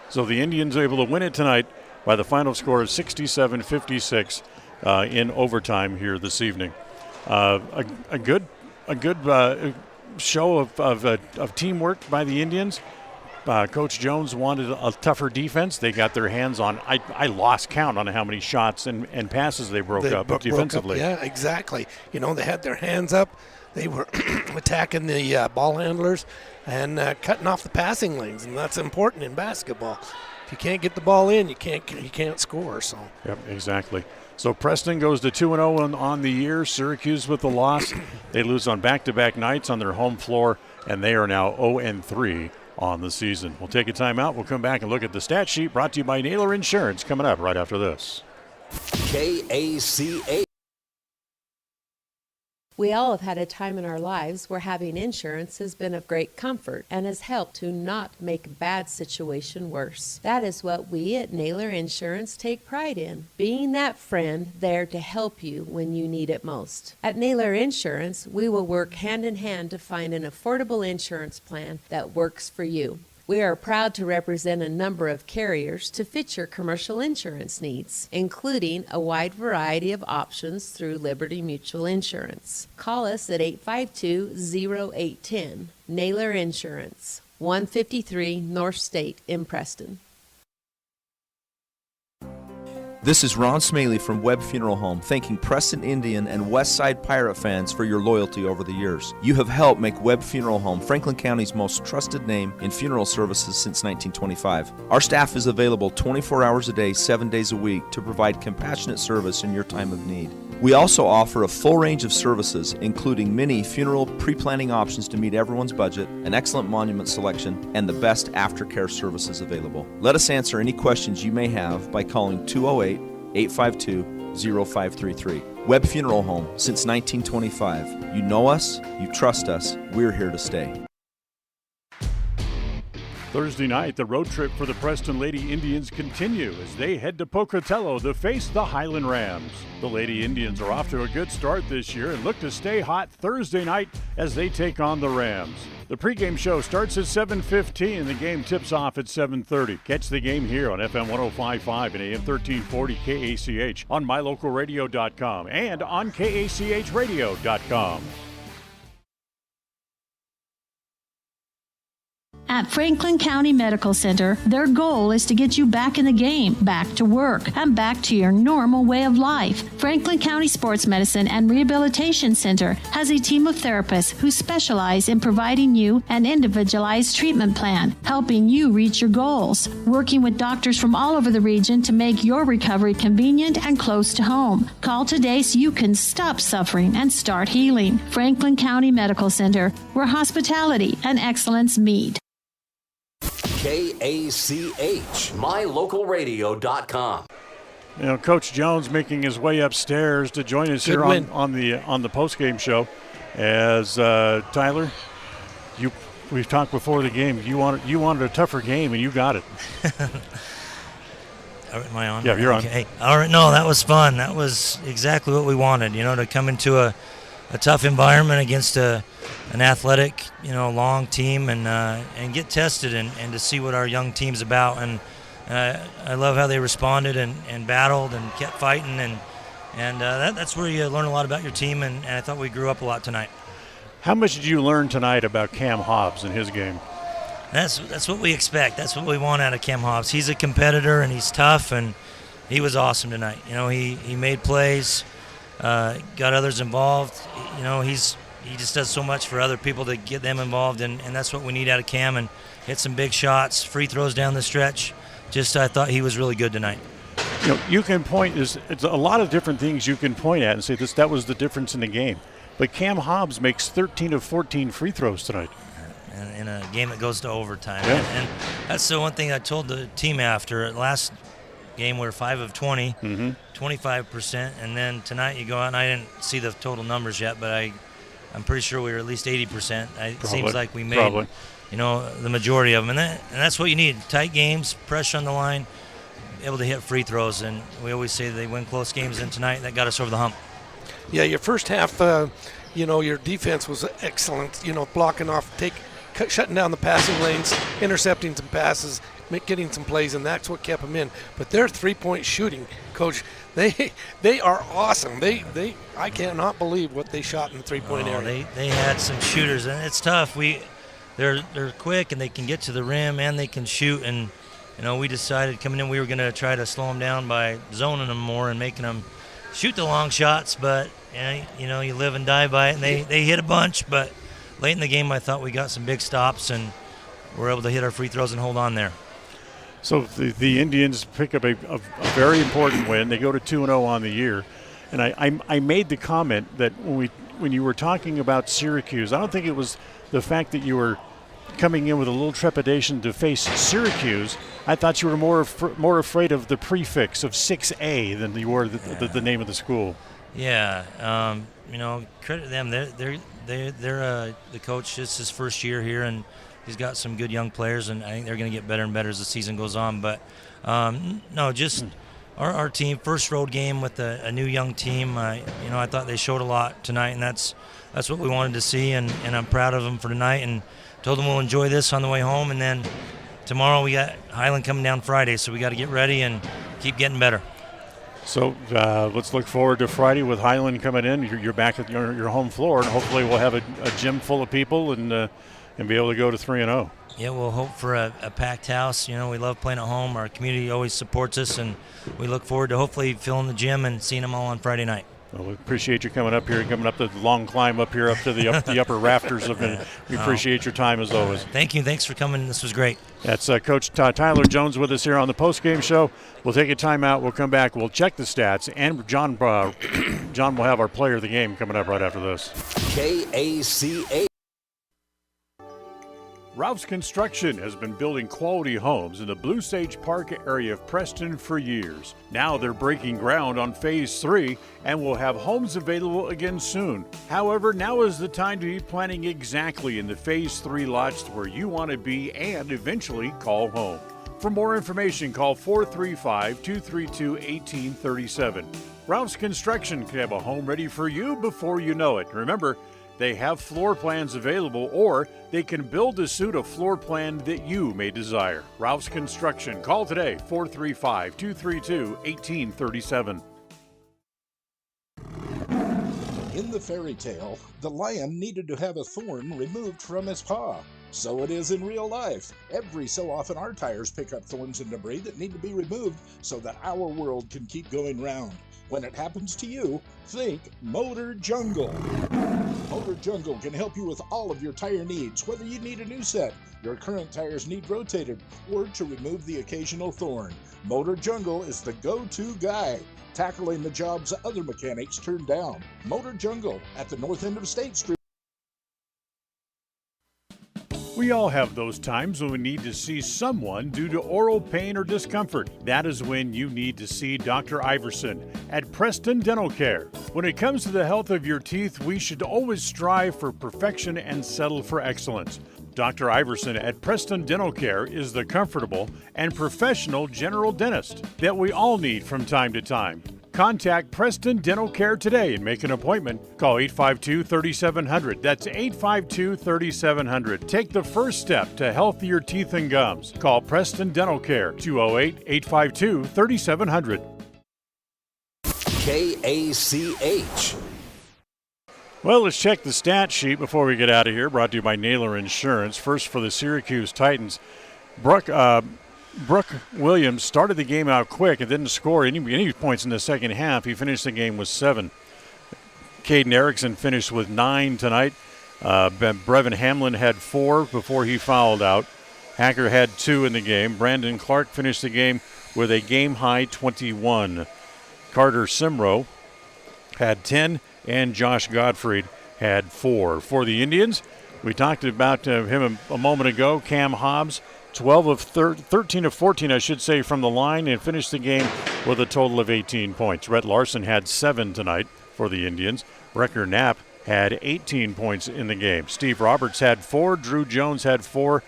So the Indians are able to win it tonight by the final score of 67-56 in overtime here this evening. A good show of teamwork by the Indians. Coach Jones wanted a tougher defense. They got their hands on. I lost count on how many shots and passes they broke up defensively.
Yeah, exactly. They had their hands up. They were attacking the ball handlers and cutting off the passing lanes, and that's important in basketball. If you can't get the ball in, you can't score. So.
Yep, exactly. So Preston goes to 2-0 on the year. Syracuse with the loss. They lose on back-to-back nights on their home floor, and they are now 0-3 on the season. We'll take a timeout. We'll come back and look at the stat sheet brought to you by Naylor Insurance coming up right after this.
KACH.
We all have had a time in our lives where having insurance has been of great comfort and has helped to not make a bad situation worse. That is what we at Naylor Insurance take pride in, being that friend there to help you when you need it most. At Naylor Insurance, we will work hand in hand to find an affordable insurance plan that works for you. We are proud to represent a number of carriers to fit your commercial insurance needs, including a wide variety of options through Liberty Mutual Insurance. Call us at 852-0810. Naylor Insurance, 153 North State in Preston.
This is Ron Smaley from Webb Funeral Home, thanking Preston Indian and Westside Pirate fans for your loyalty over the years. You have helped make Webb Funeral Home Franklin County's most trusted name in funeral services since 1925. Our staff is available 24 hours a day, 7 days a week to provide compassionate service in your time of need. We also offer a full range of services, including many funeral pre-planning options to meet everyone's budget, an excellent monument selection, and the best aftercare services available. Let us answer any questions you may have by calling 208-852-0533. Webb Funeral Home, since 1925. You know us, you trust us, we're here to stay.
Thursday night, the road trip for the Preston Lady Indians continue as they head to Pocatello to face the Highland Rams. The Lady Indians are off to a good start this year and look to stay hot Thursday night as they take on the Rams. The pregame show starts at 7:15 and the game tips off at 7:30. Catch the game here on FM 105.5 and AM 1340 KACH on mylocalradio.com and on KACHradio.com.
At Franklin County Medical Center, their goal is to get you back in the game, back to work, and back to your normal way of life. Franklin County Sports Medicine and Rehabilitation Center has a team of therapists who specialize in providing you an individualized treatment plan, helping you reach your goals, working with doctors from all over the region to make your recovery convenient and close to home. Call today so you can stop suffering and start healing. Franklin County Medical Center, where hospitality and excellence meet.
KACH, mylocalradio.com.
Coach Jones making his way upstairs to join us here on the postgame show. As Tyler, we've talked before the game. You wanted a tougher game, and you got it.
Am I on?
Yeah, you're on.
Okay. All right. No, that was fun. That was exactly what we wanted. To come into a tough environment against an athletic, long team and get tested and to see what our young team's about. And I love how they responded and battled and kept fighting. And that's where you learn a lot about your team. And I thought we grew up a lot tonight.
How much did you learn tonight about Cam Hobbs and his game?
That's what we expect. That's what we want out of Cam Hobbs. He's a competitor and he's tough, and he was awesome tonight. He made plays. Got others involved. He just does so much for other people to get them involved, and that's what we need out of Cam. And hit some big shots, free throws down the stretch. I thought he was really good tonight.
You can point. It's a lot of different things you can point at and say that was the difference in the game. But Cam Hobbs makes 13 of 14 free throws tonight.
In a game that goes to overtime.
Yeah.
And that's the one thing I told the team after. Last game we were 5 of 20, 25%, and then tonight you go out, and I didn't see the total numbers yet, but I'm pretty sure we were at least 80%. It seems like we made the majority of them, and that's what you need. Tight games, pressure on the line, able to hit free throws, and we always say they win close games, and tonight that got us over the hump.
Yeah, your first half, your defense was excellent, blocking off, shutting down the passing lanes, intercepting some passes, getting some plays, and that's what kept them in. But their three-point shooting, Coach, They are awesome. I cannot believe what they shot in the three-point area.
They had some shooters, and it's tough. They're quick, and they can get to the rim, and they can shoot. And we decided coming in we were going to try to slow them down by zoning them more and making them shoot the long shots. But you live and die by it. And they hit a bunch, but late in the game I thought we got some big stops and were able to hit our free throws and hold on there.
So the Indians pick up a very important win. They go to 2-0 on the year. And I made the comment that when you were talking about Syracuse, I don't think it was the fact that you were coming in with a little trepidation to face Syracuse. I thought you were more afraid of the prefix of 6A than you were the name of the school.
Yeah, credit them. They're the coach. It's his first year here, and he's got some good young players, and I think they're going to get better and better as the season goes on. But our team, first road game with a new young team. I thought they showed a lot tonight, and that's what we wanted to see, and I'm proud of them for tonight. And told them we'll enjoy this on the way home, and then tomorrow we got Highland coming down Friday, so we got to get ready and keep getting better.
So let's look forward to Friday with Highland coming in. You're back at your home floor, and hopefully we'll have a gym full of people and be able to go to 3-0.
Yeah, we'll hope for a packed house. We love playing at home. Our community always supports us, and we look forward to hopefully filling the gym and seeing them all on Friday night.
Well, we appreciate you coming up here, coming up the long climb up here, up to the upper rafters of it. We appreciate your time as always.
Thank you. Thanks for coming. This was great.
That's Coach Tyler Jones with us here on the postgame show. We'll take a timeout. We'll come back. We'll check the stats, and John will have our player of the game coming up right after this.
KACA.
Ralph's Construction has been building quality homes in the Blue Sage Park area of Preston for years. Now they're breaking ground on Phase 3 and will have homes available again soon. However, now is the time to be planning exactly in the Phase 3 lots where you want to be and eventually call home. For more information, call 435-232-1837. Ralph's Construction can have a home ready for you before you know it. Remember, they have floor plans available, or they can build to suit a floor plan that you may desire. Ralph's Construction. Call today, 435-232-1837.
In the fairy tale, the lion needed to have a thorn removed from his paw. So it is in real life. Every so often our tires pick up thorns and debris that need to be removed so that our world can keep going round. When it happens to you, think Motor Jungle. Motor Jungle can help you with all of your tire needs, whether you need a new set, your current tires need rotated, or to remove the occasional thorn. Motor Jungle is the go-to guy, tackling the jobs other mechanics turn down. Motor Jungle at the north end of State Street.
We all have those times when we need to see someone due to oral pain or discomfort. That is when you need to see Dr. Iverson at Preston Dental Care. When it comes to the health of your teeth, we should always strive for perfection and settle for excellence. Dr. Iverson at Preston Dental Care is the comfortable and professional general dentist that we all need from time to time. Contact Preston Dental Care today and make an appointment. Call 852-3700. That's 852-3700. Take the first step to healthier teeth and gums. Call Preston Dental Care, 208-852-3700.
KACH.
Well, let's check the stat sheet before we get out of here. Brought to you by Naylor Insurance. First for the Syracuse Titans. Brooke Williams started the game out quick and didn't score any points in the second half. He finished the game with 7. Caden Erickson finished with 9 tonight. Brevin Hamlin had 4 before he fouled out. Hacker had 2 in the game. Brandon Clark finished the game with a game-high 21. Carter Simro had 10, and Josh Gottfried had 4. For the Indians, we talked about him a moment ago. Cam Hobbs, 13 of 14, I should say, from the line, and finished the game with a total of 18 points. Rhett Larson had 7 tonight for the Indians. Wrecker Knapp had 18 points in the game. Steve Roberts had 4. Drew Jones had 4.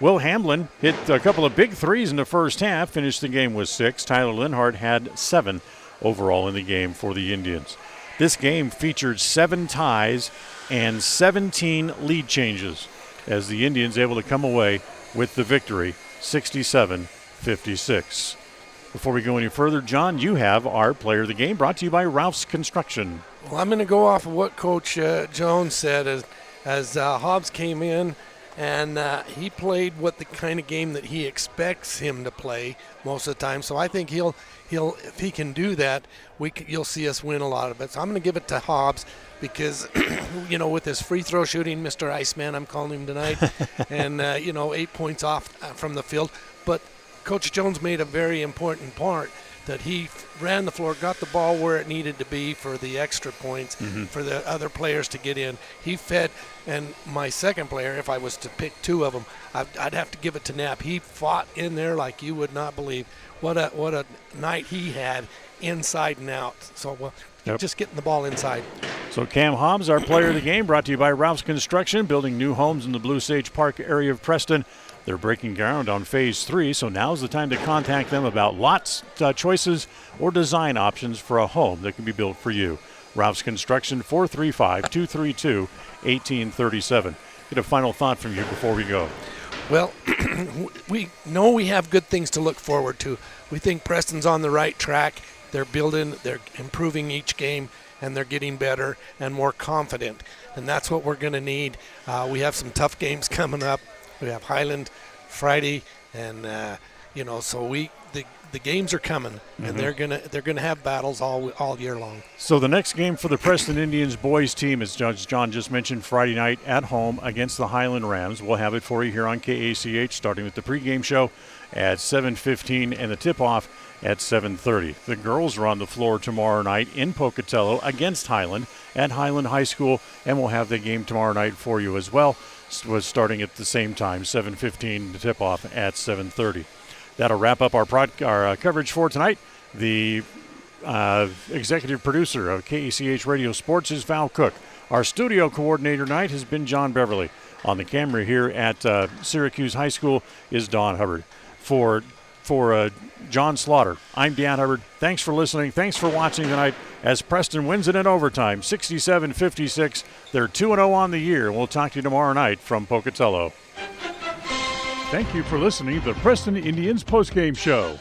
Will Hamlin hit a couple of big threes in the first half, finished the game with 6. Tyler Linhart had 7 overall in the game for the Indians. This game featured 7 ties and 17 lead changes as the Indians able to come away with the victory, 67-56. Before we go any further, John, you have our player of the game brought to you by Ralph's Construction.
Well, I'm going to go off of what Coach Jones said as Hobbs came in, and he played what the kind of game that he expects him to play most of the time. So I think he'll if he can do that, you'll see us win a lot of it. So I'm going to give it to Hobbs because, with his free throw shooting, Mr. Iceman, I'm calling him tonight, and 8 points off from the field. But Coach Jones made a very important part that he ran the floor, got the ball where it needed to be for the extra points for the other players to get in. He fed, and my second player, if I was to pick two of them, I'd have to give it to Knapp. He fought in there like you would not believe. What a night he had inside and out. So just getting the ball inside.
So Cam Hobbs, our player of the game, brought to you by Ralph's Construction, building new homes in the Blue Sage Park area of Preston. They're breaking ground on Phase 3, so now's the time to contact them about lots, choices, or design options for a home that can be built for you. Ralph's Construction, 435-232-1837. Get a final thought from you before we go.
Well, we know we have good things to look forward to. We think Preston's on the right track. They're building, they're improving each game, and they're getting better and more confident. And that's what we're going to need. We have some tough games coming up. We have Highland Friday, and so the games are coming, and they're gonna have battles all year long.
So the next game for the Preston Indians boys team is, John just mentioned, Friday night at home against the Highland Rams. We'll have it for you here on KACH, starting with the pregame show at 7:15 and the tip-off at 7:30. The girls are on the floor tomorrow night in Pocatello against Highland at Highland High School, and we'll have the game tomorrow night for you as well. Was starting at the same time, 7:15 to tip-off at 7:30. That'll wrap up our coverage for tonight. The executive producer of KACH Radio Sports is Val Cook. Our studio coordinator tonight has been John Beverly. On the camera here at Syracuse High School is Don Hubbard. For John Slaughter, I'm Dan Hubbard. Thanks for listening. Thanks for watching tonight as Preston wins it in overtime, 67-56. They're 2-0 on the year. We'll talk to you tomorrow night from Pocatello.
Thank you for listening to the Preston Indians postgame show.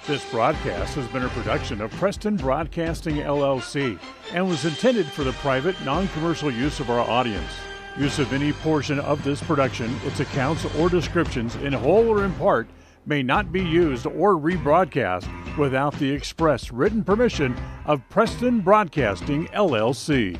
This broadcast has been a production of Preston Broadcasting, LLC, and was intended for the private, non-commercial use of our audience. Use of any portion of this production, its accounts or descriptions, in whole or in part, may not be used or rebroadcast without the express written permission of Preston Broadcasting, LLC.